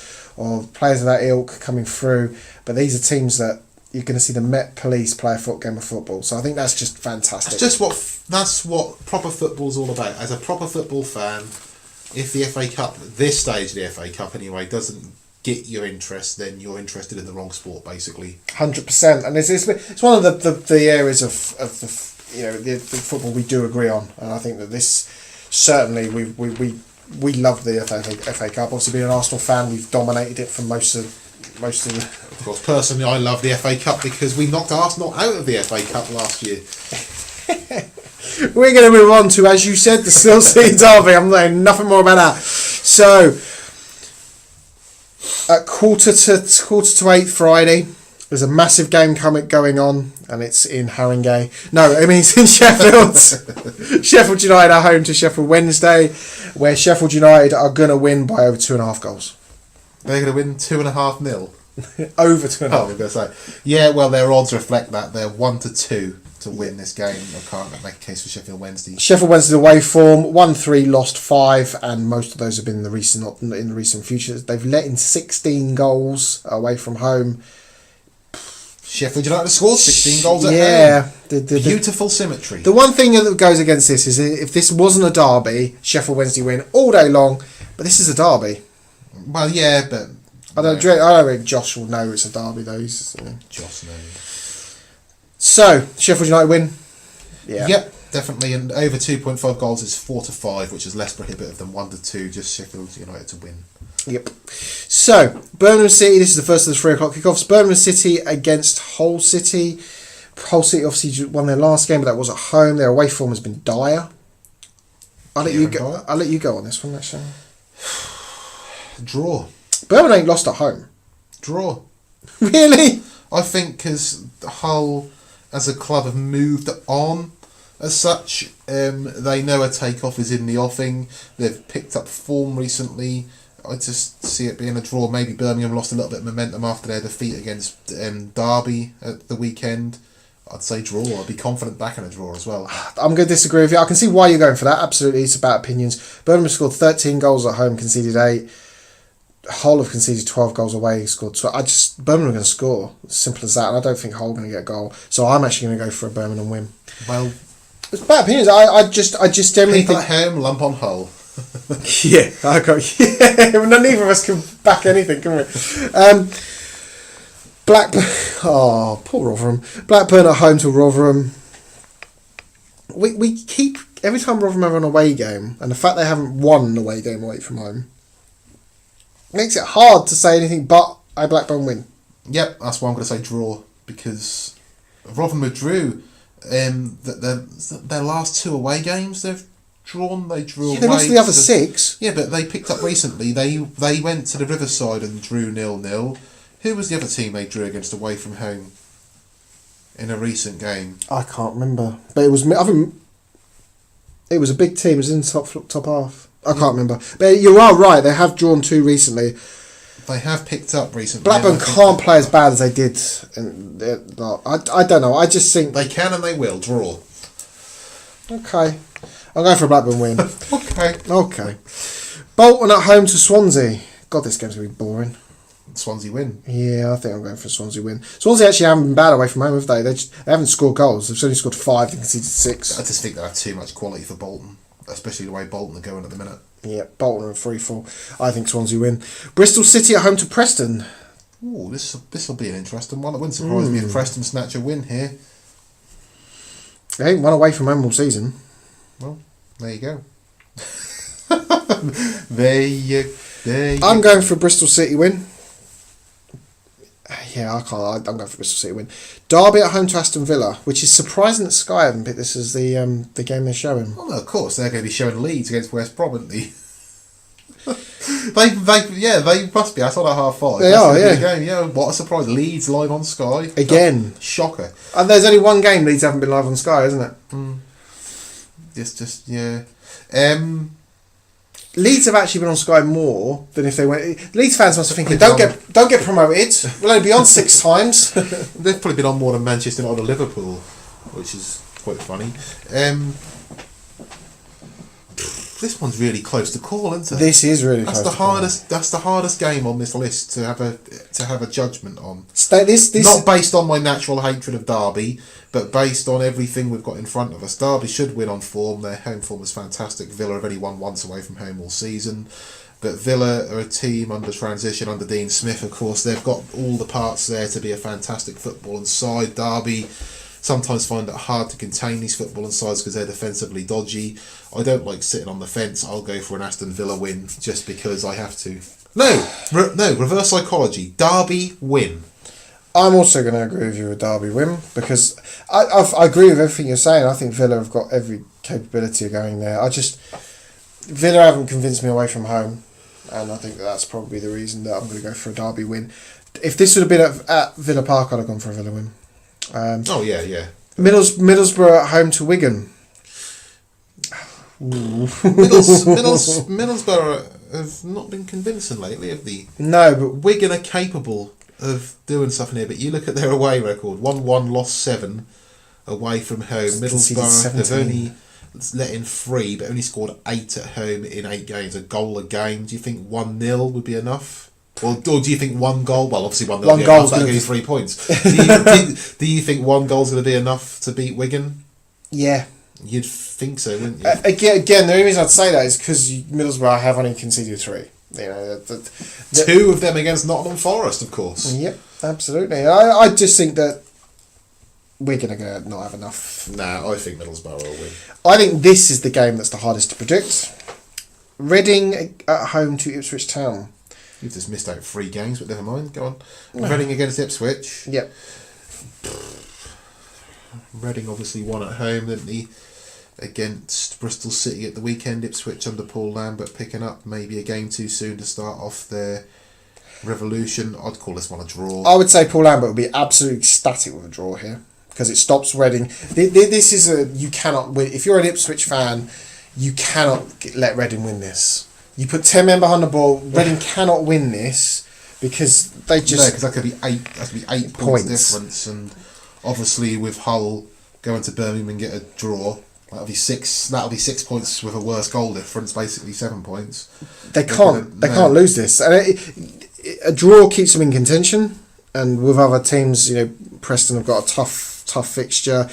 players of that ilk coming through. But these are teams that you're going to see the Met Police play a game of football. So I think that's just fantastic. That's what proper football's all about. As a proper football fan, if the FA Cup, this stage of the FA Cup anyway, doesn't get your interest, then you're interested in the wrong sport, basically. 100%, and it's one of the areas of the football we do agree on, and I think that this certainly we love the FA Cup. Obviously, being an Arsenal fan, we've dominated it for most of the. Of course, personally, I love the FA Cup because we knocked Arsenal out of the FA Cup last year. We're going to move on to, as you said, the Still City Derby. I'm saying nothing more about that. So, at quarter to 8 Friday, there's a massive game going on, and it's in Haringey. No, I mean it's in Sheffield. Sheffield United are home to Sheffield Wednesday, where Sheffield United are going to win by over 2.5 goals. They're going to win 2.5-0. Over 2.5. Oh, I was going to say. Yeah, well, their odds reflect that. They're 1-2 to win this game. I can't make a case for Sheffield Wednesday. Sheffield Wednesday's away form, 1-3, lost 5, and most of those have been in the recent future. They've let in 16 goals away from home. Sheffield United have scored 16 goals at home. Yeah. Beautiful symmetry. The one thing that goes against this is if this wasn't a derby, Sheffield Wednesday win all day long, but this is a derby. Well, yeah, but... I don't think Josh will know it's a derby, though. Josh knows. So, Sheffield United win? Yeah. Yep, definitely. And over 2.5 goals is 4-5, which is less prohibitive than 1-2. Just Sheffield United to win. Yep. So, Birmingham City, this is the first of the 3 o'clock kickoffs. Birmingham City against Hull City. Hull City obviously won their last game, but that was at home. Their away form has been dire. I'll let you go on this one, actually. Draw. Birmingham ain't lost at home. Draw. Really? I think because Hull, as a club, have moved on as such. They know a takeoff is in the offing. They've picked up form recently. I just see it being a draw. Maybe Birmingham lost a little bit of momentum after their defeat against Derby at the weekend. I'd say draw. I'd be confident back in a draw as well. I'm going to disagree with you. I can see why you're going for that. Absolutely, it's about opinions. Birmingham scored 13 goals at home, conceded 8. Hull have conceded 12 goals away, scored 12. Birmingham are going to score. Simple as that. And I don't think Hull are going to get a goal. So I'm actually going to go for a Birmingham win. Well, it's about opinions. I just generally people think... at home, lump on Hull. Yeah, I got. Yeah, neither of us can back anything, can we? Blackburn. Oh, poor Rotherham. Blackburn at home to Rotherham. We keep every time Rotherham have an away game, and the fact they haven't won an away game away from home makes it hard to say anything but a Blackburn win. Yep, that's why I'm going to say draw, because Rotherham withdrew their last 2 away games. They've drawn. They drew. Yeah, they lost the other 6. Yeah, but they picked up recently. They went to the Riverside and drew 0-0. Who was the other team they drew against away from home in a recent game? I can't remember, but it was. I think it was a big team. It was in the top half. I can't remember, but you are right. They have drawn 2 recently. They have picked up recently. Blackburn can't play as bad as they did. And I don't know. I just think they can and they will draw. Okay, I'll go for a Blackburn win. Okay. Bolton at home to Swansea. God, this game's gonna be boring. Swansea win. Yeah, I think I'm going for a Swansea win. Swansea actually haven't been bad away from home, have they? They haven't scored goals. They've only scored 5 and conceded 6. I just think they have too much quality for Bolton, especially the way Bolton are going at the minute. Yeah, Bolton are 3-4. I think Swansea win. Bristol City at home to Preston. Ooh, this will be an interesting one. It wouldn't surprise me if Preston snatch a win here. They ain't won away from home all season. Well, there you go. there you I'm going for a Bristol City win. Yeah, I can't. I'm going for Bristol City win. Derby at home to Aston Villa, which is surprising that Sky haven't picked this as the game they're showing. Well, no, of course they're going to be showing Leeds against West Brom, aren't they? they must be. I saw that 5:30. They are, yeah. Game. Yeah, what a surprise! Leeds live on Sky again. Shocker. And there's only one game Leeds haven't been live on Sky, isn't it? It's just yeah. Leeds have actually been on Sky more than if they went. Leeds fans must be thinking, don't get promoted. We'll only be on 6 times. They've probably been on more than Manchester United or Liverpool, which is quite funny. This one's really close to call, isn't it? This is really close. That's the hardest game on this list to have a judgment on. This not based on my natural hatred of Derby, but based on everything we've got in front of us. Derby should win on form. Their home form is fantastic. Villa have only won once away from home all season. But Villa are a team under transition, under Dean Smith, of course. They've got all the parts there to be a fantastic footballing side. Derby sometimes find it hard to contain these footballing sides because they're defensively dodgy. I don't like sitting on the fence. I'll go for an Aston Villa win just because I have to. No, reverse psychology. Derby win. I'm also going to agree with you with Derby win because I agree with everything you're saying. I think Villa have got every capability of going there. Villa haven't convinced me away from home, and I think that's probably the reason that I'm going to go for a Derby win. If this would have been at Villa Park, I'd have gone for a Villa win. Yeah. Middlesbrough at home to Wigan. Middlesbrough have not been convincing lately, have they? No, but Wigan are capable of doing something here, but you look at their away record: 1-1, lost 7 away from home. Middlesbrough have only let in 3, but only scored 8 at home in 8 games, a goal a game. Do you think 1-0 would be enough? Or do you think 1 goal? Well, obviously 1-0. One goal's going to give you 3 points. Do you think 1 goal's going to be enough to beat Wigan? Yeah. You'd think so, wouldn't you? Again, the only reason I'd say that is because Middlesbrough have only conceded 3. You know, 2 of them against Nottingham Forest, of course. Yep, absolutely. I just think that we're going to not have enough. Nah, I think Middlesbrough will win. I think this is the game that's the hardest to predict. Reading at home to Ipswich Town. You've just missed out 3 games, but never mind. Go on. Reading against Ipswich. Yep. Reading obviously won at home, didn't he? Against Bristol City at the weekend. Ipswich under Paul Lambert picking up maybe a game too soon to start off their revolution. I'd call this one a draw. I would say Paul Lambert would be absolutely ecstatic with a draw here because it stops Reading. This is you cannot win. If you're an Ipswich fan, you cannot let Reading win this. You put 10 men behind the ball, Reading cannot win this because they just... No, because that could be 8 points difference, and obviously with Hull going to Birmingham and get a draw, that'll be 6 points with a worse goal difference, basically 7 points. They can't lose this. And a draw keeps them in contention, and with other teams, Preston have got a tough fixture.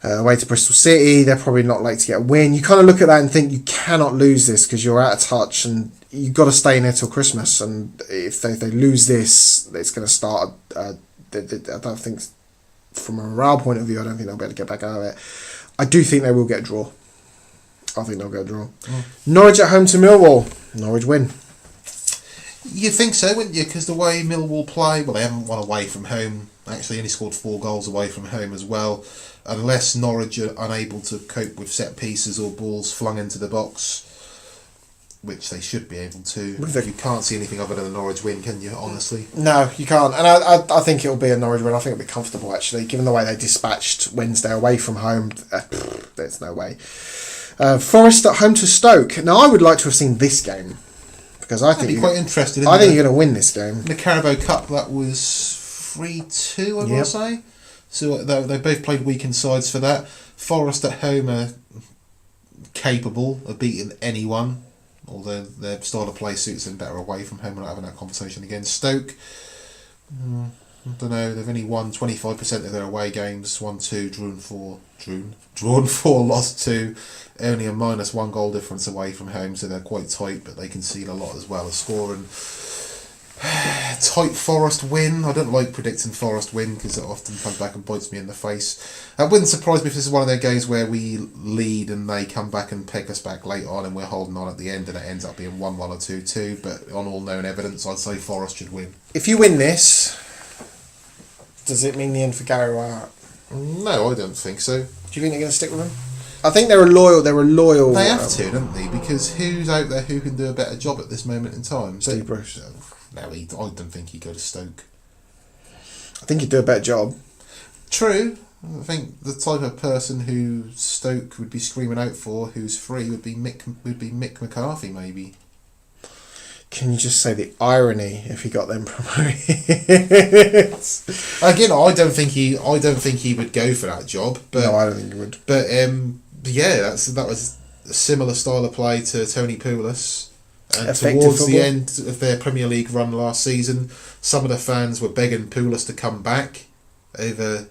Away to Bristol City, they're probably not late to get a win. You kind of look at that and think you cannot lose this because you're out of touch and you've got to stay in there till Christmas. And if they lose this, it's going to start. I don't think, from a morale point of view, I don't think they'll be able to get back out of it. I do think they will get a draw. I think they'll get a draw. Norwich at home to Millwall. Norwich win. You'd think so, wouldn't you? Because the way Millwall play, well, they haven't won away from home. Actually, only scored 4 goals away from home as well. Unless Norwich are unable to cope with set pieces or balls flung into the box, which they should be able to. You can't see anything other than a Norwich win, can you, honestly? No, you can't. And I think it'll be a Norwich win. I think it'll be comfortable, actually, given the way they dispatched Wednesday away from home. There's no way. Forest at home to Stoke. Now, I would like to have seen this game, because I think... I'd be quite interested. I think you're going to win this game. In the Carabao Cup, that was 3-2, I will say. So they both played weekend sides for that. Forest at home are capable of beating anyone, although their style of play suits them better away from home. We're not having that conversation again. Stoke, I don't know, they've only won 25% of their away games, won 2, drawn 4, lost 2, only a -1 goal difference away from home, so they're quite tight, but they concede a lot as well as scoring. Tight Forest win. I don't like predicting Forest win because it often comes back and bites me in the face. It wouldn't surprise me if this is one of their games where we lead and they come back and pick us back late on and we're holding on at the end and it ends up being 1-1 or 2-2, but on all known evidence I'd say Forest should win. If you win this, does it mean the end for Gary Wyatt? No, I don't think so. Do you think they're going to stick with him? I think they're a loyal. They have to, don't they? Because who's out there who can do a better job at this moment in time? Steve Bruce. No, I don't think he'd go to Stoke. I think he'd do a better job. True. I think the type of person who Stoke would be screaming out for, who's free, would be Mick McCarthy, maybe. Can you just say the irony if he got them promoted? Again, I don't think he would go for that job. But, no, I don't think he would. But yeah, that was a similar style of play to Tony Pulis. And towards the end of their Premier League run last season, some of the fans were begging Pulis to come back over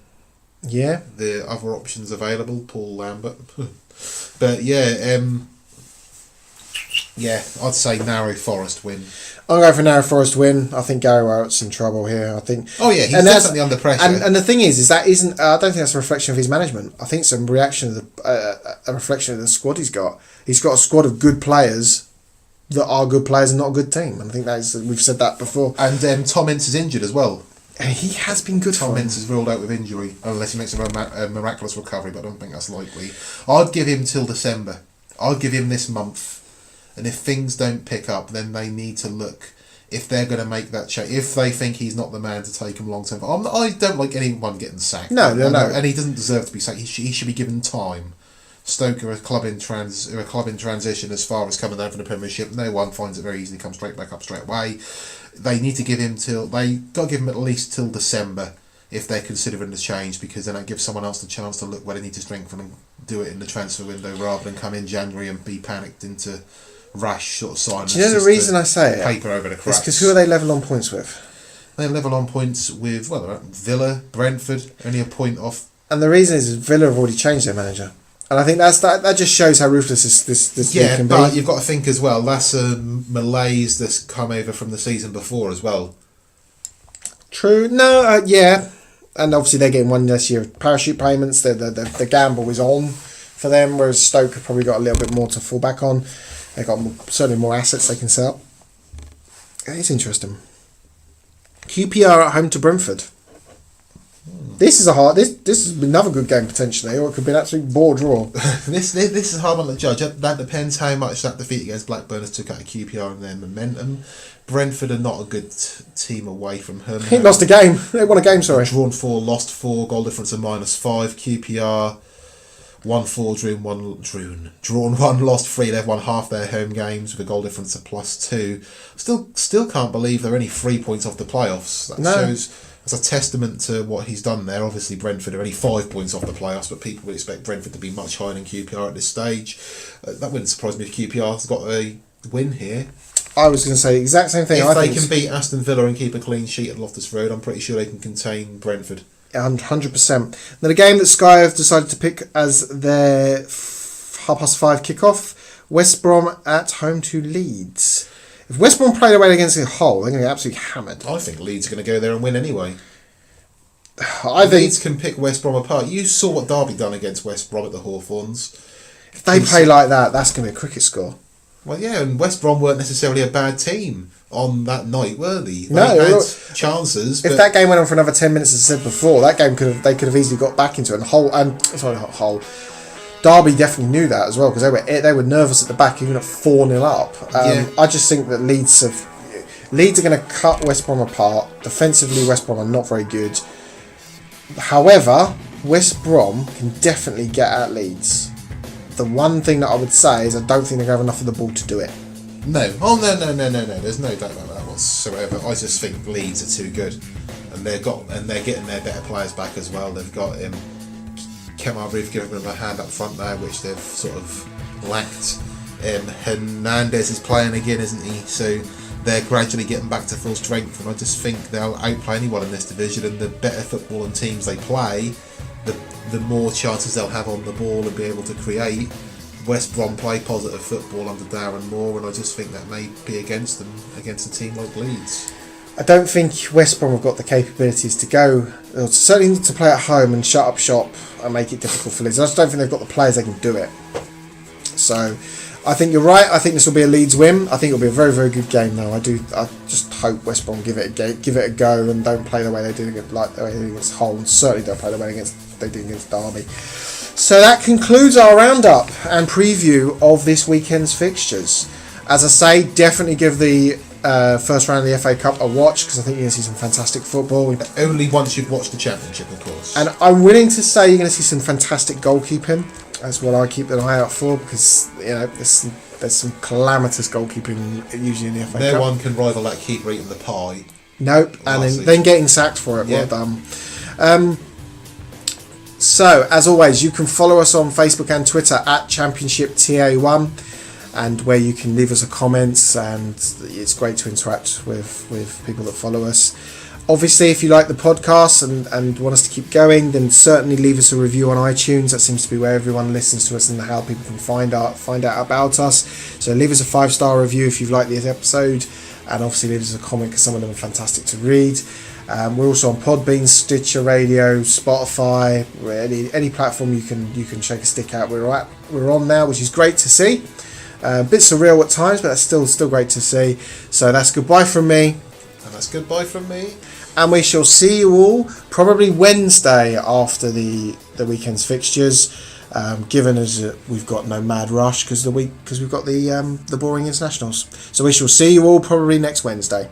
the other options available, Paul Lambert. But I'd say narrow Forest win. I'm going for narrow Forest win. I think Gary Wyatt's in trouble here. I think. Oh yeah, he's definitely under pressure. And the thing is that isn't. I don't think that's a reflection of his management. I think it's a reflection of the squad he's got. He's got a squad of good players that are good players and not a good team. And I think we've said that before. And Tom Ince is injured as well. And he has been good for him. Tom Ince is ruled out with injury unless he makes a miraculous recovery, but I don't think that's likely. I'd give him till December. I'd give him this month. And if things don't pick up, then they need to look if they're going to make that change. If they think he's not the man to take him long term. I don't like anyone getting sacked. No. And he doesn't deserve to be sacked. He should be given time. Stoke are a club in transition as far as coming down from the Premiership. No one finds it very easy to come straight back up straight away. They need to give him at least till December if they're considering the change, because then it gives someone else the chance to look where they need to strengthen and do it in the transfer window rather than come in January and be panicked into rash sort of signings. Do you know the reason I say it? Paper over the cracks. It's because who are they level on points with? They're level on points with Villa, Brentford, only a point off. And the reason is Villa have already changed their manager. And I think that just shows how ruthless this league can be. But you've got to think as well, that's a malaise that's come over from the season before as well. True. No, and obviously they're getting one less year of parachute payments. The gamble is on for them, whereas Stoke have probably got a little bit more to fall back on. They've got certainly more assets they can sell. It's interesting. QPR at home to Brentford. This is This is another good game potentially, or it could be an absolute bore draw. This is a hard one to judge. That depends how much that defeat against Blackburn has took out of QPR and their momentum. Brentford are not a good team away from home. He lost a game. They won a game. Sorry. Drawn 4, lost 4. Goal difference of -5. QPR won 4, drawn 1, lost 3. They've won half their home games with a goal difference of +2. Still can't believe they're only 3 points off the playoffs. That shows. That's a testament to what he's done there. Obviously, Brentford are only 5 points off the playoffs, but people would expect Brentford to be much higher than QPR at this stage. That wouldn't surprise me if QPR's got a win here. I was going to say the exact same thing. If they can beat Aston Villa and keep a clean sheet at Loftus Road, I'm pretty sure they can contain Brentford. 100%. Now, the game that Sky have decided to pick as their 5:30 kickoff, West Brom at home to Leeds. If West Brom play their way against Hull, they're going to get absolutely hammered. I think Leeds are going to go there and win anyway. I think Leeds can pick West Brom apart. You saw what Derby done against West Brom at the Hawthorns. if they play like that, that's going to be a cricket score. Well, yeah, and West Brom weren't necessarily a bad team on that night, were they? They No, had chances. If that game went on for another 10 minutes, as I said before, that game they could have easily got back into it. Hull. Derby definitely knew that as well, because they were nervous at the back, even at 4-0 up. I just think that Leeds are going to cut West Brom apart. Defensively, West Brom are not very good. However, West Brom can definitely get at Leeds. The one thing that I would say is I don't think they have enough of the ball to do it. No. Oh, no. There's no doubt about that whatsoever. I just think Leeds are too good. And they're getting their better players back as well. They've got Kemar Reeve giving them a hand up front there, which they've sort of lacked. Hernandez is playing again, isn't he? So they're gradually getting back to full strength, and I just think they'll outplay anyone in this division. And the better football and teams they play, the more chances they'll have on the ball and be able to create. West Brom play positive football under Darren Moore, and I just think that may be against them, against a team like Leeds. I don't think West Brom have got the capabilities to go, or certainly to play at home and shut up shop and make it difficult for Leeds. I just don't think they've got the players that can do it. So I think you're right. I think this will be a Leeds win. I think it'll be a very, very good game though. I just hope West Brom give it a go and don't play the way they did against Hull, and certainly don't play the way they did against Derby. So that concludes our roundup and preview of this weekend's fixtures. As I say, definitely give the first round of the FA Cup a watch, because I think you're going to see some fantastic football. Only once you've watched the Championship, of course. And I'm willing to say you're going to see some fantastic goalkeeping. That's what I keep an eye out for, because there's some calamitous goalkeeping usually in the FA Cup. No one can rival that keeper eating the pie. Nope, and then getting sacked for it. Yeah. Well done. So, as always, you can follow us on Facebook and Twitter at ChampionshipTA1, and where you can leave us a comment, and it's great to interact with people that follow us. Obviously, if you like the podcast and want us to keep going, then certainly leave us a review on iTunes. That seems to be where everyone listens to us and how people can find out about us. So leave us a 5-star review if you've liked this episode, and obviously leave us a comment, because some of them are fantastic to read. We're also on Podbean, Stitcher Radio, Spotify, any platform you can shake a stick at. We're on now, which is great to see. A bit surreal at times, but that's still great to see. So that's goodbye from me. And that's goodbye from me. And we shall see you all probably Wednesday after the weekend's fixtures. Given as we've got no mad rush because we've got the boring internationals. So we shall see you all probably next Wednesday.